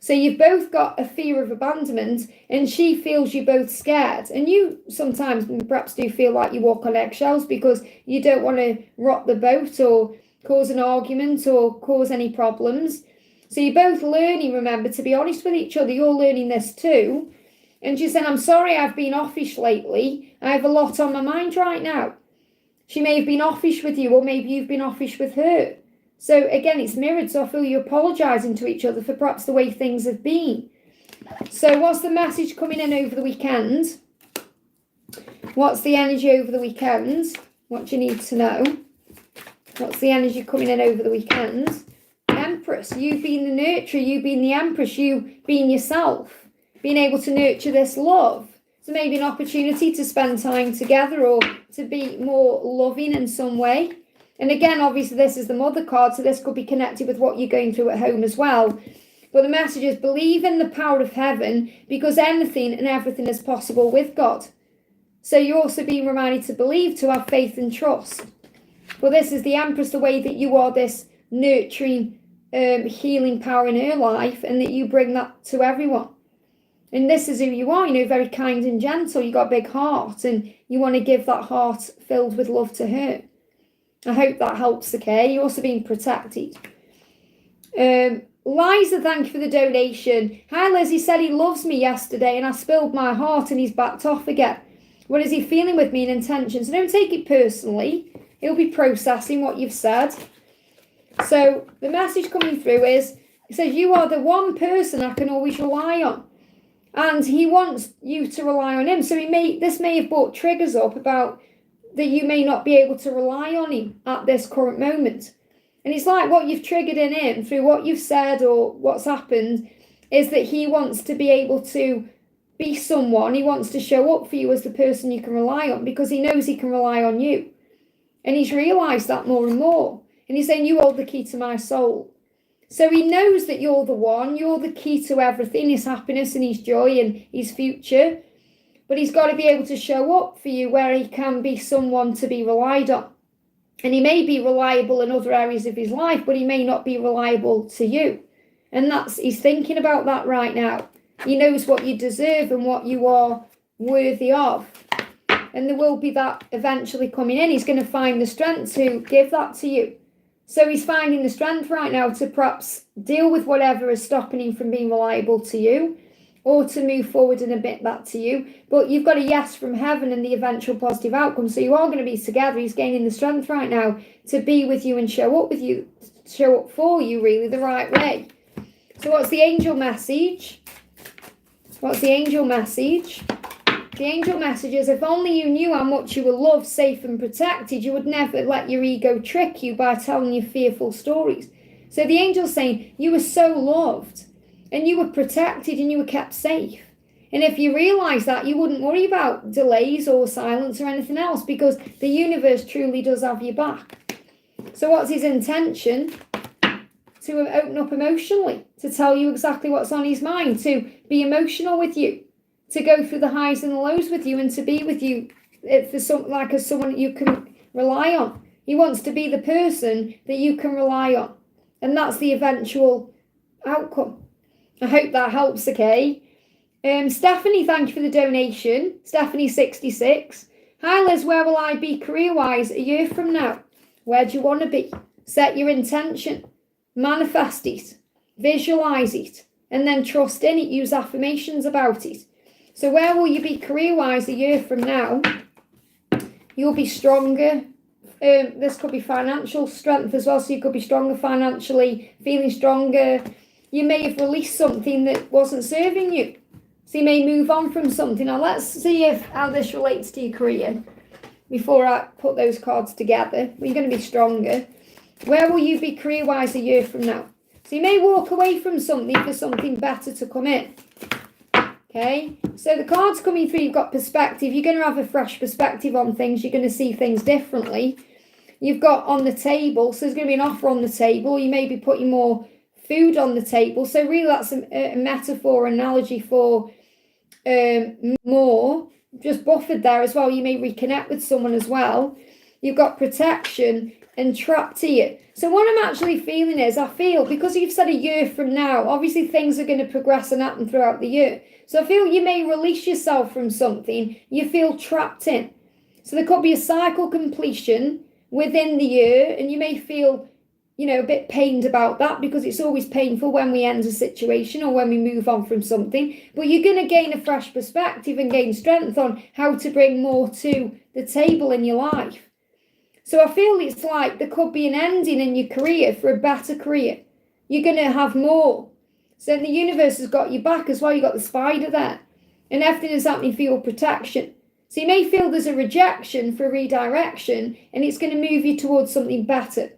So you've both got a fear of abandonment and she feels you're both scared. And you sometimes perhaps do feel like you walk on eggshells because you don't want to rock the boat or cause an argument or cause any problems. So you're both learning, remember, to be honest with each other. You're learning this too. And she said, I'm sorry I've been offish lately. I have a lot on my mind right now. She may have been offish with you or maybe you've been offish with her. So again, it's mirrored. So I feel you're apologising to each other for perhaps the way things have been. So what's the message coming in over the weekend? What's the energy over the weekend? What do you need to know? What's the energy coming in over the weekend? Empress, you being the nurturer, you being the Empress, you being yourself, being able to nurture this love. So maybe an opportunity to spend time together or to be more loving in some way. And again, obviously, this is the Mother card, so this could be connected with what you're going through at home as well. But the message is believe in the power of heaven, because anything and everything is possible with God. So you're also being reminded to believe, to have faith and trust. Well, this is the Empress, the way that you are this nurturing, healing power in her life, and that you bring that to everyone. And this is who you are, very kind and gentle. You got a big heart, and you want to give that heart filled with love to her. I hope that helps, okay? You're also being protected. Liza, thank you for the donation. Hi, Liz. He said he loves me yesterday, and I spilled my heart, and he's backed off again. What is he feeling with me in intention? So don't take it personally. He'll be processing what you've said. So the message coming through is, it says, you are the one person I can always rely on. And he wants you to rely on him. So this may have brought triggers up about that you may not be able to rely on him at this current moment. And it's like what you've triggered in him through what you've said or what's happened is that he wants to be able to be someone. He wants to show up for you as the person you can rely on, because he knows he can rely on you. And he's realised that more and more. And he's saying, you hold the key to my soul. So he knows that you're the one, you're the key to everything, his happiness and his joy and his future. But he's got to be able to show up for you where he can be someone to be relied on. And he may be reliable in other areas of his life, but he may not be reliable to you. And he's thinking about that right now. He knows what you deserve and what you are worthy of. And there will be that eventually coming in. He's going to find the strength to give that to you. So he's finding the strength right now to perhaps deal with whatever is stopping him from being reliable to you, or to move forward and admit that to you. But you've got a yes from heaven and the eventual positive outcome. So you are going to be together. He's gaining the strength right now to be with you and show up with you, show up for you really the right way. So what's the angel message? What's the angel message? The angel message is, if only you knew how much you were loved, safe and protected, you would never let your ego trick you by telling you fearful stories. So the angel's saying you were so loved and you were protected and you were kept safe. And if you realise that, you wouldn't worry about delays or silence or anything else, because the universe truly does have your back. So what's his intention? To open up emotionally, to tell you exactly what's on his mind, to be emotional with you, to go through the highs and the lows with you, and to be with you as someone you can rely on. He wants to be the person that you can rely on. And that's the eventual outcome. I hope that helps, okay? Stephanie, thank you for the donation. Stephanie 66. Hi Liz, where will I be career-wise a year from now? Where do you want to be? Set your intention. Manifest it. Visualise it. And then trust in it. Use affirmations about it. So where will you be career-wise a year from now? You'll be stronger. This could be financial strength as well. So you could be stronger financially, feeling stronger. You may have released something that wasn't serving you. So you may move on from something. Now let's see how this relates to your career before I put those cards together. Well, you're going to be stronger. Where will you be career-wise a year from now? So you may walk away from something for something better to come in. Okay, so the cards coming through, you've got perspective. You're going to have a fresh perspective on things. You're going to see things differently. You've got on the table, so there's going to be an offer on the table. You may be putting more food on the table. So really that's a metaphor, analogy for more. Just buffered there as well. You may reconnect with someone as well. You've got protection and trapped here. So what I'm actually feeling is, I feel, because you've said a year from now, obviously things are going to progress and happen throughout the year. So I feel you may release yourself from something you feel trapped in. So there could be a cycle completion within the year, and you may feel, a bit pained about that, because it's always painful when we end a situation or when we move on from something. But you're going to gain a fresh perspective and gain strength on how to bring more to the table in your life. So I feel it's like there could be an ending in your career for a better career. You're going to have more. So the universe has got your back as well. You've got the spider there. And everything is happening for your protection. So you may feel there's a rejection for a redirection, and it's going to move you towards something better.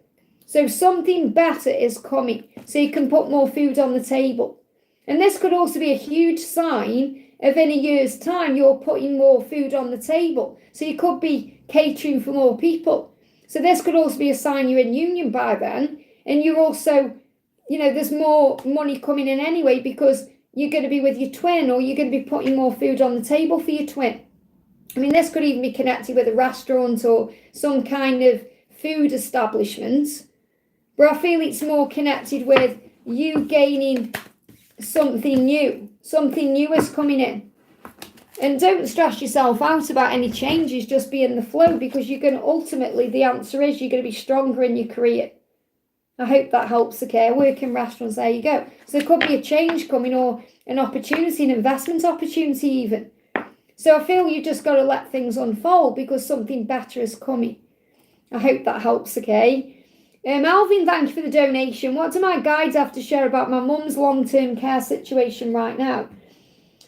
So something better is coming. So you can put more food on the table. And this could also be a huge sign of in a year's time, you're putting more food on the table. So you could be catering for more people. So this could also be a sign you're in union by then. And you're also, there's more money coming in anyway because you're going to be with your twin, or you're going to be putting more food on the table for your twin. I mean, this could even be connected with a restaurant or some kind of food establishment. But I feel it's more connected with you gaining something new. Something new is coming in. And don't stress yourself out about any changes, just be in the flow, because you're going to ultimately, the answer is you're going to be stronger in your career. I hope that helps, okay? I work in restaurants, there you go. So there could be a change coming, or an opportunity, an investment opportunity even. So I feel you just got to let things unfold because something better is coming. I hope that helps, okay? Alvin, thank you for the donation. What do my guides have to share about my mum's long-term care situation right now?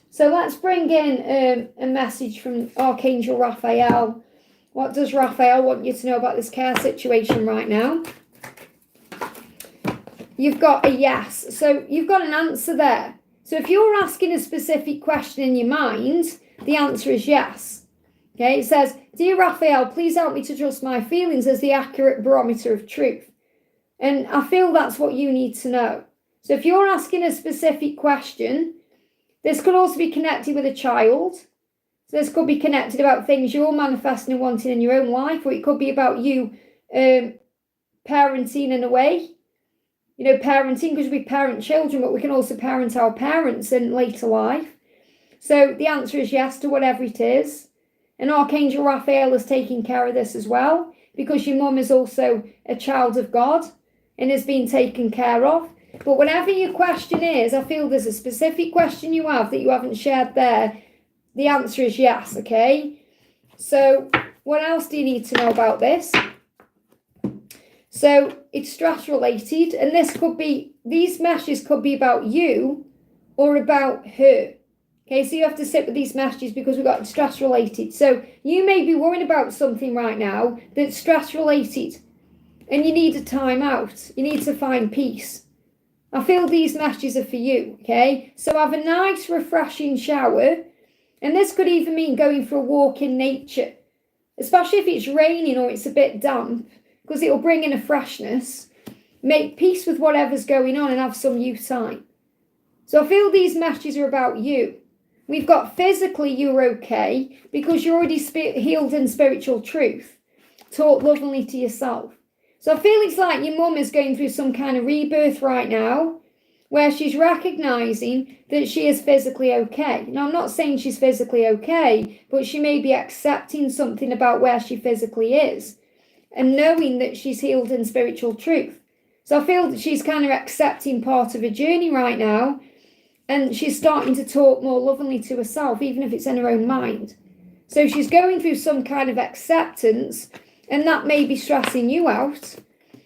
So let's bring in a message from Archangel Raphael. What does Raphael want you to know about this care situation right now? You've got a yes. So you've got an answer there. So if you're asking a specific question in your mind, the answer is yes. Okay, it says, Dear Raphael, please help me to trust my feelings as the accurate barometer of truth. And I feel that's what you need to know. So if you're asking a specific question, this could also be connected with a child. So this could be connected about things you're manifesting and wanting in your own life, or it could be about you parenting in a way. Parenting, because we parent children, but we can also parent our parents in later life. So the answer is yes to whatever it is. And Archangel Raphael is taking care of this as well, because your mum is also a child of God and is being taken care of. But whatever your question is, I feel there's a specific question you have that you haven't shared there. The answer is yes, okay? So what else do you need to know about this? So it's stress related, and these messages could be about you or about her. Okay, so you have to sit with these messages because we've got stress related. So you may be worrying about something right now that's stress related, and you need a time out. You need to find peace. I feel these messages are for you, okay? So have a nice, refreshing shower, and this could even mean going for a walk in nature, especially if it's raining or it's a bit damp, because it will bring in a freshness. Make peace with whatever's going on and have some you time. So I feel these messages are about you. We've got physically you're okay because you're already healed in spiritual truth. Talk lovingly to yourself. So I feel it's like your mum is going through some kind of rebirth right now where she's recognizing that she is physically okay. Now, I'm not saying she's physically okay, but she may be accepting something about where she physically is and knowing that she's healed in spiritual truth. So I feel that she's kind of accepting part of her journey right now, and she's starting to talk more lovingly to herself, even if it's in her own mind. So she's going through some kind of acceptance, and that may be stressing you out,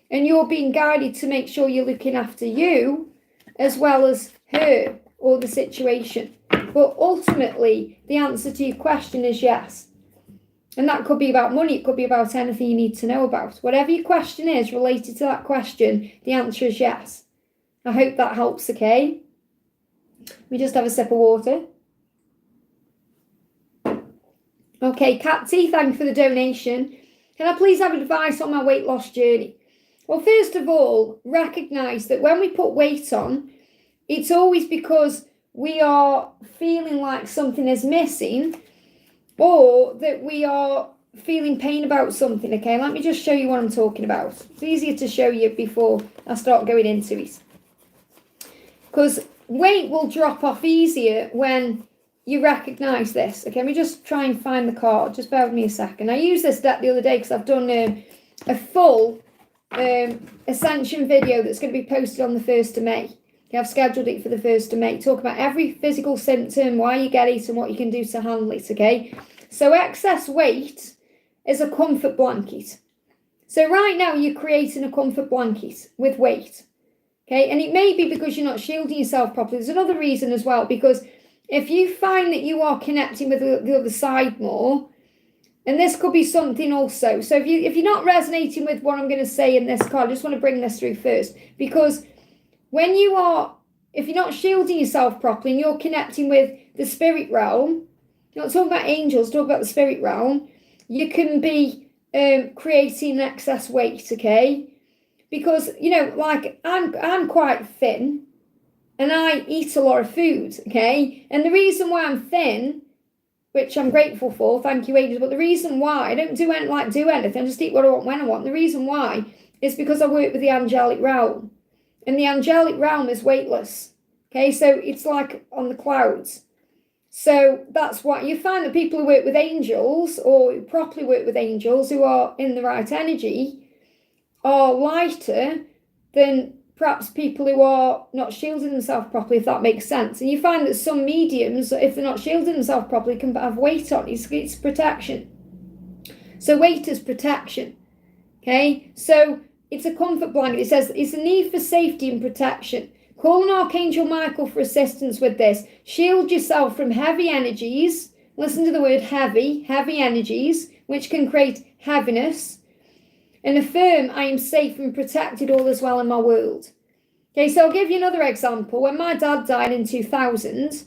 and you're being guided to make sure you're looking after you as well as her or the situation. But ultimately, the answer to your question is yes. And that could be about money. It could be about anything you need to know about. Whatever your question is related to that question, the answer is yes. I hope that helps, okay? We just have a sip of water. Okay, Katsy, thank you for the donation. Can I please have advice on my weight loss journey? Well, first of all, recognise that when we put weight on, it's always because we are feeling like something is missing, or that we are feeling pain about something, okay? Let me just show you what I'm talking about. It's easier to show you before I start going into it. Because weight will drop off easier when you recognise this. Okay, let me just try and find the card. Just bear with me a second. I used this deck the other day because I've done a full Ascension video that's going to be posted on the 1st of May. Okay, I've scheduled it for the 1st of May. Talk about every physical symptom, why you get it, and what you can do to handle it, okay? So excess weight is a comfort blanket. So right now you're creating a comfort blanket with weight. Okay, and it may be because you're not shielding yourself properly. There's another reason as well, because if you find that you are connecting with the other side more, and this could be something also. So if you're not resonating with what I'm going to say in this card, I just want to bring this through first, because if you're not shielding yourself properly and you're connecting with the spirit realm, not talking about angels, talking about the spirit realm, you can be creating excess weight, okay? Because, like I'm quite thin and I eat a lot of food, okay? And the reason why I'm thin, which I'm grateful for, thank you, angels, but the reason why I don't do anything, I just eat what I want when I want. The reason why is because I work with the angelic realm. And the angelic realm is weightless, okay? So it's like on the clouds. So that's why you find that people who work with angels, or who properly work with angels, who are in the right energy, are lighter than perhaps people who are not shielding themselves properly, if that makes sense. And you find that some mediums, if they're not shielding themselves properly, can have weight on. It's protection. So weight is protection. Okay? So it's a comfort blanket. It says it's a need for safety and protection. Call on Archangel Michael for assistance with this. Shield yourself from heavy energies. Listen to the word heavy energies, which can create heaviness. And affirm, I am safe and protected, all is well in my world. Okay, so I'll give you another example. When my dad died in 2000,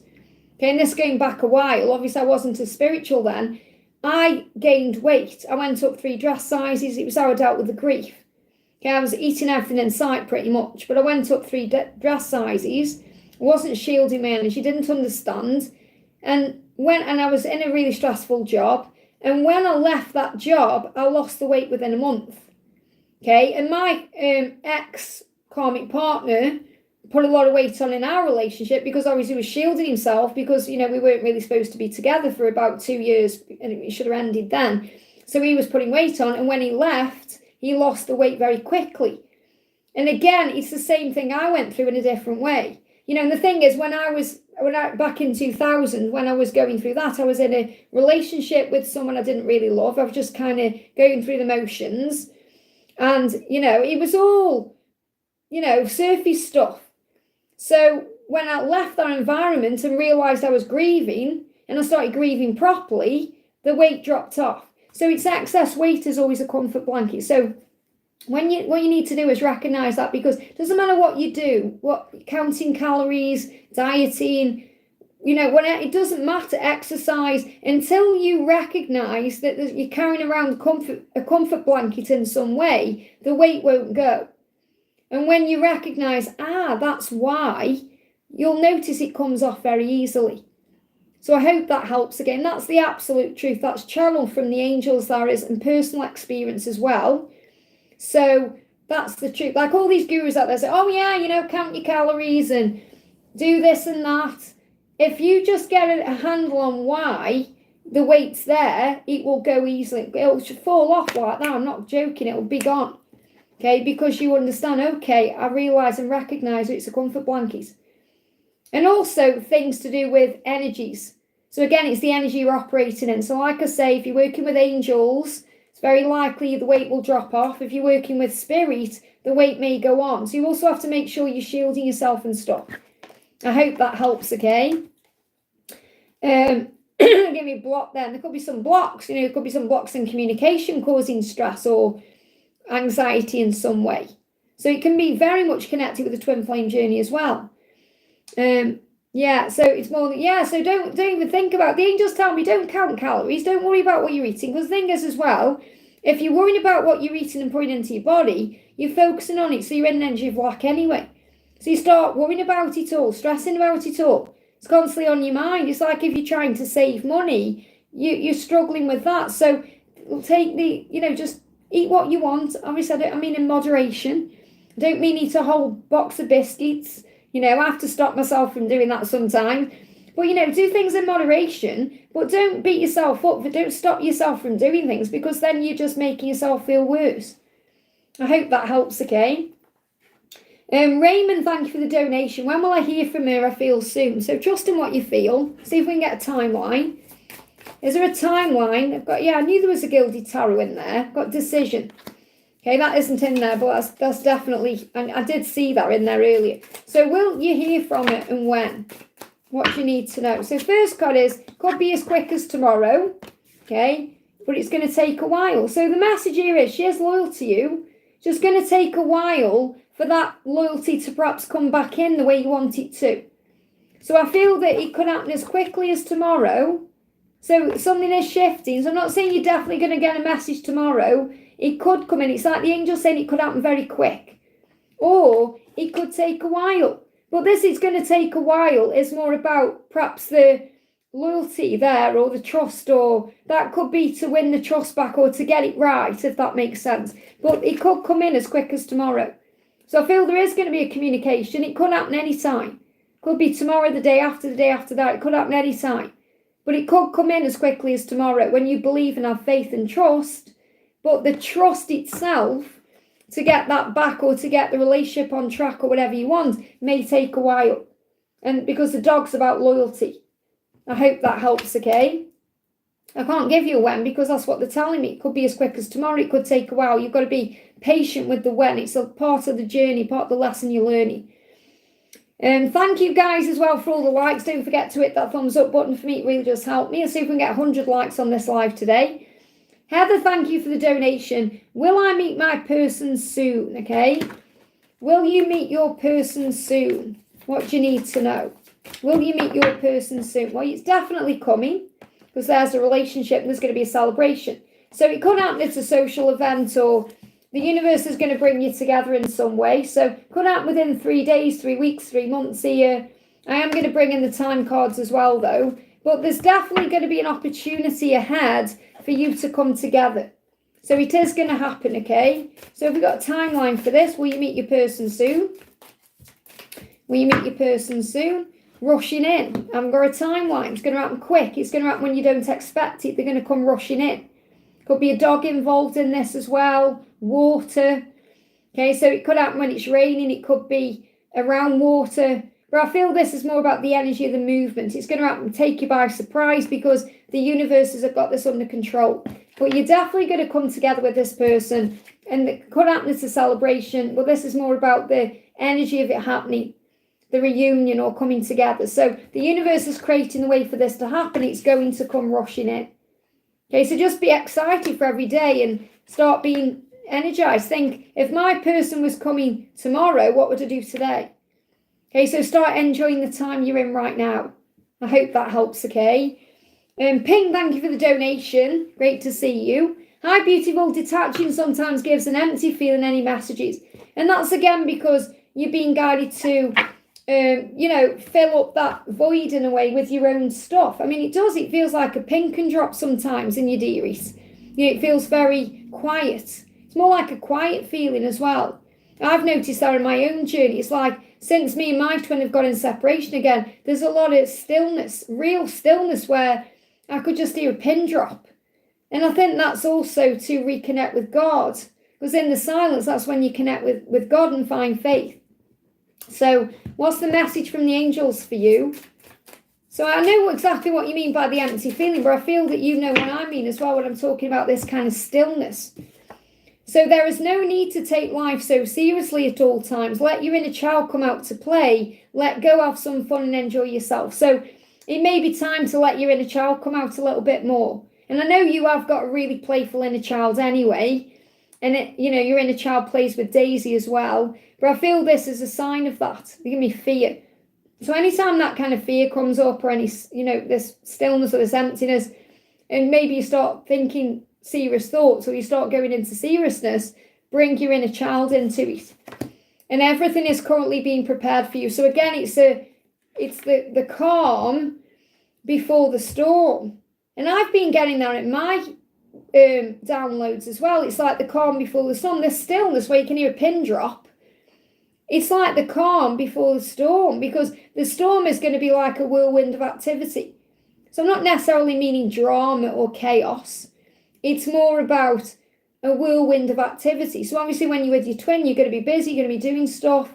okay, and this going back a while, obviously I wasn't as spiritual then, I gained weight. I went up 3 dress sizes. It was how I dealt with the grief. Okay, I was eating everything in sight pretty much, but I went up 3 dress sizes. I wasn't shielding my energy, didn't understand. And I was in a really stressful job. And when I left that job, I lost the weight within a month. Okay, and my ex-karmic partner put a lot of weight on in our relationship because obviously he was shielding himself because, we weren't really supposed to be together for about 2 years and it should have ended then. So he was putting weight on, and when he left, he lost the weight very quickly. And again, it's the same thing I went through in a different way. And the thing is, back in 2000, when I was going through that, I was in a relationship with someone I didn't really love. I was just kind of going through the motions. And, it was all, surfy stuff. So when I left that environment and realised I was grieving, and I started grieving properly, the weight dropped off. So it's excess weight is always a comfort blanket. So what you need to do is recognise that, because it doesn't matter what you do, counting calories, dieting, it doesn't matter, exercise, until you recognise that you're carrying around a comfort blanket in some way, the weight won't go. And when you recognise, that's why, you'll notice it comes off very easily. So I hope that helps. Again, that's the absolute truth. That's channeled from the angels, there is, and personal experience as well. So that's the truth. Like all these gurus out there say, oh yeah, count your calories and do this and that. If you just get a handle on why the weight's there, it will go easily. It'll fall off like that. I'm not joking. It'll be gone. Okay, because you understand, okay, I realise and recognise it's a comfort blanket. And also things to do with energies. So again, it's the energy you're operating in. So like I say, if you're working with angels, it's very likely the weight will drop off. If you're working with spirit, the weight may go on. So you also have to make sure you're shielding yourself and stuff. I hope that helps, okay? Give me a block then. There could be some blocks, there could be some blocks in communication causing stress or anxiety in some way. So it can be very much connected with the twin flame journey as well. So it's more so don't even think about, the angels tell me don't count calories, don't worry about what you're eating, because the thing is as well, if you're worrying about what you're eating and putting into your body, you're focusing on it, so you're in an energy of lack anyway. So you start worrying about it all, stressing about it all. It's constantly on your mind. It's like if you're trying to save money, you're struggling with that. So take just eat what you want. Obviously, I mean in moderation. I don't mean eat a whole box of biscuits. I have to stop myself from doing that sometimes. But, do things in moderation, but don't beat yourself up. Don't stop yourself from doing things, because then you're just making yourself feel worse. I hope that helps, okay? Raymond, thank you for the donation. When will I hear from her? I feel soon. So trust in what you feel. See if we can get a timeline. Is there a timeline? I knew there was a gilded tarot in there. I've got decision. Okay, that isn't in there, but that's definitely, and I did see that in there earlier. So will you hear from it and when? What do you need to know? So first card is, could be as quick as tomorrow, okay, but it's going to take a while. So the message here is, she is loyal to you. It's just going to take a while for that loyalty to perhaps come back in the way you want it to. So I feel that it could happen as quickly as tomorrow. So something is shifting. So I'm not saying you're definitely going to get a message tomorrow. It could come in. It's like the angel saying it could happen very quick. Or it could take a while. But this is going to take a while is more about perhaps the loyalty there or the trust, or that could be to win the trust back or to get it right, if that makes sense. But it could come in as quick as tomorrow. So I feel there is going to be a communication. It could happen any time. Could be tomorrow, the day after that. It could happen any time. But it could come in as quickly as tomorrow when you believe and have faith and trust. But the trust itself, to get that back or to get the relationship on track or whatever you want, may take a while. And because the dog's about loyalty. I hope that helps, okay? I can't give you a when because that's what they're telling me. It could be as quick as tomorrow. It could take a while. You've got to be patient with the when. It's a part of the journey, part of the lesson you're learning. Thank you guys as well for all the likes. Don't forget to hit that thumbs up button for me. It really does help me. I'll see if we can get 100 likes on this live today. Heather, thank you for the donation. Will I meet my person soon? Okay. Will you meet your person soon? What do you need to know? Will you meet your person soon? Well, it's definitely coming because there's a relationship and there's going to be a celebration. So it could happen it's a social event or the universe is going to bring you together in some way. So it could happen within 3 days, 3 weeks, 3 months, a year. I am going to bring in the time cards as well, though. But there's definitely going to be an opportunity ahead for you to come together. So it is going to happen, okay? So have we got a timeline for this? Will you meet your person soon? Will you meet your person soon? Rushing in. I haven't got a timeline. It's going to happen quick. It's going to happen when you don't expect it. They're going to come rushing in. Could be a dog involved in this as well. Water. Okay, so it could happen when it's raining. It could be around water. But I feel this is more about the energy of the movement. It's going to happen, take you by surprise because the universe has got this under control. But you're definitely going to come together with this person. And it could happen as a celebration. But this is more about the energy of it happening. The reunion or coming together. So the universe is creating the way for this to happen. It's going to come rushing in. Okay, so just be excited for every day and start being energized. Think, if my person was coming tomorrow, what would I do today? Okay, so start enjoying the time you're in right now. I hope that helps, okay? Ping, thank you for the donation. Great to see you. Hi, beautiful. Detaching sometimes gives an empty feeling, any messages. And that's again because you're being guided to fill up that void in a way with your own stuff. I mean, it does. It feels like a pin can drop sometimes in your dearies. It feels very quiet. It's more like a quiet feeling as well. I've noticed that in my own journey. It's like since me and my twin have got in separation again, there's a lot of stillness, real stillness where I could just hear a pin drop. And I think that's also to reconnect with God. Because in the silence, that's when you connect with God and find faith. So what's the message from the angels for you? So I know exactly what you mean by the empty feeling, but I feel that you know what I mean as well when I'm talking about this kind of stillness. So there is no need to take life so seriously at all times. Let your inner child come out to play. Let go, have some fun and enjoy yourself. So it may be time to let your inner child come out a little bit more. And I know you have got a really playful inner child anyway. And, your inner child plays with Daisy as well. But I feel this is a sign of that. They give me fear. So anytime that kind of fear comes up or any, this stillness or this emptiness, and maybe you start thinking serious thoughts or you start going into seriousness, bring your inner child into it. And everything is currently being prepared for you. So again, it's the calm before the storm. And I've been getting that in my downloads as well. It's like the calm before the storm. There's stillness where you can hear a pin drop. It's like the calm before the storm, because the storm is going to be like a whirlwind of activity. So I'm not necessarily meaning drama or chaos. It's more about a whirlwind of activity. So obviously when you're with your twin, you're going to be busy, you're going to be doing stuff.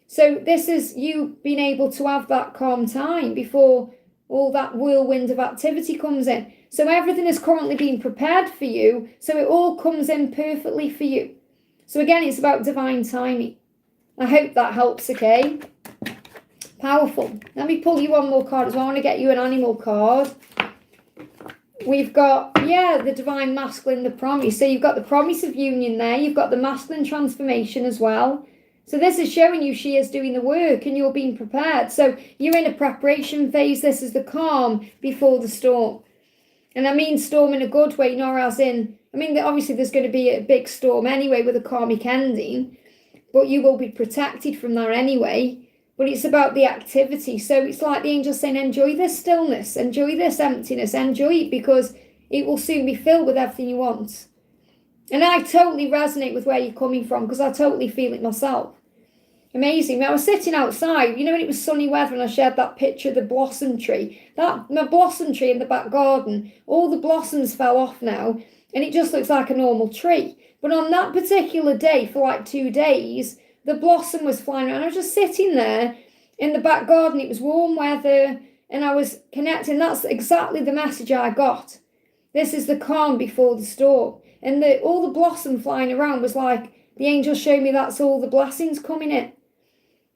So this is you being able to have that calm time before all that whirlwind of activity comes in. So everything is currently being prepared for you, so it all comes in perfectly for you. So again, it's about divine timing. I hope that helps, okay? Powerful. Let me pull you one more card as well. I want to get you an animal card. We've got, the divine masculine, the promise. So you've got the promise of union there. You've got the masculine transformation as well. So this is showing you she is doing the work and you're being prepared. So you're in a preparation phase. This is the calm before the storm. And I mean storm in a good way, not as in, obviously there's going to be a big storm anyway with a karmic ending, but you will be protected from that anyway. But it's about the activity. So it's like the angels saying, enjoy this stillness, enjoy this emptiness, enjoy it, because it will soon be filled with everything you want. And I totally resonate with where you're coming from, because I totally feel it myself. Amazing. I was sitting outside, when it was sunny weather, and I shared that picture of the blossom tree. My blossom tree in the back garden, all the blossoms fell off now, and it just looks like a normal tree. But on that particular day, for like 2 days, the blossom was flying around. I was just sitting there in the back garden. It was warm weather, and I was connecting. That's exactly the message I got. This is the calm before the storm. And all the blossom flying around was like, the angel showed me that's all the blessings coming in.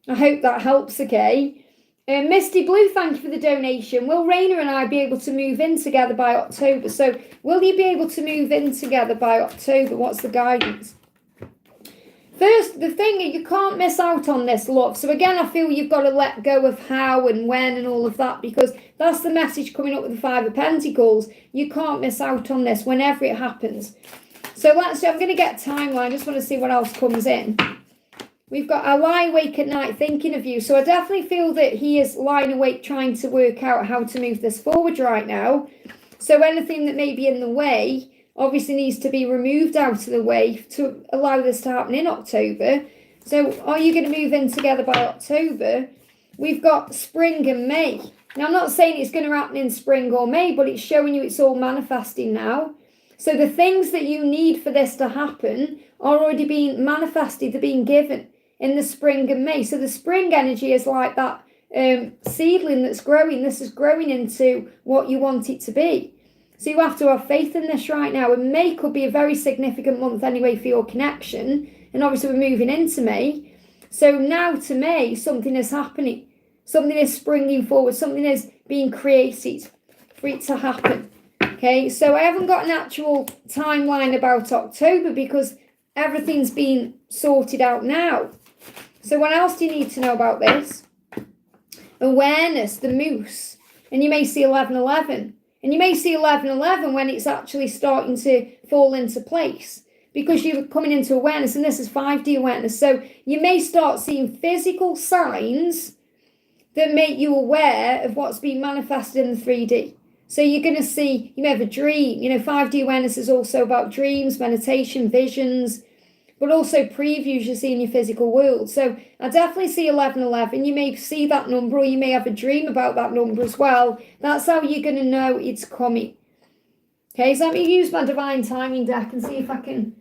I hope that helps, okay? Misty Blue, thank you for the donation. Will Raina and I be able to move in together by October? So will you be able to move in together by October? What's the guidance? First, the thing is, you can't miss out on this, love. So again, I feel you've got to let go of how and when and all of that, because that's the message coming up with the Five of Pentacles. You can't miss out on this whenever it happens. So I'm going to get a timeline. I just want to see what else comes in. We've got, I lie awake at night thinking of you. So I definitely feel that he is lying awake trying to work out how to move this forward right now. So anything that may be in the way obviously needs to be removed out of the way to allow this to happen in October. So are you going to move in together by October? We've got spring and May. Now, I'm not saying it's going to happen in spring or May, but it's showing you it's all manifesting now. So the things that you need for this to happen are already being manifested, they're being given in the spring and May. So the spring energy is like that seedling that's growing. This is growing into what you want it to be. So you have to have faith in this right now. And May could be a very significant month anyway for your connection. And obviously we're moving into May. So now to May, something is happening. Something is springing forward. Something is being created for it to happen. Okay, so I haven't got an actual timeline about October because everything's been sorted out now. So what else do you need to know about this? Awareness, the moose. And you may see 1111. And you may see 1111 when it's actually starting to fall into place, because you're coming into awareness, and this is 5D awareness. So you may start seeing physical signs that make you aware of what's being manifested in the 3D. So you're going to see, you may have a dream. 5D awareness is also about dreams, meditation, visions, but also previews you see in your physical world. So I definitely see 1111. You may see that number, or you may have a dream about that number as well. That's how you're going to know it's coming. Okay, so let me use my divine timing deck and see if I can,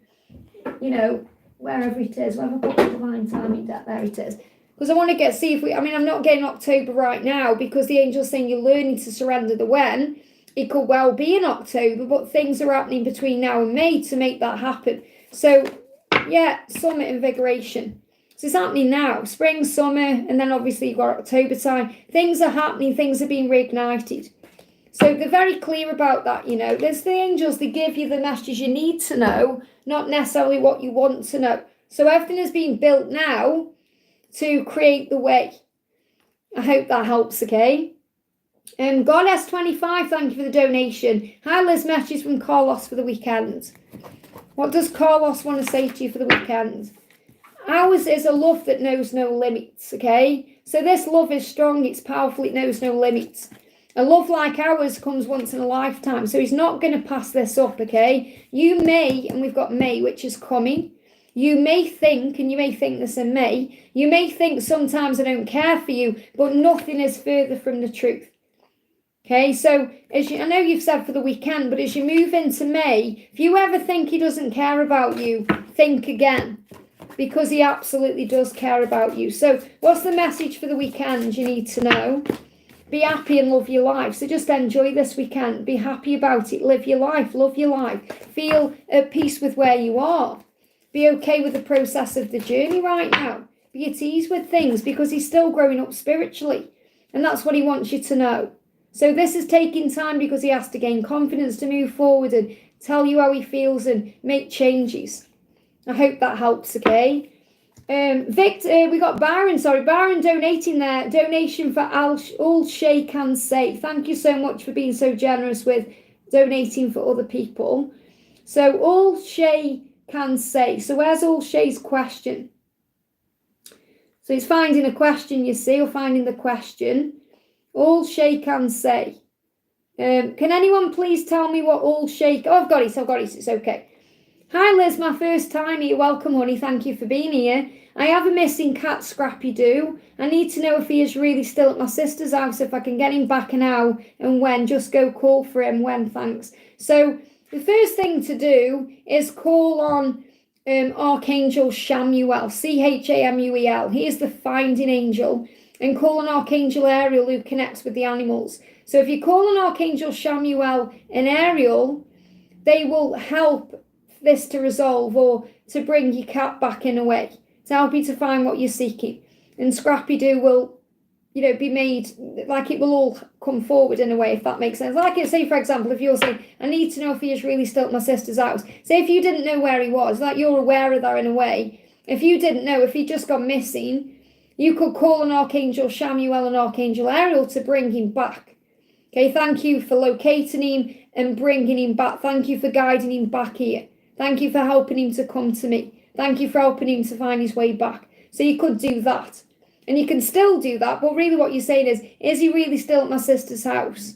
wherever it is, where have I put the divine timing deck? There it is. Because I want to see if I'm not getting October right now because the angel's saying you're learning to surrender the when. It could well be in October, but things are happening between now and May to make that happen. So, summer invigoration. So it's happening now. Spring, summer, and then obviously you've got October time. Things are happening. Things are being reignited. So they're very clear about that, There's the angels, they give you the messages you need to know, not necessarily what you want to know. So everything is being built now to create the way. I hope that helps, okay? Goddess 25, thank you for the donation. Hi, Liz, message from Carlos for the weekend. What does Carlos want to say to you for the weekend? Ours is a love that knows no limits, okay? So this love is strong, it's powerful, it knows no limits. A love like ours comes once in a lifetime, so he's not going to pass this up, okay? You may, and we've got May, which is coming. You may think, and you may think this in May, you may think sometimes I don't care for you, but nothing is further from the truth. Okay, so I know you've said for the weekend, but as you move into May, if you ever think he doesn't care about you, think again, because he absolutely does care about you. So what's the message for the weekend you need to know? Be happy and love your life. So just enjoy this weekend. Be happy about it. Live your life. Love your life. Feel at peace with where you are. be okay with the process of the journey right now. Be at ease with things because he's still growing up spiritually. And that's what he wants you to know. So this is taking time because he has to gain confidence to move forward and tell you how he feels and make changes. I hope that helps, okay? Victor, we got Byron donating their donation for All Shay Can Say. Thank you so much for being so generous with donating for other people. So All Shay Can Say. So where's All Shay's question? So he's finding a question, you see, or finding the question. All Shay Can Say. Can anyone please tell me what All Shay... Oh, I've got it. It's okay. Hi, Liz. My first time here. Welcome, honey. Thank you for being here. I have a missing cat, Scrappy Doo. I need to know if he is really still at my sister's house, if I can get him back now and when. Just go call for him when, thanks. So the first thing to do is call on... Archangel Shamuel, Chamuel. He is the finding angel, and call on Archangel Ariel, who connects with the animals. So if you call on Archangel Shamuel and Ariel, they will help this to resolve or to bring your cat back in a way, to help you to find what you're seeking. And Scrappy Doo will, be made, like it will all come forward in a way, if that makes sense. Like, say, for example, if you're saying, I need to know if he is really still at my sister's house. Say if you didn't know where he was, like you're aware of that in a way. If you didn't know, if he just gone missing, you could call on Archangel Shamuel and Archangel Ariel to bring him back. Okay, thank you for locating him and bringing him back. Thank you for guiding him back here. Thank you for helping him to come to me. Thank you for helping him to find his way back. So you could do that. And you can still do that, but really what you're saying is he really still at my sister's house?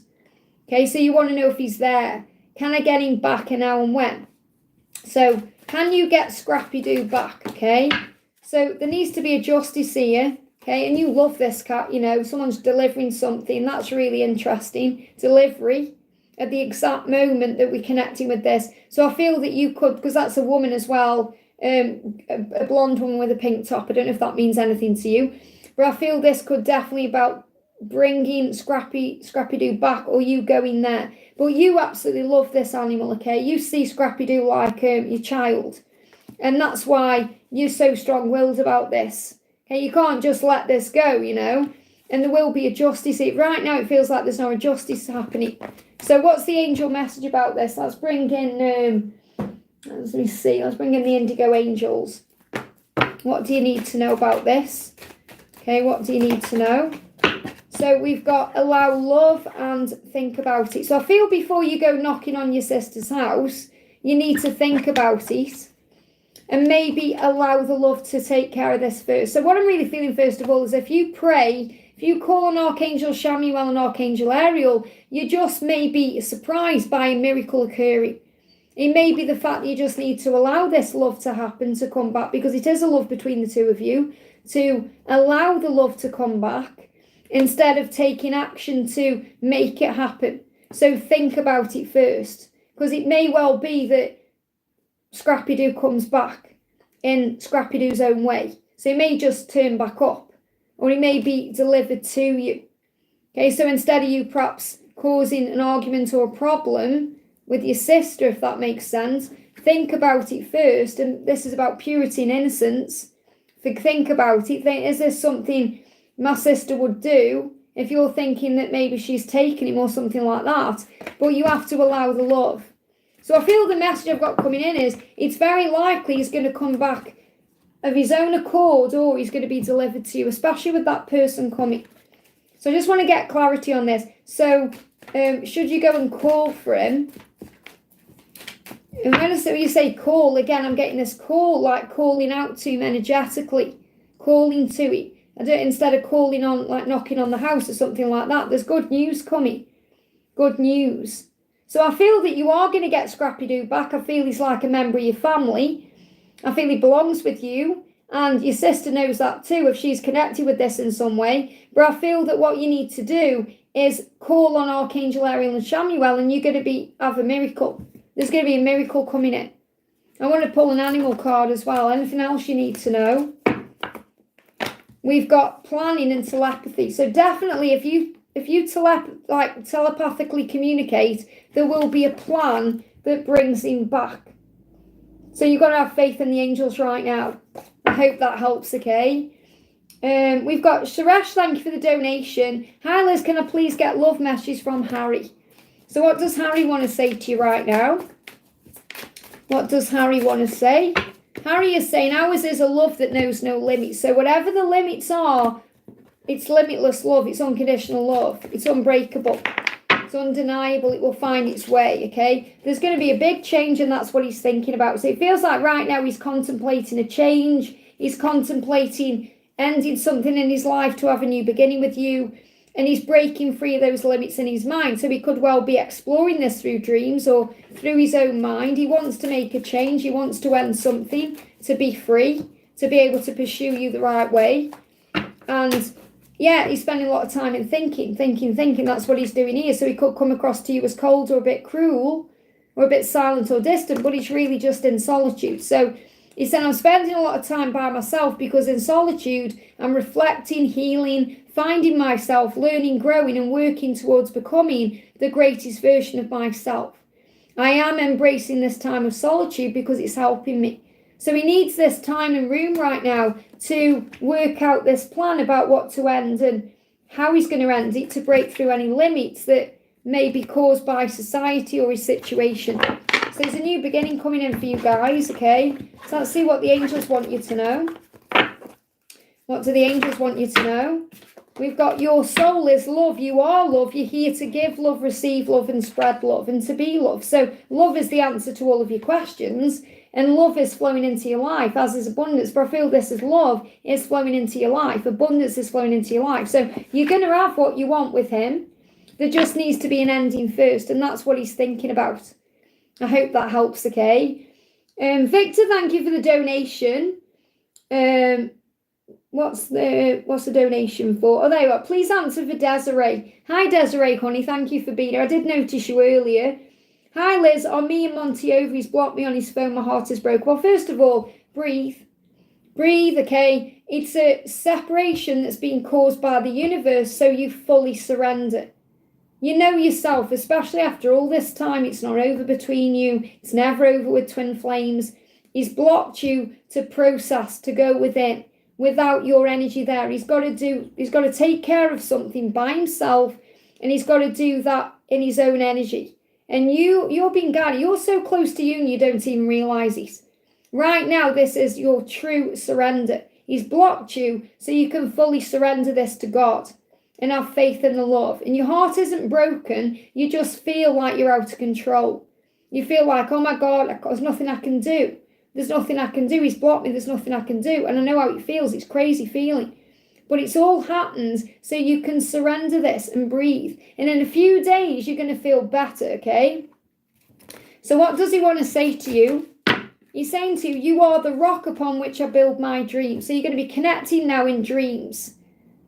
Okay, so you want to know if he's there. Can I get him back and how and when? So, can you get Scrappy Doo back, okay? So, there needs to be a justice here, okay? And you love this cat, someone's delivering something. That's really interesting. Delivery at the exact moment that we're connecting with this. So, I feel that you could, because that's a woman as well, a blonde woman with a pink top. I don't know if that means anything to you. But I feel this could definitely about bringing Scrappy Doo back or you going there. But you absolutely love this animal, okay? You see Scrappy Doo like your child. And that's why you're so strong-willed about this. Okay, you can't just let this go, And there will be a justice. Right now it feels like there's no justice happening. So what's the angel message about this? Let's bring in, let me see. Let's bring in the indigo angels. What do you need to know about this? Okay, what do you need to know? So we've got allow love and think about it. So I feel before you go knocking on your sister's house, you need to think about it and maybe allow the love to take care of this first. So what I'm really feeling first of all is if you pray, if you call on Archangel Shamuel and Archangel Ariel, you just may be surprised by a miracle occurring. It may be the fact that you just need to allow this love to happen, to come back, because it is a love between the two of you, to allow the love to come back instead of taking action to make it happen. So think about it first, because it may well be that Scrappy Doo comes back in Scrappy Doo's own way. So he may just turn back up, or he may be delivered to you. Okay, so instead of you perhaps causing an argument or a problem with your sister, if that makes sense, think about it first. And this is about purity and innocence. Think about it. Is this something my sister would do if you're thinking that maybe she's taken him or something like that? But you have to allow the love. So I feel the message I've got coming in is it's very likely he's going to come back of his own accord, or he's going to be delivered to you, especially with that person coming. So I just want to get clarity on this. So should you go and call for him? And when you say call, again, I'm getting this call, like calling out to him energetically, calling to it. I don't, instead of calling on, like knocking on the house or something like that. There's good news coming. Good news. So I feel that you are going to get Scrappy Doo back. I feel he's like a member of your family. I feel he belongs with you. And your sister knows that too, if she's connected with this in some way. But I feel that what you need to do is call on Archangel Ariel and Shamuel, and you're going to have a miracle. There's going to be a miracle coming in. I want to pull an animal card as well. Anything else you need to know? We've got planning and telepathy. So definitely if you telepathically communicate, there will be a plan that brings him back. So you've got to have faith in the angels right now. I hope that helps, okay? We've got Shereesh, thank you for the donation. Hi Liz, can I please get love messages from Harry? So what does Harry want to say to you right now? What does Harry want to say? Harry is saying ours is a love that knows no limits. So whatever the limits are, it's limitless love. It's unconditional love. It's unbreakable. It's undeniable. It will find its way, okay? There's going to be a big change, and that's what he's thinking about. So it feels like right now he's contemplating a change. He's contemplating ending something in his life to have a new beginning with you. And he's breaking free of those limits in his mind. So he could well be exploring this through dreams or through his own mind. He wants to make a change. He wants to end something, to be free, to be able to pursue you the right way. And yeah, he's spending a lot of time in thinking. That's what he's doing here. So he could come across to you as cold or a bit cruel or a bit silent or distant, but he's really just in solitude. So he said, I'm spending a lot of time by myself because in solitude, I'm reflecting, healing, finding myself, learning, growing, and working towards becoming the greatest version of myself. I am embracing this time of solitude because it's helping me. So he needs this time and room right now to work out this plan about what to end and how he's going to end it, to break through any limits that may be caused by society or his situation. So there's a new beginning coming in for you guys, okay? So let's see what the angels want you to know. What do the angels want you to know? We've got your soul is love. You are love. You're here to give love, receive love, and spread love, and to be love. So love is the answer to all of your questions, and love is flowing into your life, as is abundance. But I feel this is love is flowing into your life. Abundance is flowing into your life. So you're going to have what you want with him. There just needs to be an ending first, and that's what he's thinking about. I hope that helps, okay? Victor, thank you for the donation. What's the donation for? Oh, there you are. Please answer for Desiree. Hi, Desiree, honey. Thank you for being here. I did notice you earlier. Hi, Liz. On me and Monty over, he's blocked me on his phone. My heart is broke. Well, first of all, breathe. Breathe, okay? It's a separation that's been caused by the universe, so you fully surrender. You know yourself, especially after all this time, it's not over between you. It's never over with twin flames. He's blocked you to process, to go within. Without your energy there, he's got to take care of something by himself, and he's got to do that in his own energy. And you're being guided. You're so close to you and you don't even realize it. Right now, this is your true surrender. He's blocked you so you can fully surrender this to God and have faith in the love. And your heart isn't broken. You just feel like you're out of control. You feel like, oh my God, there's nothing I can do. There's nothing I can do. He's blocked me. There's nothing I can do. And I know how it feels. It's crazy feeling. But it's all happens so you can surrender this and breathe. And in a few days, you're going to feel better, okay? So what does he want to say to you? He's saying to you, you are the rock upon which I build my dreams. So you're going to be connecting now in dreams.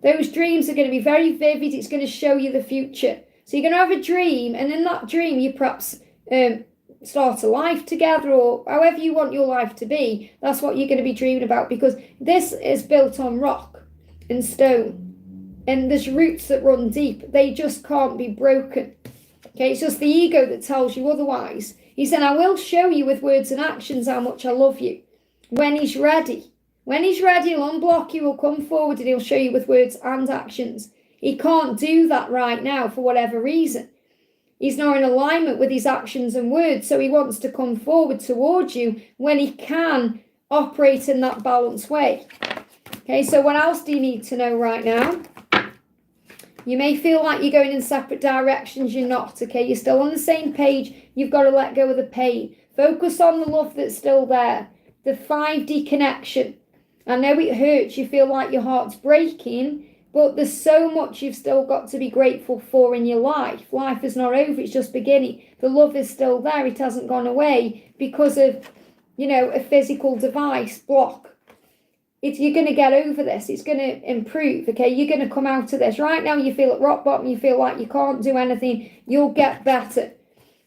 Those dreams are going to be very vivid. It's going to show you the future. So you're going to have a dream. And in that dream, you perhaps start a life together, or however you want your life to be. That's what you're going to be dreaming about, because this is built on rock and stone, and there's roots that run deep. They just can't be broken. Okay, it's just the ego that tells you otherwise. He said, I will show you with words and actions how much I love you. When he's ready, he'll unblock you, he'll come forward, and he'll show you with words and actions. He can't do that right now for whatever reason. He's not in alignment with his actions and words, so he wants to come forward towards you when he can operate in that balanced way. Okay, so what else do you need to know right now? You may feel like you're going in separate directions. You're not, okay? You're still on the same page. You've got to let go of the pain. Focus on the love that's still there. The 5D connection. I know it hurts. You feel like your heart's breaking, but there's so much you've still got to be grateful for in your life. Life is not over. It's just beginning. The love is still there. It hasn't gone away because of, a physical device block. You're going to get over this. It's going to improve, okay? You're going to come out of this. Right now, you feel at rock bottom. You feel like you can't do anything. You'll get better,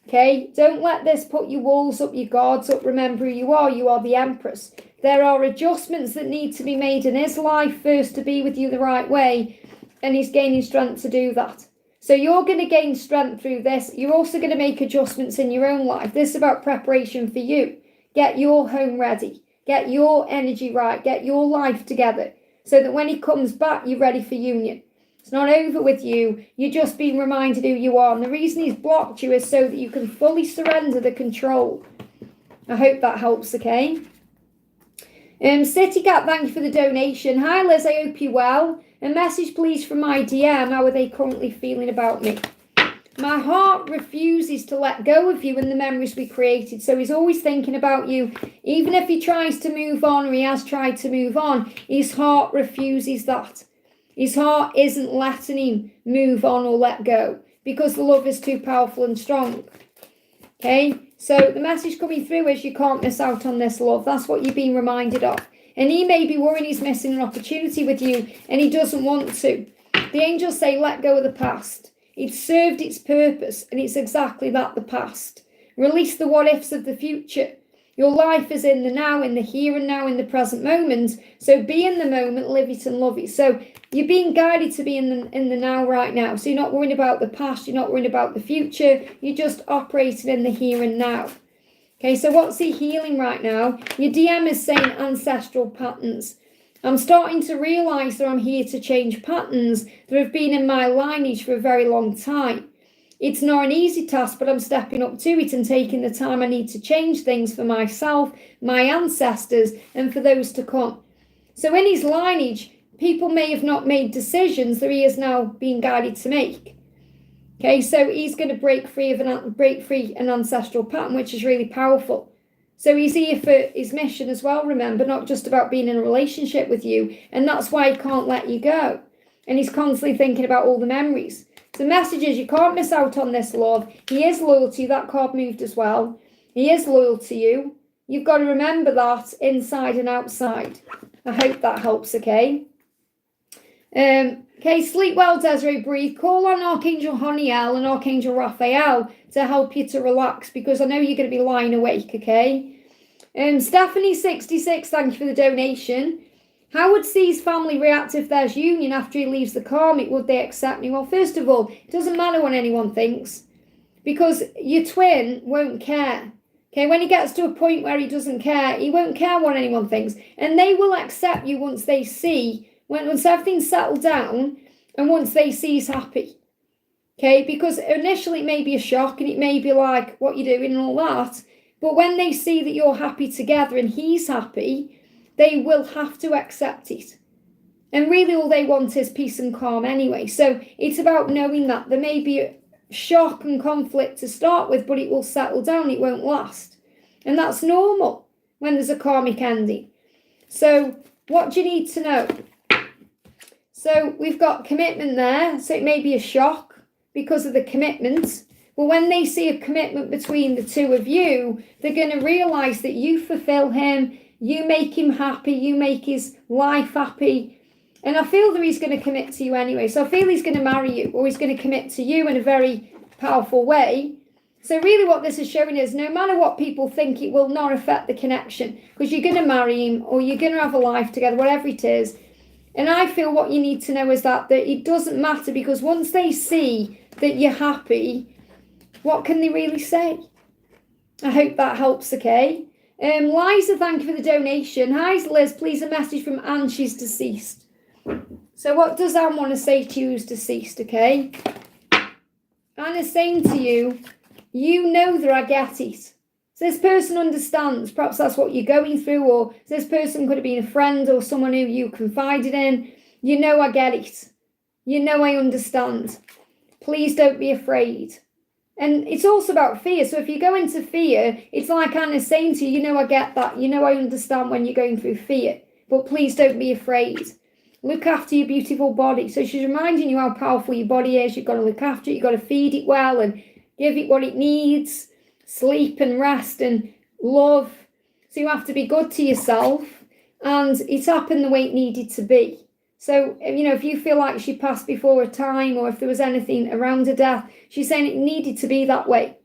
okay? Don't let this put your walls up, your guards up. Remember who you are. You are the Empress. There are adjustments that need to be made in his life first to be with you the right way, and he's gaining strength to do that. So you're going to gain strength through this. You're also going to make adjustments in your own life. This is about preparation for you. get your home ready, get your energy right, get your life together, so that when he comes back, you're ready for union. It's not over with you. You're just being reminded who you are. And the reason he's blocked you is so that you can fully surrender the control. I hope that helps, okay? City Cat, thank you for the donation. Hi, Liz, I hope you're well. A message, please, from my DM. How are they currently feeling about me? My heart refuses to let go of you and the memories we created. So he's always thinking about you. Even if he tries to move on, or he has tried to move on, his heart refuses that. His heart isn't letting him move on or let go because the love is too powerful and strong. Okay, so the message coming through is you can't miss out on this love. That's what you're being reminded of. And he may be worrying he's missing an opportunity with you and he doesn't want to. The angels say let go of the past. It's served its purpose and it's exactly that, the past. Release the what ifs of the future. Your life is in the now, in the here and now, in the present moment. So be in the moment, live it and love it. So you're being guided to be in the now right now. So you're not worrying about the past, you're not worrying about the future. You're just operating in the here and now. Okay, so what's he healing right now? Your DM is saying ancestral patterns. I'm starting to realise that I'm here to change patterns that have been in my lineage for a very long time. It's not an easy task, but I'm stepping up to it and taking the time I need to change things for myself, my ancestors, and for those to come. So in his lineage, people may have not made decisions that he is now being guided to make. Okay, so he's going to break free an ancestral pattern, which is really powerful. So he's here for his mission as well, remember, not just about being in a relationship with you. And that's why he can't let you go. And he's constantly thinking about all the memories. The message is you can't miss out on this love. He is loyal to you. That card moved as well. He is loyal to you. You've got to remember that inside and outside. I hope that helps, okay? Okay, sleep well, Desiree, breathe. Call on Archangel Honiel and Archangel Raphael to help you to relax because I know you're going to be lying awake, okay? Stephanie66, thank you for the donation. How would C's family react if there's union after he leaves the karmic? Would they accept me? Well, first of all, it doesn't matter what anyone thinks because your twin won't care. Okay, when he gets to a point where he doesn't care, he won't care what anyone thinks. And they will accept you once they see, once everything's settled down and once they see he's happy. Okay, because initially it may be a shock and it may be like, what you're doing and all that. But when they see that you're happy together and he's happy, they will have to accept it. And really all they want is peace and calm anyway. So it's about knowing that there may be a shock and conflict to start with, but it will settle down, it won't last. And that's normal when there's a karmic ending. So what do you need to know? So we've got commitment there. So it may be a shock because of the commitment. But when they see a commitment between the two of you, they're going to realise that you fulfill him, you make him happy, you make his life happy. And I feel that he's going to commit to you anyway. So I feel he's going to marry you or he's going to commit to you in a very powerful way. So really what this is showing is no matter what people think, it will not affect the connection because you're going to marry him or you're going to have a life together, whatever it is. And I feel what you need to know is that it doesn't matter because once they see that you're happy, what can they really say? I hope that helps, okay? Liza, thank you for the donation. Hi, Liz. Please, a message from Anne. She's deceased. So what does Anne want to say to you who's deceased, okay? Anne is saying to you, you know that I get it. So this person understands. Perhaps that's what you're going through, or this person could have been a friend or someone who you confided in. You know I get it. You know I understand. Please don't be afraid. And it's also about fear. So if you go into fear, it's like Anna's saying to you, you know I get that. You know I understand when you're going through fear. But please don't be afraid. Look after your beautiful body. So she's reminding you how powerful your body is. You've got to look after it. You've got to feed it well and give it what it needs. Sleep and rest and love. So you have to be good to yourself. And it's happened the way it needed to be. So, you know, if you feel like she passed before her time or if there was anything around her death, she's saying it needed to be that way.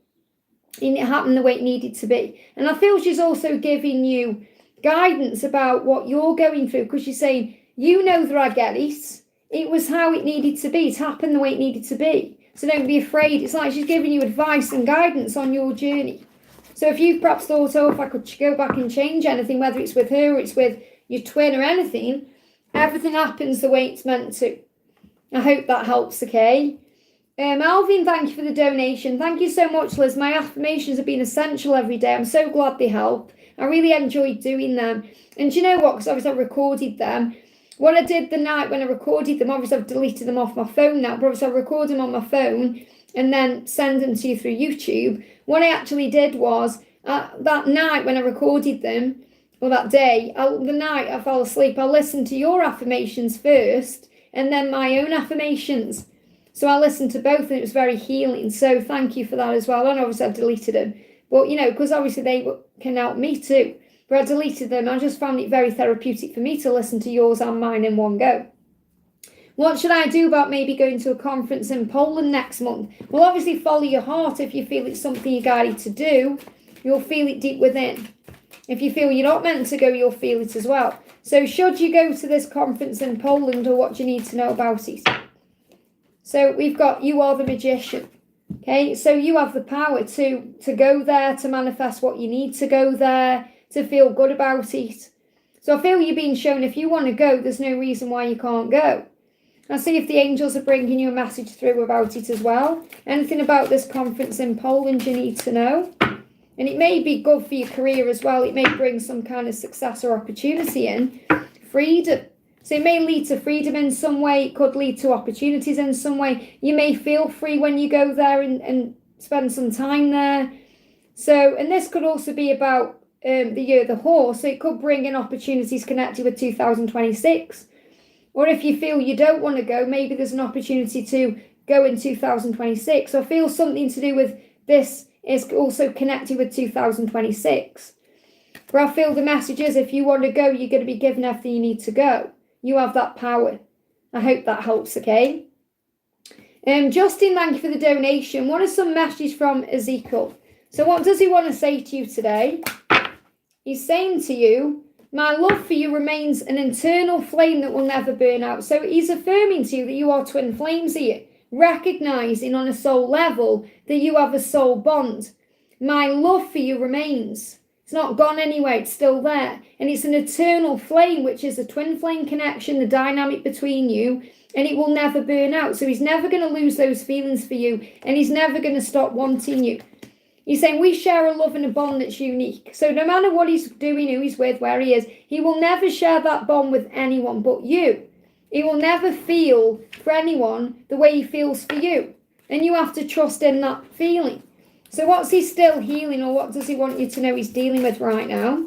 And it happened the way it needed to be. And I feel she's also giving you guidance about what you're going through because she's saying, you know that I get it. It was how it needed to be. It happened the way it needed to be. So don't be afraid. It's like she's giving you advice and guidance on your journey. So if you've perhaps thought, oh, if I could go back and change anything, whether it's with her or it's with your twin or anything, everything happens the way it's meant to. I hope that helps, okay? Alvin, thank you for the donation. Thank you so much, Liz. My affirmations have been essential every day. I'm so glad they help. I really enjoyed doing them. And do you know what? Because obviously I recorded them. What I did the night when I recorded them, obviously I've deleted them off my phone now, but obviously I record them on my phone and then send them to you through YouTube. What I actually did was, that night when I recorded them, or that day, the night I fell asleep, I listened to your affirmations first and then my own affirmations. So I listened to both and it was very healing. So thank you for that as well. And obviously I've deleted them. But, you know, because obviously they can help me too. But I deleted them. I just found it very therapeutic for me to listen to yours and mine in one go. What should I do about maybe going to a conference in Poland next month? Well, obviously follow your heart. If you feel it's something you're guided to do, you'll feel it deep within. If you feel you're not meant to go, you'll feel it as well. So should you go to this conference in Poland, or what do you need to know about it? So we've got, you are the magician. Okay, so you have the power to go there, to manifest what you need to go there, to feel good about it. So I feel you're being shown if you want to go, there's no reason why you can't go. I see if the angels are bringing you a message through about it as well. Anything about this conference in Poland you need to know. And it may be good for your career as well. It may bring some kind of success or opportunity in. Freedom. So it may lead to freedom in some way. It could lead to opportunities in some way. You may feel free when you go there and spend some time there. So, and this could also be about the year of the horse. So it could bring in opportunities connected with 2026. Or if you feel you don't want to go, maybe there's an opportunity to go in 2026. So I feel something to do with this is also connected with 2026. But I feel the message is if you want to go, you're going to be given everything you need to go. You have that power. I hope that helps, okay? Justin, thank you for the donation. What are some messages from Ezekiel? So what does he want to say to you today? He's saying to you, my love for you remains an internal flame that will never burn out. So he's affirming to you that you are twin flames here, recognizing on a soul level that you have a soul bond. My love for you remains. It's not gone anywhere, it's still there. And it's an eternal flame, which is a twin flame connection, the dynamic between you, and it will never burn out. So he's never going to lose those feelings for you, and he's never going to stop wanting you. He's saying we share a love and a bond that's unique. So no matter what he's doing, who he's with, where he is, he will never share that bond with anyone but you. He will never feel for anyone the way he feels for you. And you have to trust in that feeling. So what's he still healing, or what does he want you to know he's dealing with right now?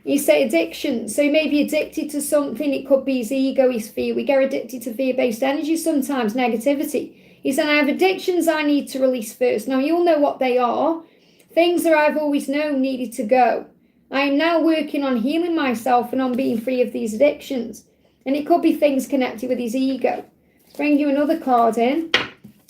You say addiction. So he may be addicted to something. It could be his ego, his fear. We get addicted to fear-based energy sometimes, negativity. He said, I have addictions I need to release first. Now, you'll know what they are. Things that I've always known needed to go. I am now working on healing myself and on being free of these addictions. And it could be things connected with his ego. Bring you another card in.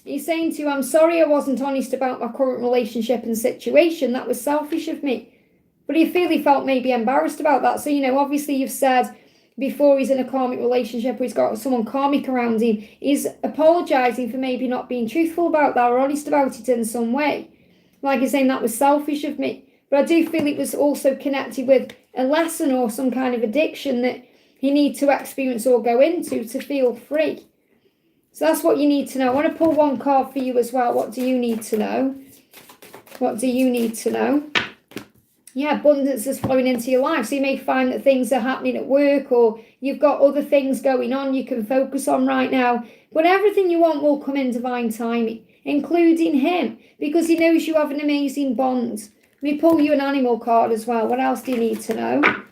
He's saying to you, I'm sorry I wasn't honest about my current relationship and situation. That was selfish of me. But he felt maybe embarrassed about that. So, obviously you've said before he's in a karmic relationship or he's got someone karmic around him, he's apologising for maybe not being truthful about that or honest about it in some way. Like he's saying, that was selfish of me. But I do feel it was also connected with a lesson or some kind of addiction that you need to experience or go into to feel free. So that's what you need to know. I want to pull one card for you as well. What do you need to know? What do you need to know? Yeah, abundance is flowing into your life. So you may find that things are happening at work or you've got other things going on you can focus on right now. But everything you want will come in divine timing, including him, because he knows you have an amazing bond. Let me pull you an animal card as well. What else do you need to know?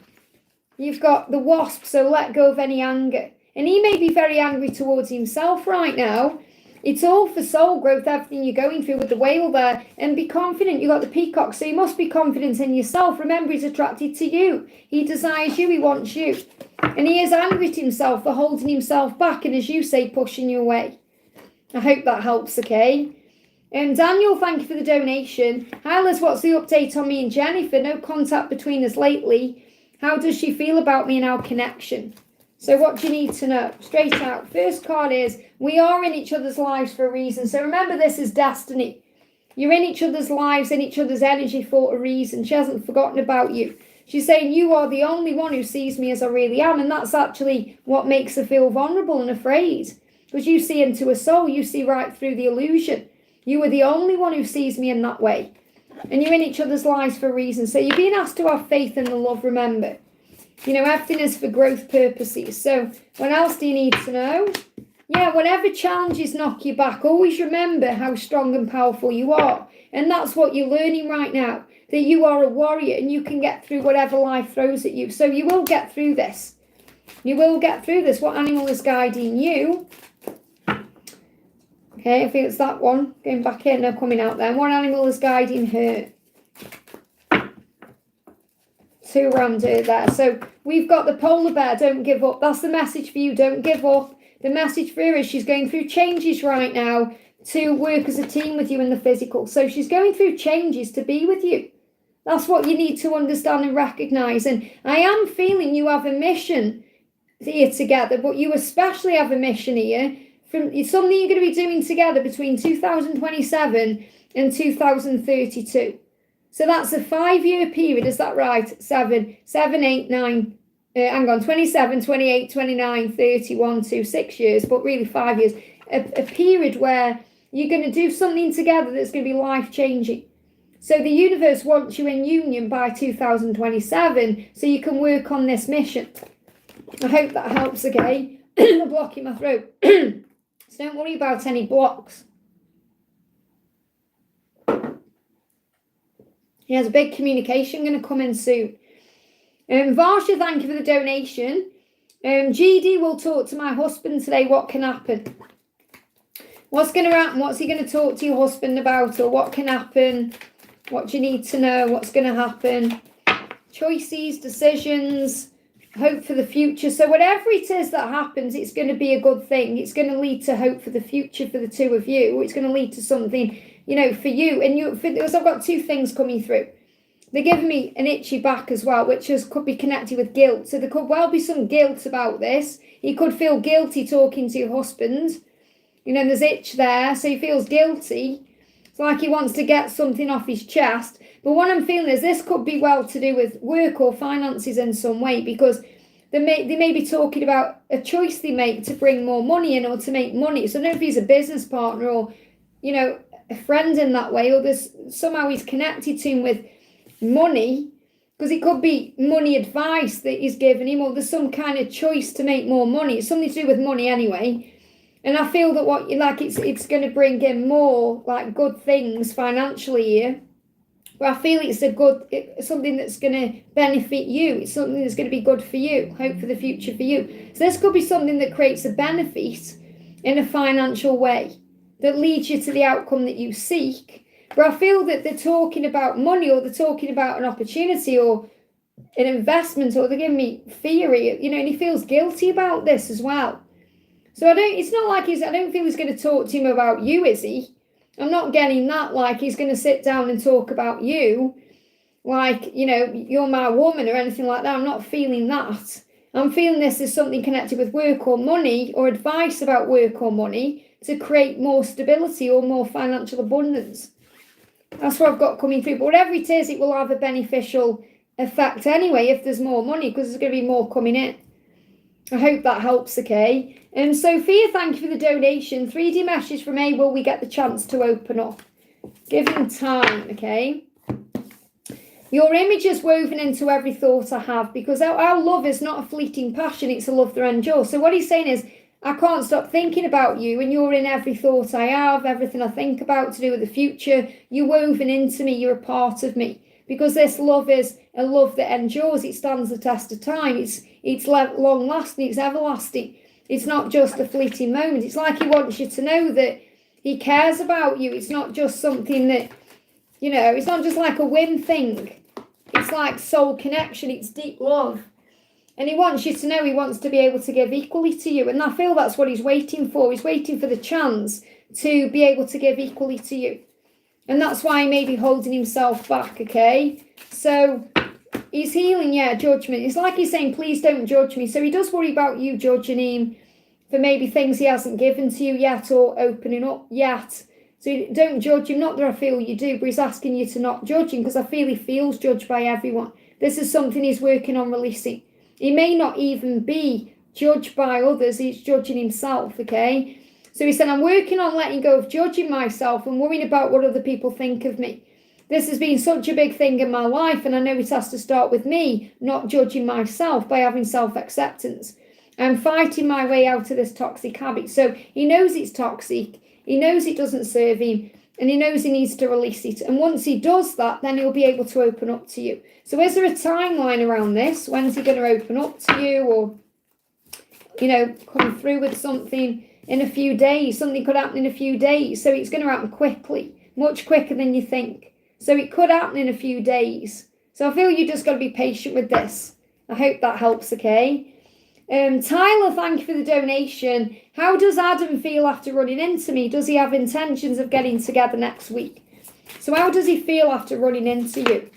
You've got the wasp, so let go of any anger. And he may be very angry towards himself right now. It's all for soul growth, everything you're going through with the whale there. And be confident. You've got the peacock, so you must be confident in yourself. Remember, he's attracted to you. He desires you. He wants you. And he is angry at himself for holding himself back and, as you say, pushing you away. I hope that helps, okay? Daniel, thank you for the donation. Hi, Liz, what's the update on me and Jennifer? No contact between us lately. How does she feel about me and our connection? So what do you need to know? Straight out. First card is, we are in each other's lives for a reason. So remember, this is destiny. You're in each other's lives, in each other's energy for a reason. She hasn't forgotten about you. She's saying you are the only one who sees me as I really am. And that's actually what makes her feel vulnerable and afraid. Because you see into her soul. You see right through the illusion. You are the only one who sees me in that way. And you're in each other's lives for a reason. So you're being asked to have faith in the love, remember. You know, everything is for growth purposes. So what else do you need to know? Yeah, whenever challenges knock you back, always remember how strong and powerful you are. And that's what you're learning right now, that you are a warrior and you can get through whatever life throws at you. So you will get through this. You will get through this. What animal is guiding you? Okay, I think it's that one. Going back in, no, coming out there. What animal is guiding her? 2 around her there. So we've got the polar bear, don't give up. That's the message for you, don't give up. The message for her is she's going through changes right now to work as a team with you in the physical. So she's going through changes to be with you. That's what you need to understand and recognise. And I am feeling you have a mission here together, but you especially have a mission here. It's something you're going to be doing together between 2027 and 2032. So that's a 5-year period, is that right? 7, 8, 9, 27, 28, 29, 30, 1, 2, 6 years, but really 5 years. A period where you're going to do something together that's going to be life-changing. So the universe wants you in union by 2027 so you can work on this mission. I hope that helps, okay? I'm blocking my throat. So don't worry about any blocks. There's a big communication going to come in soon. Varsha, thank you for the donation. GD will talk to my husband today. What can happen? What's going to happen? What's he going to talk to your husband about? Or what can happen? What do you need to know? What's going to happen? Choices, decisions, hope for the future. So whatever it is that happens, it's going to be a good thing. It's going to lead to hope for the future for the two of you. It's going to lead to something, you know, for you. And because I've got 2 things coming through. They're giving me an itchy back as well, which could be connected with guilt. So there could well be some guilt about this. You could feel guilty talking to your husband. You know, there's itch there, so he feels guilty. It's like he wants to get something off his chest. But what I'm feeling is this could be well to do with work or finances in some way, because they may be talking about a choice they make to bring more money in or to make money. So I don't know if he's a business partner or, you know, a friend in that way, or there's somehow he's connected to him with money, because it could be money advice that he's giving him, or there's some kind of choice to make more money. It's something to do with money anyway. And I feel that what you like, it's going to bring in more like good things financially here. But I feel it's something that's going to benefit you. It's something that's going to be good for you. Hope for the future for you. So this could be something that creates a benefit in a financial way that leads you to the outcome that you seek. But I feel that they're talking about money, or they're talking about an opportunity or an investment, or they're giving me theory, you know, and he feels guilty about this as well. So it's not like I don't feel he's going to talk to him about you, is he? I'm not getting that, like he's going to sit down and talk about you, like, you know, you're my woman or anything like that. I'm not feeling that. I'm feeling this is something connected with work or money, or advice about work or money to create more stability or more financial abundance. That's what I've got coming through. But whatever it is, it will have a beneficial effect anyway if there's more money, because there's going to be more coming in. I hope that helps, okay? And Sophia, thank you for the donation. 3D message from A, will we get the chance to open up? Give him time, okay? Your image is woven into every thought I have, because our love is not a fleeting passion, it's a love that endures. So what he's saying is, I can't stop thinking about you, and you're in every thought I have, everything I think about to do with the future. You're woven into me, you're a part of me. Because this love is a love that endures, it stands the test of time, it's long-lasting, it's everlasting. It's not just a fleeting moment. It's like he wants you to know that he cares about you. It's not just something that, you know, it's not just like a whim thing. It's like soul connection, it's deep love. And he wants you to know he wants to be able to give equally to you. And I feel that's what he's waiting for. He's waiting for the chance to be able to give equally to you. And that's why he may be holding himself back, okay? So he's healing, judgment. It's like he's saying, please don't judge me. So he does worry about you judging him for maybe things he hasn't given to you yet or opening up yet. So don't judge him. Not that I feel you do, but he's asking you to not judge him because I feel he feels judged by everyone. This is something he's working on releasing. He may not even be judged by others. He's judging himself, okay? So he said, I'm working on letting go of judging myself and worrying about what other people think of me. This has been such a big thing in my life, and I know it has to start with me not judging myself by having self-acceptance. I'm fighting my way out of this toxic habit. So he knows it's toxic. He knows it doesn't serve him, and he knows he needs to release it. And once he does that, then he'll be able to open up to you. So is there a timeline around this? When's he going to open up to you, or, come through with something in a few days? Something could happen in a few days. So it's going to happen quickly, much quicker than you think. So it could happen in a few days. So I feel you just got to be patient with this. I hope that helps, okay? Tyler, thank you for the donation. How does Adam feel after running into me? Does he have intentions of getting together next week? So how does he feel after running into you?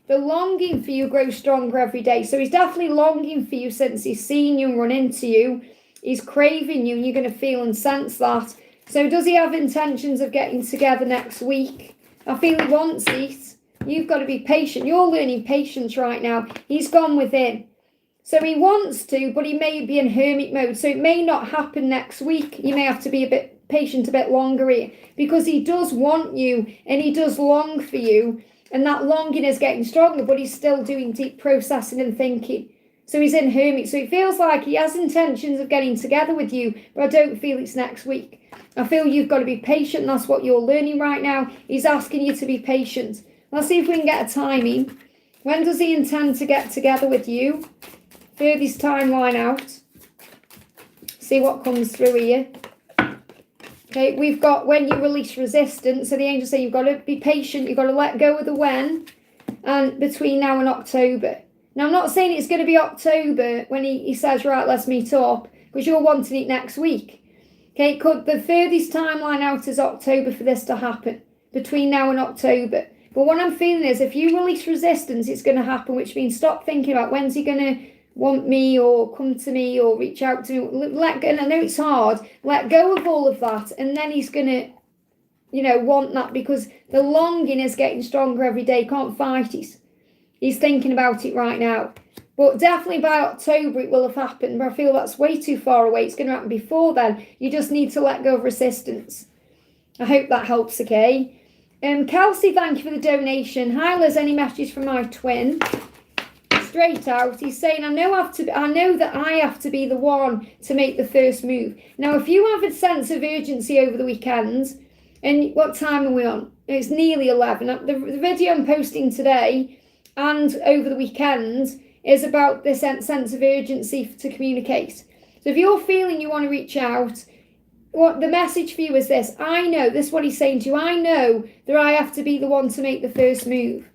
The longing for you grows stronger every day. So he's definitely longing for you since he's seen you and run into you. He's craving you, and you're going to feel and sense that. So does he have intentions of getting together next week? I feel he wants it. You've got to be patient. You're learning patience right now. He's gone within. So he wants to, but he may be in hermit mode. So it may not happen next week. You may have to be a bit patient a bit longer here, because he does want you and he does long for you. And that longing is getting stronger, but he's still doing deep processing and thinking. So he's in hermit. So it feels like he has intentions of getting together with you, but I don't feel it's next week. I feel you've got to be patient. That's what you're learning right now. He's asking you to be patient. Let's see if we can get a timing. When does he intend to get together with you? Furthest timeline out. See what comes through here. Okay, we've got when you release resistance. So the angels say you've got to be patient. You've got to let go of the when. And between now and October. Now, I'm not saying it's going to be October when he says, right, let's meet up, because you're wanting it next week. Okay, the furthest timeline out is October for this to happen, between now and October. But what I'm feeling is if you release resistance, it's going to happen, which means stop thinking about when's he going to want me or come to me or reach out to me. Let go, and I know it's hard, let go of all of that, and then he's going to, want that, because the longing is getting stronger every day. Can't fight it. He's thinking about it right now. But definitely by October it will have happened. But I feel that's way too far away. It's going to happen before then. You just need to let go of resistance. I hope that helps, okay? Kelsey, thank you for the donation. Hi, Liz, any message from my twin? Straight out, he's saying, I know that I have to be the one to make the first move. Now, if you have a sense of urgency over the weekend, and what time are we on? It's nearly 11. The video I'm posting today and over the weekend is about this sense of urgency to communicate. So if you're feeling you want to reach out, what the message for you is this. I know, this is what he's saying to you. I know that I have to be the one to make the first move.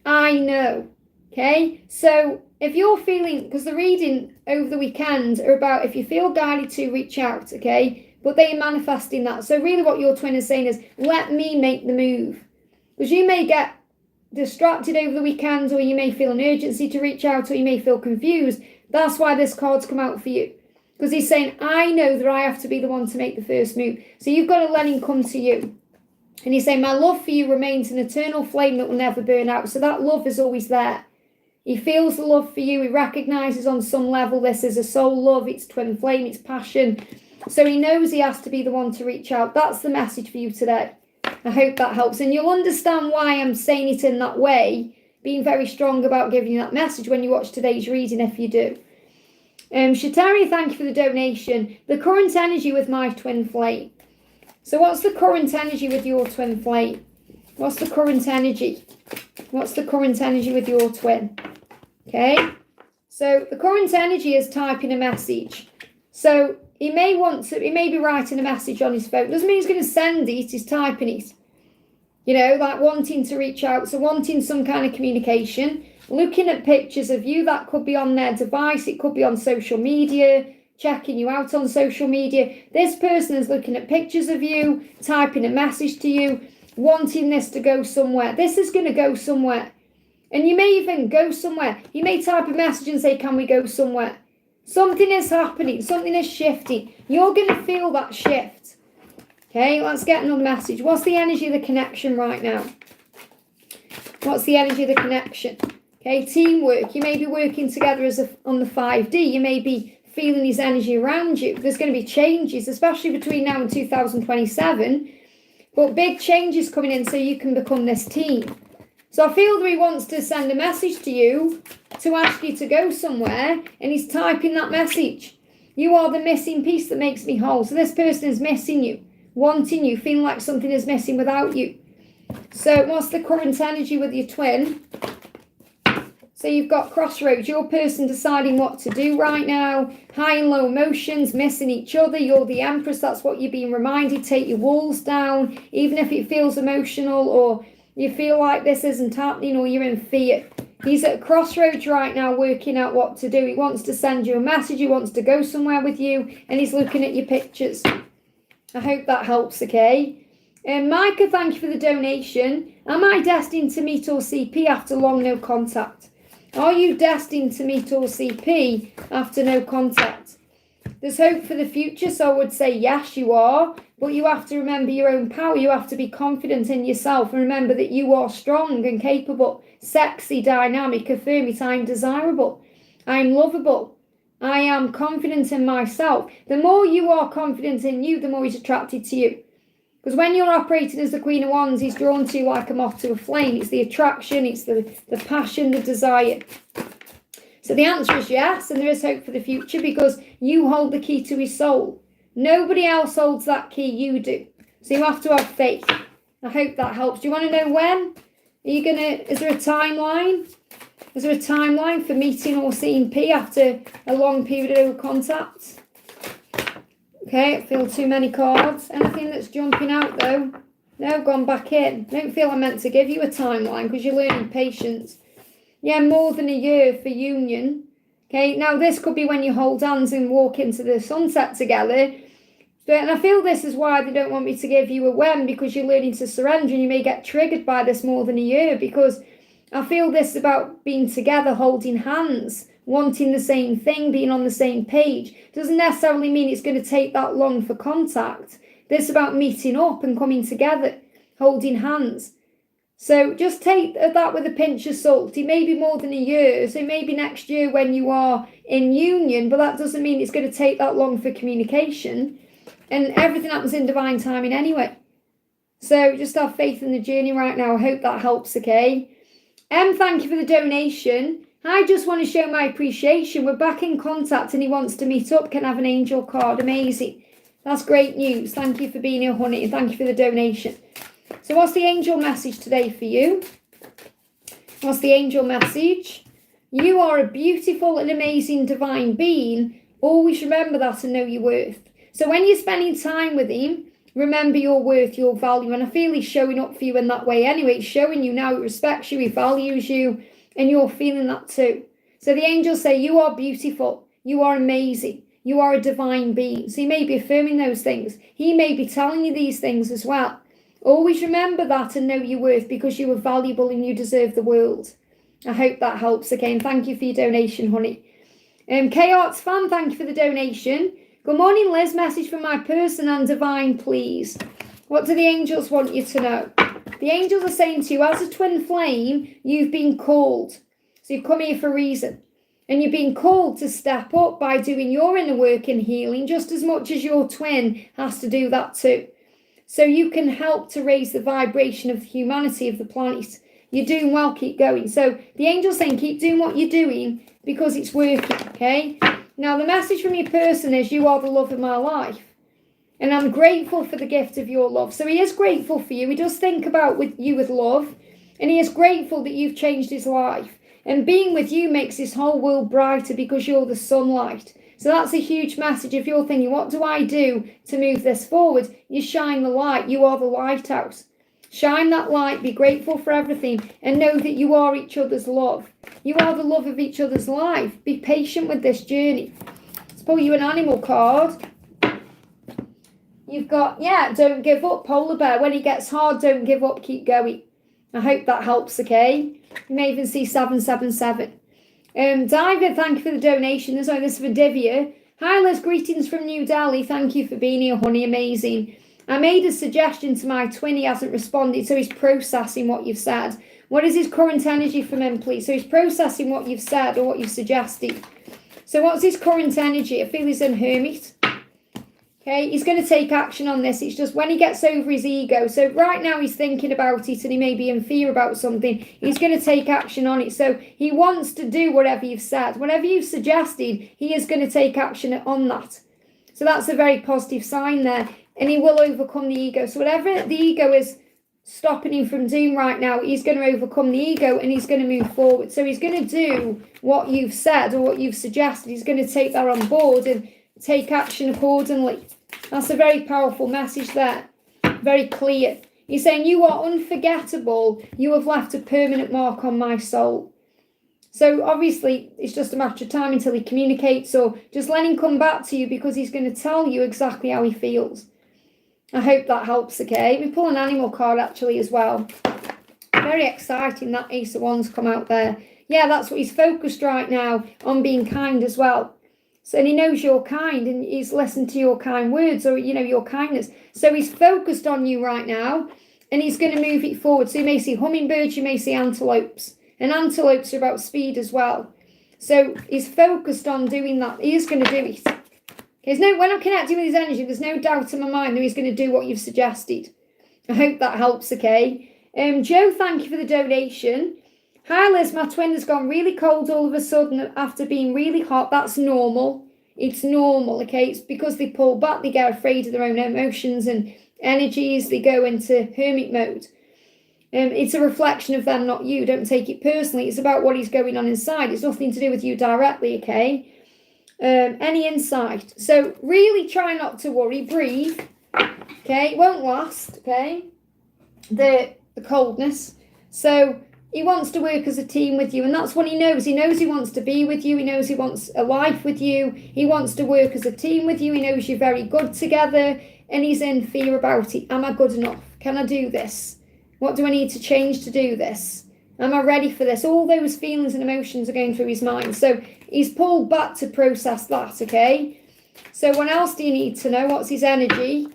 I know. Okay? So if you're feeling, because the reading over the weekend are about if you feel guided to reach out, okay? But they are manifesting that. So really what your twin is saying is, let me make the move. Because you may get distracted over the weekend, or you may feel an urgency to reach out, or you may feel confused. That's why this card's come out for you, because he's saying, I know that I have to be the one to make the first move. So you've got to let him come to you. And he's saying, my love for you remains an eternal flame that will never burn out. So that love is always there. He feels the love for you. He recognizes on some level this is a soul love. It's twin flame. It's passion. So he knows he has to be the one to reach out. That's the message for you today. I hope that helps. And you'll understand why I'm saying it in that way, being very strong about giving you that message when you watch today's reading, if you do. Chitaaria, thank you for the donation. The current energy with my twin flame. So what's the current energy with your twin flame? What's the current energy? What's the current energy with your twin? Okay. So the current energy is typing a message. So he may be writing a message on his phone. Doesn't mean he's going to send it, he's typing it. Like wanting to reach out. So wanting some kind of communication. Looking at pictures of you, that could be on their device. It could be on social media, checking you out on social media. This person is looking at pictures of you, typing a message to you, wanting this to go somewhere. This is going to go somewhere. And you may even go somewhere. You may type a message and say, can we go somewhere? Something is happening. Something is shifting. You're going to feel that shift. Okay, let's get another message. What's the energy of the connection right now? What's the energy of the connection? Okay, teamwork. You may be working together on the 5D. You may be feeling his energy around you. There's going to be changes, especially between now and 2027. But big changes coming in so you can become this team. So I feel that he wants to send a message to you to ask you to go somewhere, and he's typing that message. You are the missing piece that makes me whole. So this person is missing you, wanting you, feeling like something is missing without you. So what's the current energy with your twin? So you've got crossroads, your person deciding what to do right now, high and low emotions, missing each other. You're the Empress, that's what you're being reminded. Take your walls down, even if it feels emotional or you feel like this isn't happening or you're in fear. He's at a crossroads right now working out what to do. He wants to send you a message, he wants to go somewhere with you, and he's looking at your pictures. I hope that helps, okay? Micah, thank you for the donation. Am I destined to meet or CP after long no contact? Are you destined to meet or CP after no contact? There's hope for the future, so I would say yes, you are. But you have to remember your own power. You have to be confident in yourself and remember that you are strong and capable, sexy, dynamic, affirm it. I'm desirable. I'm lovable. I am confident in myself. The more you are confident in you, the more he's attracted to you. Because when you're operating as the Queen of Wands, he's drawn to you like a moth to a flame. It's the attraction, it's the passion, the desire. So the answer is yes, and there is hope for the future because you hold the key to his soul. Nobody else holds that key, you do. So you have to have faith. I hope that helps. Do you want to know when? Is there a timeline? Is there a timeline for meeting or seeing P after a long period of contact? Okay, I feel too many cards. Anything that's jumping out though? No, gone back in. I don't feel I meant to give you a timeline because you're learning patience. Yeah, more than a year for union. Okay, now this could be when you hold hands and walk into the sunset together. And I feel this is why they don't want me to give you a when, because you're learning to surrender and you may get triggered by this more than a year, because I feel this about being together, holding hands, wanting the same thing, being on the same page. Doesn't necessarily mean it's going to take that long for contact. This is about meeting up and coming together, holding hands. So just take that with a pinch of salt. It may be more than a year, so maybe next year when you are in union, but that doesn't mean it's going to take that long for communication. And everything happens in divine timing anyway. So just have faith in the journey right now. I hope that helps, okay? Thank you for the donation. I just want to show my appreciation. We're back in contact and he wants to meet up. Can have an angel card. Amazing. That's great news. Thank you for being here, honey. And thank you for the donation. So what's the angel message today for you? What's the angel message? You are a beautiful and amazing divine being. Always remember that and know your worth. So when you're spending time with him, remember your worth, your value. And I feel he's showing up for you in that way anyway. He's showing you now he respects you, he values you, and you're feeling that too. So the angels say you are beautiful, you are amazing, you are a divine being. So he may be affirming those things. He may be telling you these things as well. Always remember that and know your worth because you are valuable and you deserve the world. I hope that helps again. Thank you for your donation, honey. Chaot Fan, thank you for the donation. Good morning, Liz. Message from my person and divine, please. What do the angels want you to know? The angels are saying to you, as a twin flame, you've been called. So you've come here for a reason. And you've been called to step up by doing your inner work and healing just as much as your twin has to do that too. So you can help to raise the vibration of the humanity of the planet. You're doing well, keep going. So the angels saying keep doing what you're doing because it's working, okay? Now, the message from your person is you are the love of my life. And I'm grateful for the gift of your love. So he is grateful for you. He does think about you with love. And he is grateful that you've changed his life. And being with you makes his whole world brighter because you're the sunlight. So that's a huge message. If you're thinking, what do I do to move this forward? You shine the light. You are the lighthouse. Shine that light. Be grateful for everything. And know that you are each other's love. You are the love of each other's life. Be patient with this journey. Let's pull you an animal card. You've got, don't give up, polar bear. When it gets hard, don't give up, keep going. I hope that helps, okay? You may even see 777. Diver, thank you for the donation. This is for Vivia. Hi, Liz, greetings from New Delhi. Thank you for being here, honey, amazing. I made a suggestion to my twin. He hasn't responded, so he's processing what you've said. What is his current energy from him, please? So he's processing what you've said or what you've suggested. So what's his current energy? I feel he's a hermit. Okay, he's going to take action on this. It's just when he gets over his ego. So right now he's thinking about it and he may be in fear about something. He's going to take action on it. So he wants to do whatever you've said. Whatever you've suggested, he is going to take action on that. So that's a very positive sign there. And he will overcome the ego. So whatever the ego is stopping him from doing right now, he's going to overcome the ego and he's going to move forward. So he's going to do what you've said or what you've suggested. He's going to take that on board and take action accordingly. That's a very powerful message there. Very clear. He's saying, you are unforgettable. You have left a permanent mark on my soul. So obviously, it's just a matter of time until he communicates, or just let him come back to you because he's going to tell you exactly how he feels. I hope that helps, okay? We pull an animal card actually as well. Very exciting that Ace of Wands come out there. Yeah, that's what he's focused right now on, being kind as well. So, and he knows you're kind and he's listened to your kind words or, you know, your kindness. So he's focused on you right now and he's going to move it forward. So you may see hummingbirds, you may see antelopes. And antelopes are about speed as well. So he's focused on doing that. He is going to do it. When I'm connecting with his energy, there's no doubt in my mind that he's going to do what you've suggested. I hope that helps, okay? Joe, thank you for the donation. Hi Liz, my twin has gone really cold all of a sudden after being really hot. That's normal. It's normal, okay? It's because they pull back, they get afraid of their own emotions and energies. They go into hermit mode. It's a reflection of them, not you. Don't take it personally. It's about what is going on inside. It's nothing to do with you directly, okay? Any insight? So really try not to worry. Breathe, okay? It won't last, okay? The coldness. So he wants to work as a team with you, and that's what he knows. He knows he wants to be with you. He knows he wants a life with you. He wants to work as a team with you. He knows you're very good together, and he's in fear about it. Am I good enough? Can I do this? What do I need to change to do this? Am I ready for this? All those feelings and emotions are going through his mind. So he's pulled back to process that, okay? So what else do you need to know? What's his energy?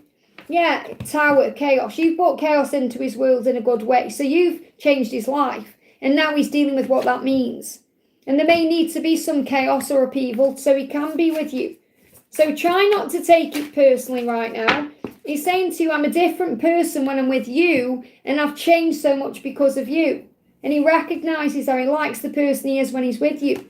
Yeah, Tower, chaos. You've brought chaos into his world in a good way. So you've changed his life. And now he's dealing with what that means. And there may need to be some chaos or upheaval so he can be with you. So try not to take it personally right now. He's saying to you, I'm a different person when I'm with you, and I've changed so much because of you. And he recognises how he likes the person he is when he's with you.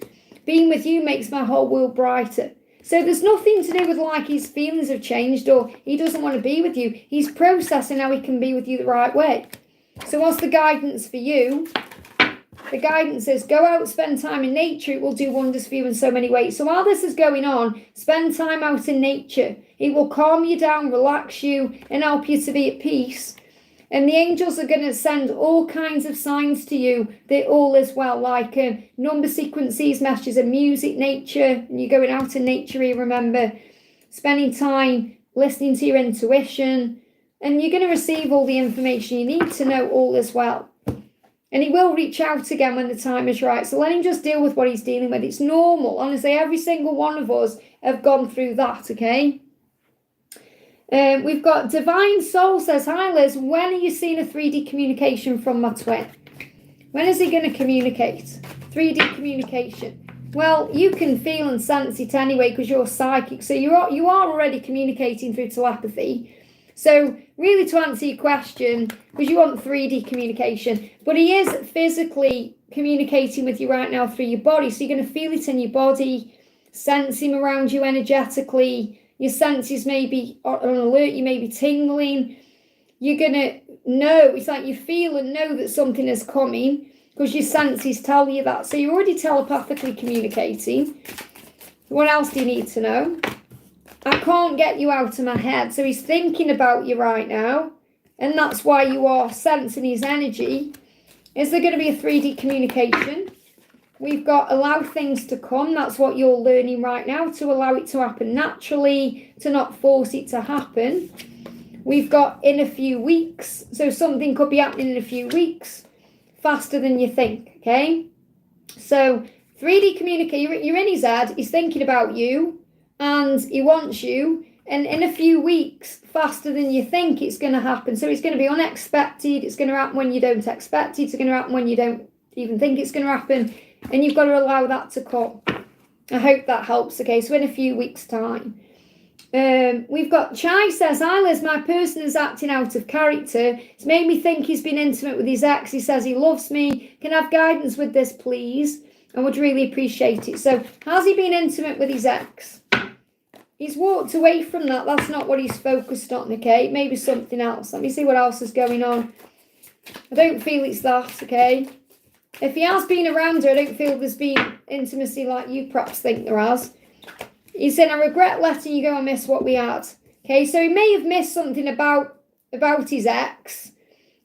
Being with you makes my whole world brighter. So there's nothing to do with like his feelings have changed or he doesn't want to be with you. He's processing how he can be with you the right way. So what's the guidance for you? The guidance is go out, spend time in nature. It will do wonders for you in so many ways. So while this is going on, spend time out in nature. It will calm you down, relax you, and help you to be at peace. And the angels are going to send all kinds of signs to you that all is well, like number sequences, messages of music, nature. And you're going out in nature here, remember. Spending time listening to your intuition. And you're going to receive all the information you need to know all is well. And he will reach out again when the time is right. So let him just deal with what he's dealing with. It's normal. Honestly, every single one of us have gone through that, okay? We've got Divine Soul says, hi Liz, when are you seeing a 3D communication from my twin? When is he going to communicate? 3D communication. Well, you can feel and sense it anyway because you're psychic. So you are already communicating through telepathy. So really to answer your question, because you want 3D communication, but he is physically communicating with you right now through your body. So you're going to feel it in your body, sense him around you energetically. Your senses may be on alert, you may be tingling. You're going to know, it's like you feel and know that something is coming because your senses tell you that. So you're already telepathically communicating. What else do you need to know? I can't get you out of my head. So he's thinking about you right now. And that's why you are sensing his energy. Is there going to be a 3D communication? We've got allow things to come. That's what you're learning right now, to allow it to happen naturally, to not force it to happen. We've got in a few weeks. So something could be happening in a few weeks, faster than you think, okay? So 3D communication, you're in his head, he's thinking about you, and he wants you, and in a few weeks, faster than you think it's going to happen. So it's going to be unexpected. It's going to happen when you don't expect it. It's going to happen when you don't even think it's going to happen. And you've got to allow that to come. I hope that helps. Okay, so in a few weeks' time. We've got Chai says, hi Liz, my person is acting out of character. It's made me think he's been intimate with his ex. He says he loves me. Can I have guidance with this, please? I would really appreciate it. So, has he been intimate with his ex? He's walked away from that. That's not what he's focused on, okay? Maybe something else. Let me see what else is going on. I don't feel it's that, okay? If he has been around her, I don't feel there's been intimacy like you perhaps think there has. He's saying, I regret letting you go and miss what we had. Okay, so he may have missed something about his ex.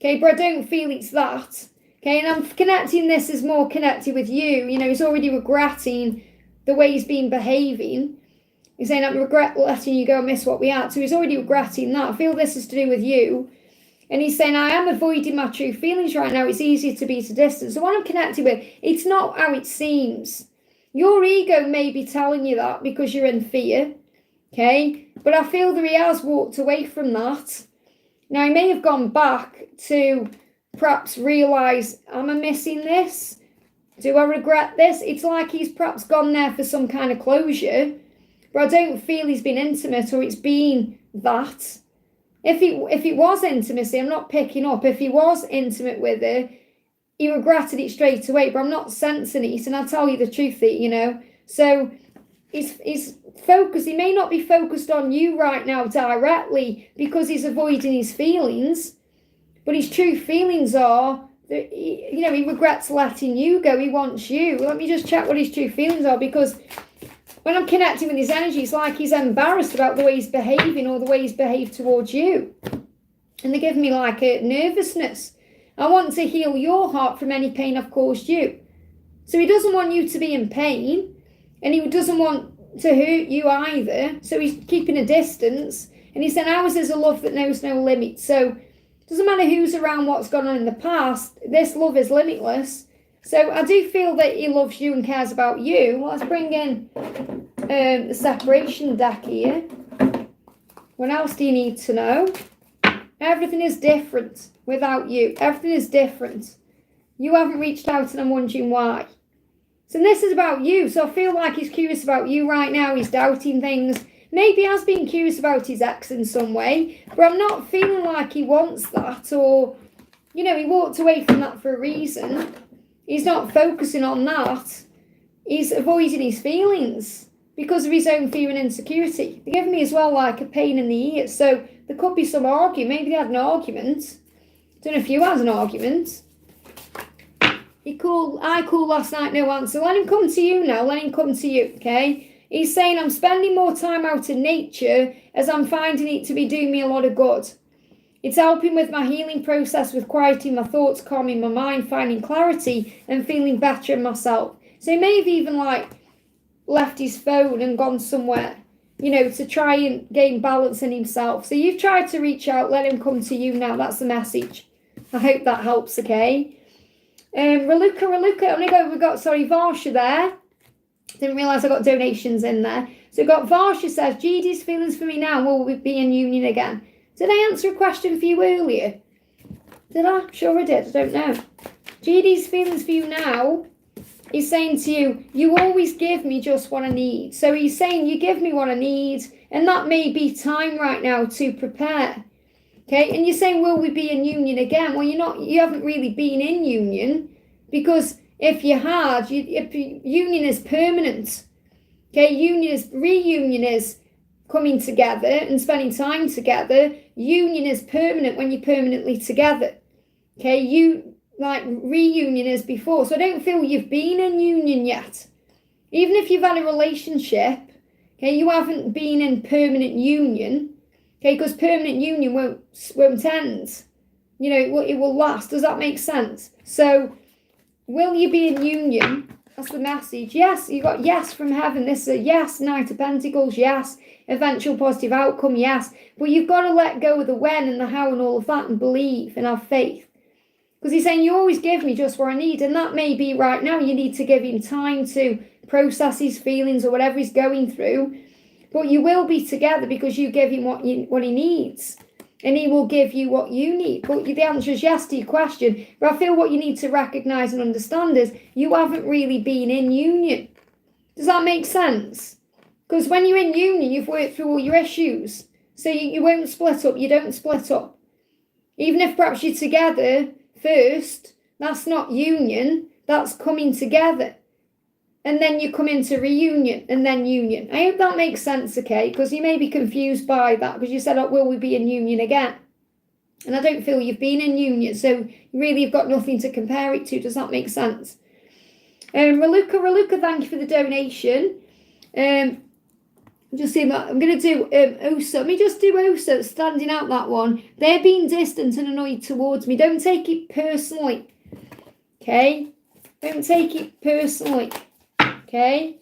Okay, but I don't feel it's that. Okay, and I'm connecting this as more connected with you. You know, he's already regretting the way he's been behaving. He's saying, I regret letting you go and miss what we had. So he's already regretting that. I feel this is to do with you. And he's saying, I am avoiding my true feelings right now. It's easier to be at a distance. So what I'm connected with, it's not how it seems. Your ego may be telling you that because you're in fear. Okay? But I feel that he has walked away from that. Now, he may have gone back to perhaps realise, am I missing this? Do I regret this? It's like he's perhaps gone there for some kind of closure. But I don't feel he's been intimate or it's been that. If it was intimacy, I'm not picking up. If he was intimate with her, he regretted it straight away. But I'm not sensing it. And I'll tell you the truth, you know. So he's focused. He may not be focused on you right now directly because he's avoiding his feelings. But his true feelings are that, he regrets letting you go. He wants you. Let me just check what his true feelings are, because when I'm connecting with his energy, it's like he's embarrassed about the way he's behaving or the way he's behaved towards you. And they give me like a nervousness. I want to heal your heart from any pain I've caused you. So he doesn't want you to be in pain, and he doesn't want to hurt you either. So he's keeping a distance. And he said, ours is a love that knows no limits. So it doesn't matter who's around, what's gone on in the past. This love is limitless. So I do feel that he loves you and cares about you. Let's bring in the separation deck here. What else do you need to know? Everything is different without you. Everything is different. You haven't reached out and I'm wondering why. So this is about you. So I feel like he's curious about you right now. He's doubting things. Maybe he has been curious about his ex in some way. But I'm not feeling like he wants that, or, he walked away from that for a reason. He's not focusing on that. He's avoiding his feelings because of his own fear and insecurity. They give me as well like a pain in the ears. So there could be some argument. Maybe they had an argument. Don't know if you had an argument. I called last night, no answer. Let him come to you now. Let him come to you, okay? He's saying, I'm spending more time out in nature as I'm finding it to be doing me a lot of good. It's helping with my healing process, with quieting my thoughts, calming my mind, finding clarity and feeling better in myself. So he may have even left his phone and gone somewhere, to try and gain balance in himself. So you've tried to reach out, let him come to you now. That's the message. I hope that helps, okay? Raluca, we've got Varsha there. Didn't realise I got donations in there. So we've got Varsha says, Judy's feelings for me now, will we be in union again? Did I answer a question for you earlier? Did I? Sure I did. I don't know. Judy's feelings for you now. He's saying to you, you always give me just what I need. So he's saying you give me what I need, and that may be time right now to prepare. Okay, and you're saying, will we be in union again? Well, you haven't really been in union, because if you had, union is permanent. Okay, reunion is coming together and spending time together. Union is permanent when you're permanently together. Okay, reunion is before. So I don't feel you've been in union yet. Even if you've had a relationship, okay, you haven't been in permanent union. Okay, because permanent union won't end. It will last. Does that make sense? So, will you be in union? That's the message. Yes, you got yes from heaven. This is a yes. Knight of Pentacles, yes. Eventual positive outcome, yes. But you've got to let go of the when and the how and all of that and believe and have faith. Because he's saying, you always give me just what I need. And that may be right now. You need to give him time to process his feelings or whatever he's going through. But you will be together because you give him what he needs. And he will give you what you need. But the answer is yes to your question. But I feel what you need to recognise and understand is you haven't really been in union. Does that make sense? Because when you're in union, you've worked through all your issues. So you won't split up. You don't split up. Even if perhaps you're together first, that's not union. That's coming together. And then you come into reunion and then union. I hope that makes sense, okay? Because you may be confused by that because you said, oh, will we be in union again? And I don't feel you've been in union. So really you've got nothing to compare it to. Does that make sense? Raluca, thank you for the donation. Just seeing that. I'm going to do Osa. Let me just do Osa, standing out that one. They're being distant and annoyed towards me. Don't take it personally. Okay? Don't take it personally. Okay?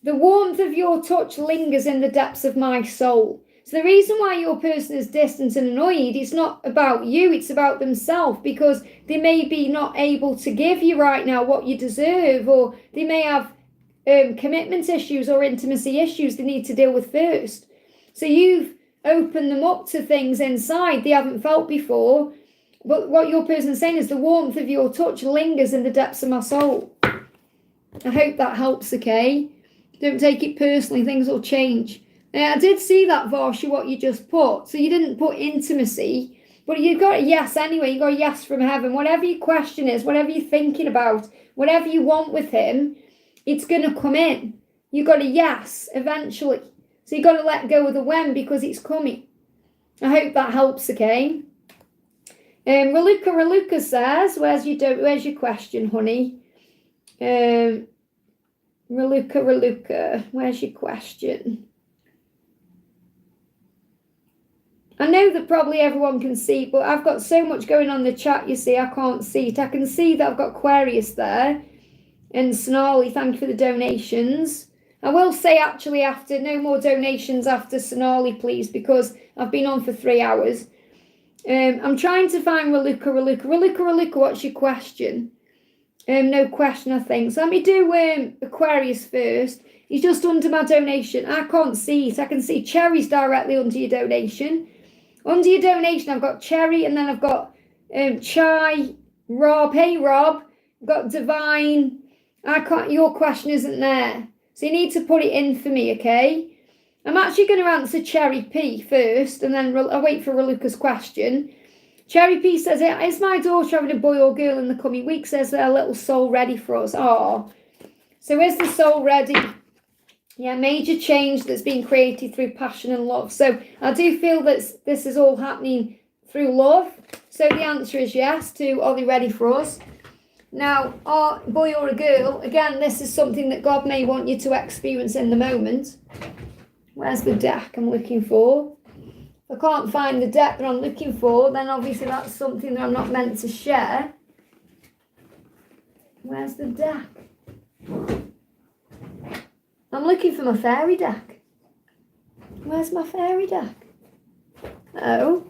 The warmth of your touch lingers in the depths of my soul. So the reason why your person is distant and annoyed is not about you, it's about themselves, because they may be not able to give you right now what you deserve, or they may have commitment issues or intimacy issues they need to deal with first. So you've opened them up to things inside they haven't felt before, but what your person is saying is the warmth of your touch lingers in the depths of my soul. I hope that helps, okay? Don't take it personally, things will change. I did see that, Varsha, what you just put. So you didn't put intimacy, but you got a yes anyway. You got a yes from heaven. Whatever your question is, whatever you're thinking about, whatever you want with him, it's going to come in. You got a yes eventually. So you got to let go of the when because it's coming. I hope that helps, okay? Raluca says, where's your question, honey? Raluca, where's your question? I know that probably everyone can see, but I've got so much going on in the chat, you see, I can't see it. I can see that I've got Aquarius there. And Snarly, thank you for the donations. I will say, actually, after no more donations after Snarly, please, because I've been on for 3 hours. I'm trying to find Raluca, what's your question? No question, I think. So let me do Aquarius first. He's just under my donation. I can't see it. I can see Cherry's directly under your donation. Under your donation, I've got Cherry, and then I've got Chai, Rob. Hey, Rob. I've got Divine. Your question isn't there. So you need to put it in for me, okay? I'm actually going to answer Cherry P first, and then I'll wait for Raluca's question. Cherry P says, is my daughter having a boy or girl in the coming weeks? Is their little soul ready for us? Oh, so is the soul ready? Yeah, major change that's been created through passion and love. So I do feel that this is all happening through love. So the answer is yes to, are they ready for us? Now, a boy or a girl, again, this is something that God may want you to experience in the moment. Where's the deck I'm looking for? If I can't find the deck that I'm looking for, then obviously that's something that I'm not meant to share. Where's the deck? I'm looking for my fairy deck. Where's my fairy deck? Oh.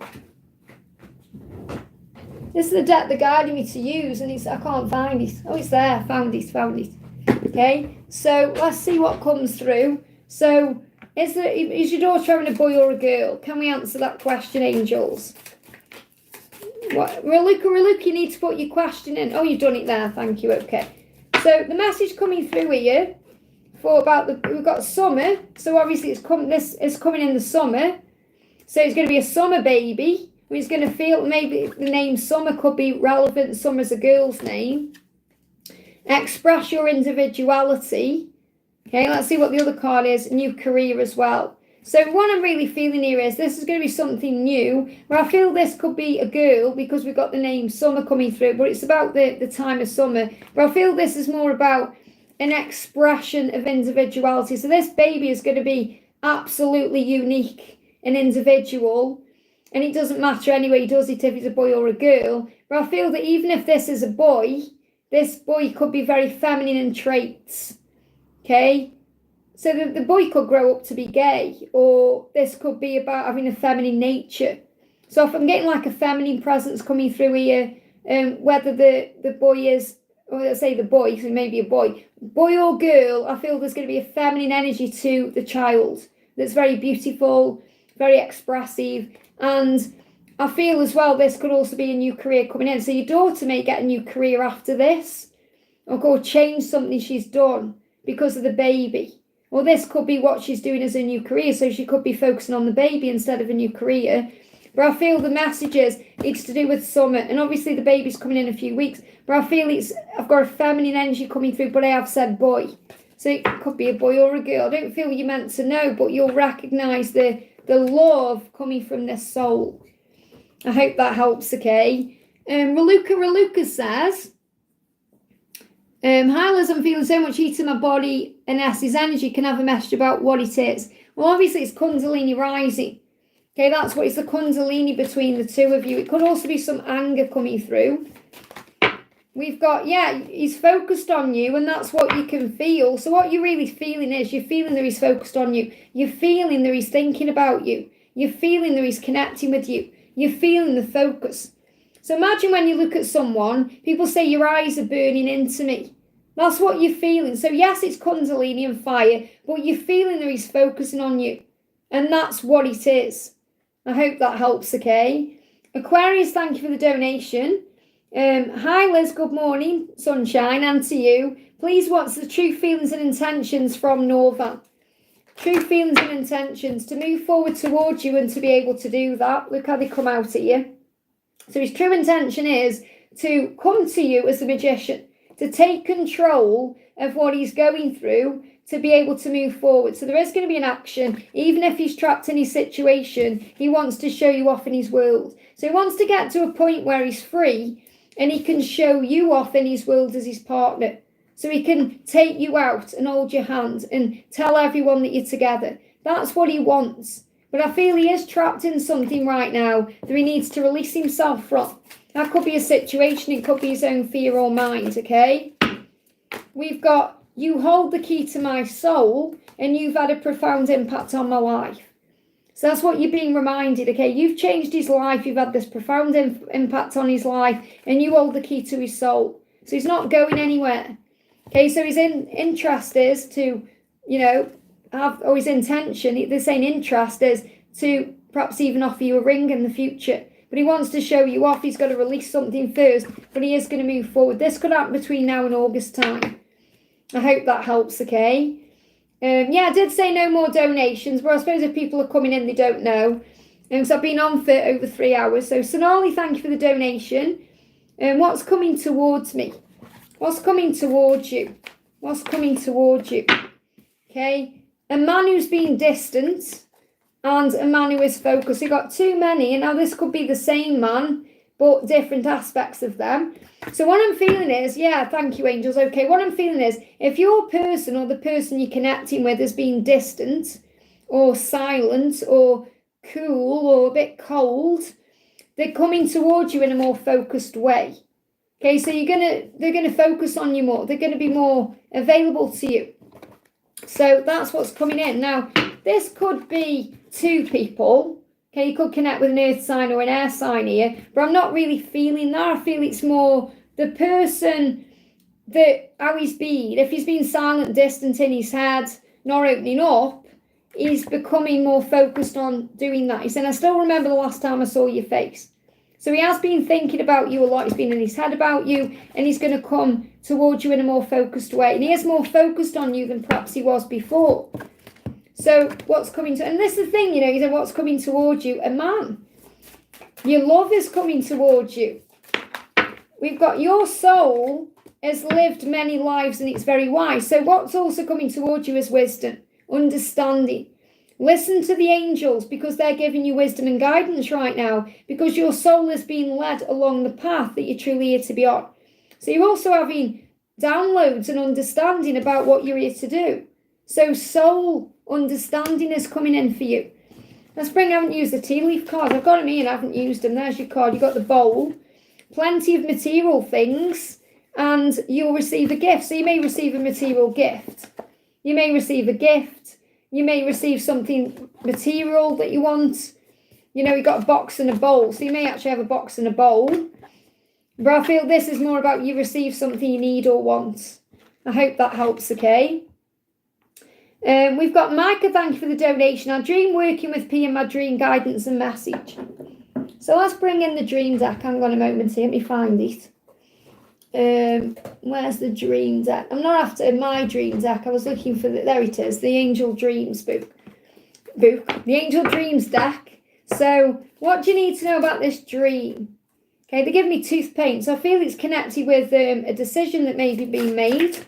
This is the deck that guided me to use, and I can't find it. Oh, it's there. Found it. Okay, so let's see what comes through. So, is your daughter having a boy or a girl? Can we answer that question, angels? What, Raluca, you need to put your question in. Oh, you've done it there. Thank you. Okay. So the message coming through here for we've got summer. So obviously this is coming in the summer. So it's going to be a summer baby. He's going to feel maybe the name Summer could be relevant. Summer's a girl's name. Express your individuality. Okay, let's see what the other card is. New career as well. So what I'm really feeling here is this is going to be something new. Where I feel this could be a girl because we've got the name Summer coming through. But it's about the time of summer. But I feel this is more about an expression of individuality. So this baby is going to be absolutely unique and individual. And it doesn't matter anyway, does it, if it's a boy or a girl. But I feel that even if this is a boy, this boy could be very feminine in traits. Okay? So the boy could grow up to be gay. Or this could be about having a feminine nature. So if I'm getting like a feminine presence coming through here, whether the boy is, or let's say the boy, so maybe a boy or girl, I feel there's going to be a feminine energy to the child. that's very beautiful, very expressive. And I feel as well this could also be a new career coming in. So your daughter may get a new career after this, or go change something she's done because of the baby. Or this could be what she's doing as a new career, so she could be focusing on the baby instead of a new career. But I feel the messages, it's to do with summer, and obviously the baby's coming in a few weeks, but I feel I've got a feminine energy coming through, but I have said boy. So it could be a boy or a girl. I don't feel you're meant to know, but you'll recognise the love coming from this soul. I hope that helps, okay? Ruka Ruca says, hi Liz, I'm feeling so much heat in my body, and Essie's energy. Can I have a message about what it is? Well, obviously it's Kundalini rising. Okay, that's what it's the Kundalini between the two of you. It could also be some anger coming through. We've got, he's focused on you, and that's what you can feel. So what you're really feeling is, you're feeling that he's focused on you. You're feeling that he's thinking about you. You're feeling that he's connecting with you. You're feeling the focus. So imagine when you look at someone, people say your eyes are burning into me. That's what you're feeling. So yes, it's Kundalini and fire, but you're feeling that he's focusing on you. And that's what it is. I hope that helps, okay? Aquarius, thank you for the donation. Hi Liz, good morning, sunshine, and to you. Please, what's the true feelings and intentions from Nova? True feelings and intentions to move forward towards you and to be able to do that. Look how they come out at you. So his true intention is to come to you as a magician, to take control of what he's going through, to be able to move forward. So there is going to be an action. Even if he's trapped in his situation, he wants to show you off in his world. So he wants to get to a point where he's free and he can show you off in his world as his partner. So he can take you out and hold your hand and tell everyone that you're together. That's what he wants. But I feel he is trapped in something right now that he needs to release himself from. That could be a situation. It could be his own fear or mind, okay? We've got, you hold the key to my soul and you've had a profound impact on my life. So that's what you're being reminded, okay? You've changed his life. You've had this profound impact on his life and you hold the key to his soul. So he's not going anywhere. Okay, so his interest is to, his intention, they're saying interest is to perhaps even offer you a ring in the future. But he wants to show you off. He's got to release something first, but he is going to move forward. This could happen between now and August time. I hope that helps, okay? I did say no more donations, but I suppose if people are coming in, they don't know. So I've been on for over 3 hours. So Sonali, thank you for the donation. What's coming towards me? What's coming towards you? What's coming towards you? Okay, a man who's been distant and a man who is focused. You've got too many, and now this could be the same man, but different aspects of them. So what I'm feeling is, thank you, angels. Okay, what I'm feeling is, if your person or the person you're connecting with has been distant or silent or cool or a bit cold, they're coming towards you in a more focused way. Okay, so they're gonna focus on you more. They're gonna be more available to you. So that's what's coming in. Now, this could be two people. Okay, you could connect with an earth sign or an air sign here, but I'm not really feeling that. I feel it's more the person that how he's been. If he's been silent, distant in his head, not opening up, he's becoming more focused on doing that. He said, I still remember the last time I saw your face. So he has been thinking about you a lot. He's been in his head about you, and he's going to come towards you in a more focused way. And he is more focused on you than perhaps he was before. So what's coming to, and this is the thing, he said, what's coming towards you? A man. Your love is coming towards you. We've got your soul has lived many lives and it's very wise. So what's also coming towards you is wisdom, understanding. Listen to the angels because they're giving you wisdom and guidance right now, because your soul is being led along the path that you're truly here to be on. So you're also having downloads and understanding about what you're here to do. So soul understanding is coming in for you. I haven't used the tea leaf cards. I've got them here and I haven't used them. There's your card. You've got the bowl, plenty of material things, and you'll receive a gift. So you may receive a material gift. You may receive a gift. You may receive something material that you want. You've got a box and a bowl. So you may actually have a box and a bowl. But I feel this is more about you receive something you need or want. I hope that helps, okay? We've got Micah, thank you for the donation. I dream working with P in my dream guidance and message. So let's bring in the dream deck. Hang on a moment here, let me find it. Where's the dream deck? I'm not after my dream deck. I was looking for there it is, the Angel Dreams book. The Angel Dreams deck. So what do you need to know about this dream? Okay, they give me tooth pain. So I feel it's connected with a decision that may be being made.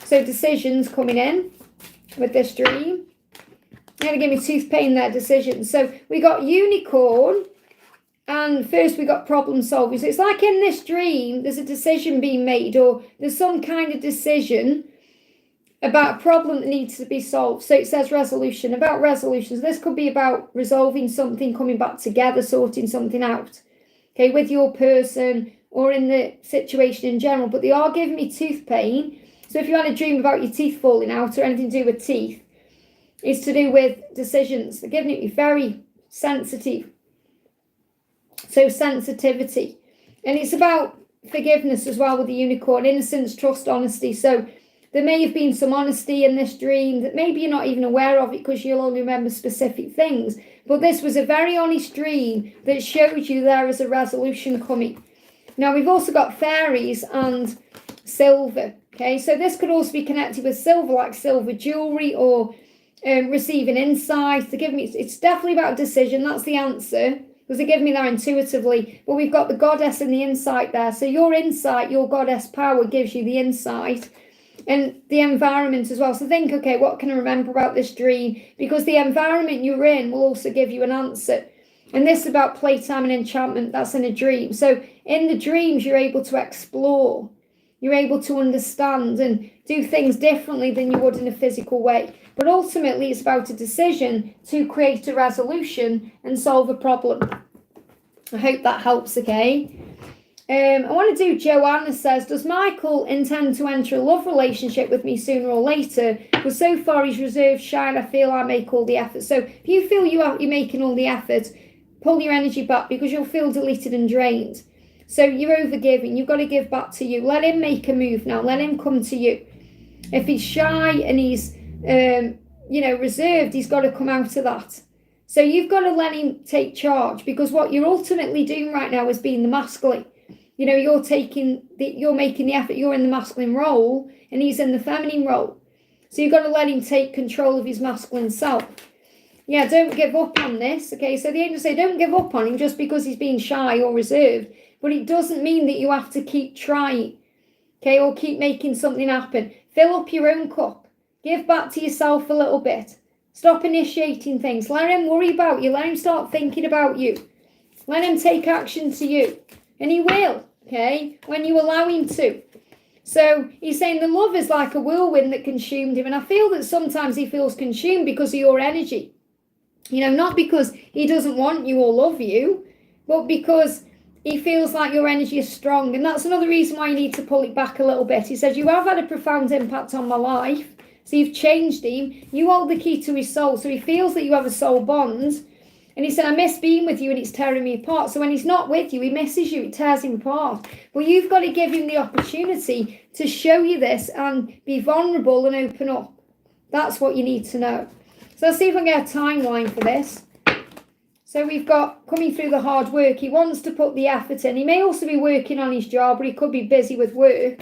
So decisions coming in with this dream. They're going to give me tooth pain there, decisions. So we got unicorn. And first we got problem solving. So it's like in this dream, there's a decision being made, or there's some kind of decision about a problem that needs to be solved. So it says resolution, about resolutions. This could be about resolving something, coming back together, sorting something out. Okay, with your person or in the situation in general. But they are giving me tooth pain. So if you had a dream about your teeth falling out or anything to do with teeth, it's to do with decisions. They're giving it very sensitive. So sensitivity. And it's about forgiveness as well with the unicorn. Innocence, trust, honesty. So there may have been some honesty in this dream that maybe you're not even aware of it because you'll only remember specific things. But this was a very honest dream that showed you there is a resolution coming. Now we've also got fairies and silver. Okay, so this could also be connected with silver, like silver jewelry or receiving insight. They give me, it's definitely about a decision. That's the answer. Because they give me that intuitively. But we've got the goddess and the insight there. So your insight, your goddess power gives you the insight and the environment as well. So think, okay, what can I remember about this dream? Because the environment you're in will also give you an answer. And this is about playtime and enchantment. That's in a dream. So in the dreams, you're able to explore. You're able to understand and do things differently than you would in a physical way. But ultimately, it's about a decision to create a resolution and solve a problem. I hope that helps, okay? I want to do, Joanna says, does Michael intend to enter a love relationship with me sooner or later? Because so far he's reserved, shy, and I feel I make all the effort. So if you feel you're making all the effort, pull your energy back because you'll feel deleted and drained. So you're overgiving. You've got to give back to you. Let him make a move now. Let him come to you. If he's shy and he's, reserved, he's got to come out of that. So you've got to let him take charge because what you're ultimately doing right now is being the masculine. You're making the effort. You're in the masculine role and he's in the feminine role. So you've got to let him take control of his masculine self. Yeah, don't give up on this. Okay, so the angels say don't give up on him just because he's being shy or reserved. But it doesn't mean that you have to keep trying, okay, or keep making something happen. Fill up your own cup. Give back to yourself a little bit. Stop initiating things. Let him worry about you. Let him start thinking about you. Let him take action to you. And he will, okay, when you allow him to. So he's saying the love is like a whirlwind that consumed him. And I feel that sometimes he feels consumed because of your energy. Not because he doesn't want you or love you, but because he feels like your energy is strong. And that's another reason why you need to pull it back a little bit. He says, you have had a profound impact on my life. So you've changed him. You hold the key to his soul. So he feels that you have a soul bond. And he said, I miss being with you and it's tearing me apart. So when he's not with you, he misses you. It tears him apart. But you've got to give him the opportunity to show you this and be vulnerable and open up. That's what you need to know. So let's see if I can get a timeline for this. So we've got coming through the hard work. He wants to put the effort in. He may also be working on his job, or he could be busy with work.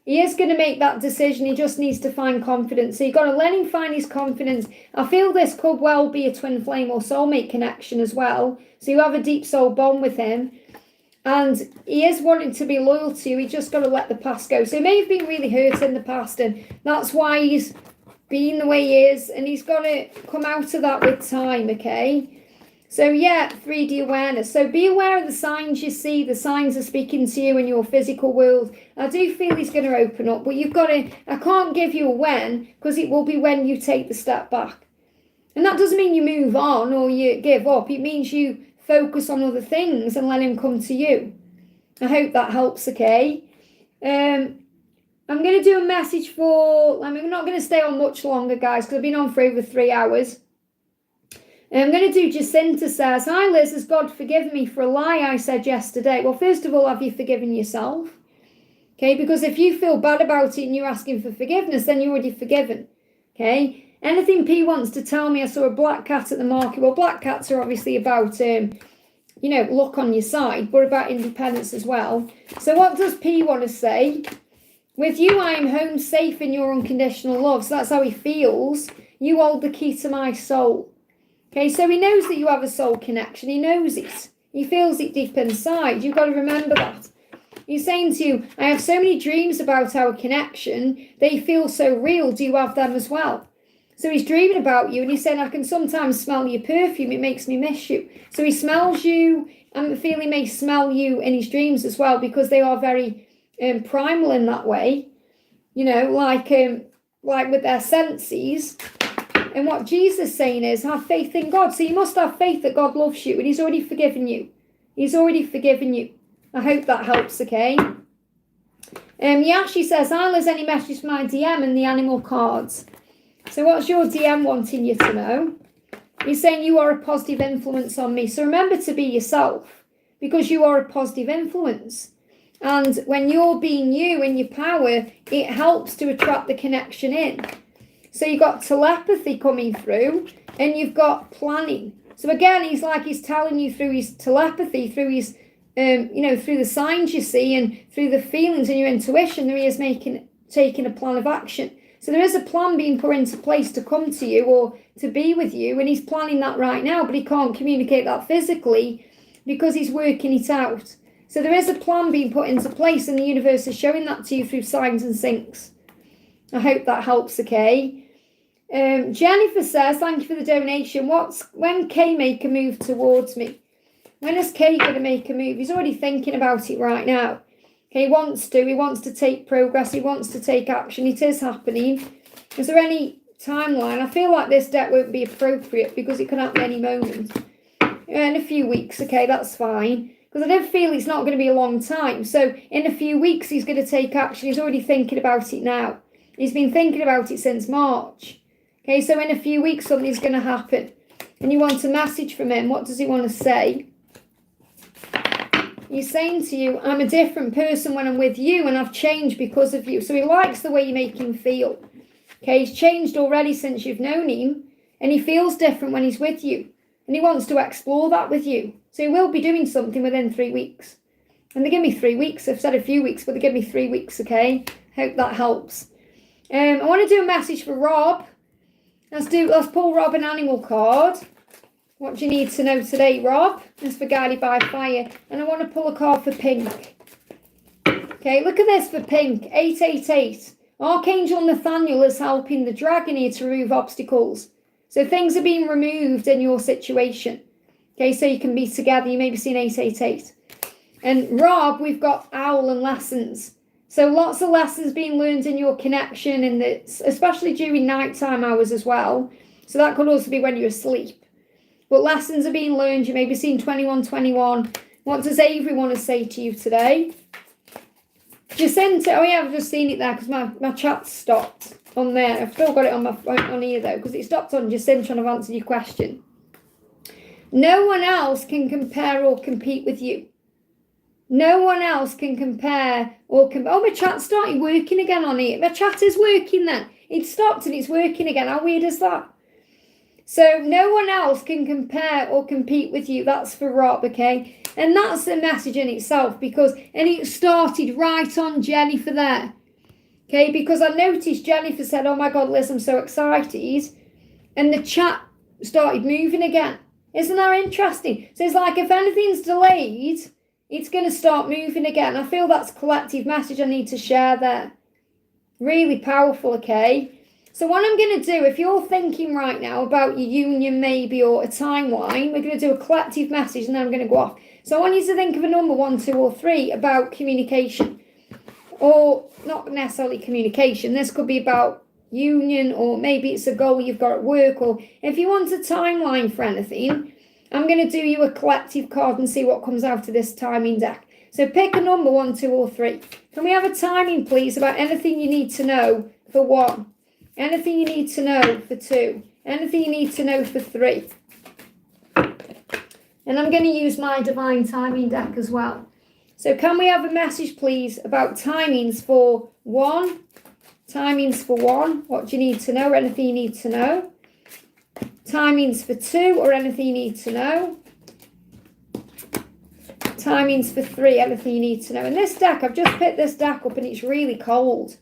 He is going to make that decision. He just needs to find confidence. So you've got to let him find his confidence. I feel this could well be a twin flame or soulmate connection as well. So you have a deep soul bond with him. And he is wanting to be loyal to you. He just got to let the past go. So he may have been really hurt in the past. And that's why he's being the way he is. And he's got to come out of that with time, okay? So yeah, 3D awareness. So be aware of the signs you see. The signs are speaking to you in your physical world. I do feel he's going to open up, but you've got to, I can't give you a when, because it will be when you take the step back. And that doesn't mean you move on or you give up. It means you focus on other things and let him come to you. I hope that helps, okay? I'm going to do a message for, I'm not going to stay on much longer, guys, because I've been on for over 3 hours. I'm going to do Jacinta says, hi Liz, has God forgiven me for a lie I said yesterday? Well, first of all, have you forgiven yourself? Okay, because if you feel bad about it and you're asking for forgiveness, then you're already forgiven. Okay. Anything P wants to tell me, I saw a black cat at the market. Well, black cats are obviously about, luck on your side, but about independence as well. So what does P want to say? With you, I am home safe in your unconditional love. So that's how he feels. You hold the key to my soul. Okay, so he knows that you have a soul connection. He knows it. He feels it deep inside. You've got to remember that. He's saying to you, I have so many dreams about our connection. They feel so real. Do you have them as well? So he's dreaming about you, and he's saying, I can sometimes smell your perfume. It makes me miss you. So he smells you, and I feel he may smell you in his dreams as well, because they are very primal in that way. Like with their senses. And what Jesus is saying is, have faith in God. So you must have faith that God loves you, and he's already forgiven you. He's already forgiven you. I hope that helps, okay? Yashi says, hi, Liz, any message for my DM and the animal cards? So what's your DM wanting you to know? He's saying you are a positive influence on me. So remember to be yourself, because you are a positive influence. And when you're being you in your power, it helps to attract the connection in. So you've got telepathy coming through, and you've got planning. So again, he's telling you through his telepathy, through his, through the signs you see, and through the feelings and your intuition, that he is taking a plan of action. So there is a plan being put into place to come to you or to be with you, and he's planning that right now, but he can't communicate that physically because he's working it out. So there is a plan being put into place, and the universe is showing that to you through signs and syncs. I hope that helps, okay? Jennifer says, thank you for the donation. When Kay make a move towards me? When is Kay going to make a move? He's already thinking about it right now. He wants to take progress. He wants to take action. It is happening. Is there any timeline? I feel like this deck won't be appropriate because it can happen any moment. In a few weeks, okay, that's fine. Because I don't feel it's not going to be a long time. So in a few weeks, he's going to take action. He's already thinking about it now. He's been thinking about it since March. Okay, so in a few weeks, something's going to happen. And you want a message from him. What does he want to say? He's saying to you, I'm a different person when I'm with you, and I've changed because of you. So he likes the way you make him feel. Okay, he's changed already since you've known him, and he feels different when he's with you. And he wants to explore that with you. So he will be doing something within 3 weeks. And they give me 3 weeks. I've said a few weeks, but they give me 3 weeks, okay? Hope that helps. I want to do a message for Rob. Let's pull Rob an animal card. What do you need to know today, Rob? This for Guided by Fire. And I want to pull a card for Pink. Okay, look at this for Pink. 888. Archangel Nathaniel is helping the dragon here to remove obstacles. So things are being removed in your situation. Okay, so you can be together. You may be seeing 888. And Rob, we've got owl and lessons. So lots of lessons being learned in your connection, and especially during nighttime hours as well. So that could also be when you're asleep. But lessons are being learned. You may be seeing 2121. What does Avery want to say to you today? Jacinta, oh yeah, I've just seen it there because my chat stopped on there. I've still got it on here though, because it stopped on Jacinta and I've answered your question. No one else can compare or compete with you. No one else can compare or oh, my chat started working again on it. My chat is working then. It stopped and it's working again. How weird is that? So no one else can compare or compete with you. That's for Rob, okay? And that's the message in itself, because, and it started right on Jennifer there. Okay, because I noticed Jennifer said, oh my God, Liz, I'm so excited. And the chat started moving again. Isn't that interesting? So it's like if anything's delayed, it's going to start moving again. I feel that's a collective message I need to share there. Really powerful, okay? So what I'm going to do, if you're thinking right now about your union maybe or a timeline, we're going to do a collective message and then I'm going to go off. So I want you to think of a number 1, 2 or 3 about communication. Or not necessarily communication. This could be about union, or maybe it's a goal you've got at work, or if you want a timeline for anything, I'm going to do you a collective card and see what comes out of this timing deck. So pick a number 1, 2 or 3. Can we have a timing, please, about anything you need to know for 1? Anything you need to know for 2? Anything you need to know for 3? And I'm going to use my divine timing deck as well. So can we have a message, please, about timings for 1, Timings for 1, what do you need to know or anything you need to know? Timings for 2 or anything you need to know? Timings for 3, anything you need to know? And this deck, I've just picked this deck up and it's really cold.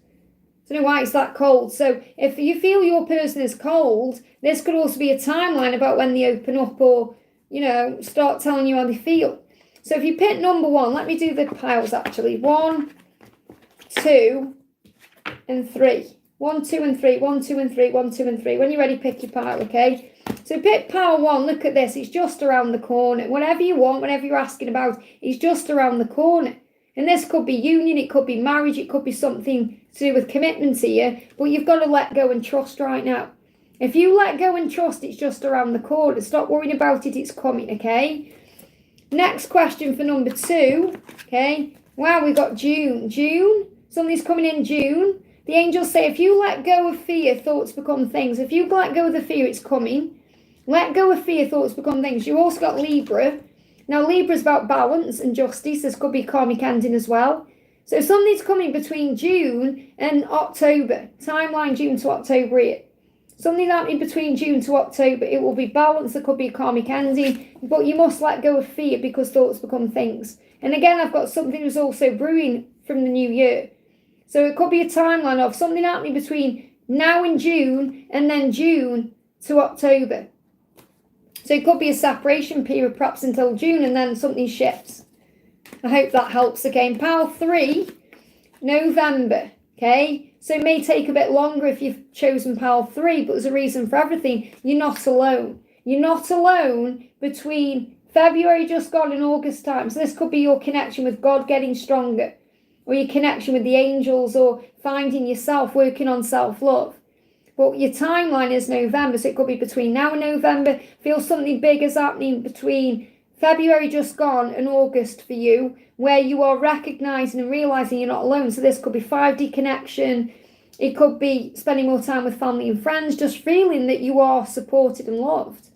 I don't know why it's that cold. So if you feel your person is cold, this could also be a timeline about when they open up or, you know, start telling you how they feel. So if you pick number 1, let me do the piles actually. 1, 2, and 3. 1, 2, and 3. 1, 2, and 3. 1, 2, and 3. When you're ready, pick your pile, okay? So pick pile 1. Look at this. It's just around the corner. Whatever you want, whatever you're asking about, it's just around the corner. And this could be union, it could be marriage, it could be something to do with commitment here, but you've got to let go and trust right now. If you let go and trust, it's just around the corner. Stop worrying about it, it's coming, okay? Next question for number 2, okay? Wow, we got June. June, something's coming in June. The angels say if you let go of fear, thoughts become things. If you let go of the fear, it's coming. Let go of fear, thoughts become things. You also got Libra. Now, Libra is about balance and justice. This could be karmic ending as well. So something's coming between June and October. Timeline June to October here. Something happening between June to October. It will be balance. There could be karmic ending. But you must let go of fear because thoughts become things. And again, I've got something that's also brewing from the new year. So it could be a timeline of something happening between now and June and then June to October. So it could be a separation period, perhaps until June, and then something shifts. I hope that helps. Okay, pile 3, November. Okay, so it may take a bit longer if you've chosen pile 3, but there's a reason for everything. You're not alone. You're not alone between February just gone and August time. So this could be your connection with God getting stronger, or your connection with the angels, or finding yourself, working on self-love. But your timeline is November, so it could be between now and November. Feel something big is happening between February just gone and August for you, where you are recognizing and realizing you're not alone. So this could be 5D connection. It could be spending more time with family and friends, just feeling that you are supported and loved.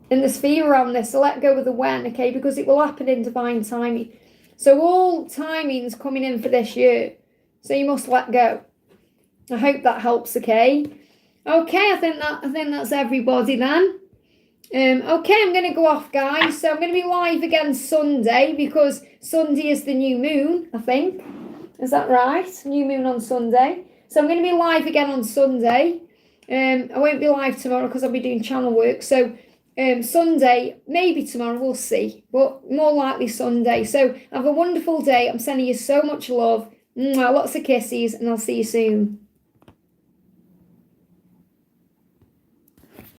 And there's fear around this, so let go of the when, okay, because it will happen in divine timing. So all timing's coming in for this year, so you must let go. I hope that helps, okay? Okay, I think that's everybody then. Okay, I'm going to go off, guys. So I'm going to be live again Sunday, because Sunday is the new moon, I think. Is that right? New moon on Sunday. So I'm going to be live again on Sunday. I won't be live tomorrow because I'll be doing channel work. So Sunday, maybe tomorrow, we'll see. But more likely Sunday. So have a wonderful day. I'm sending you so much love. Lots of kisses, and I'll see you soon.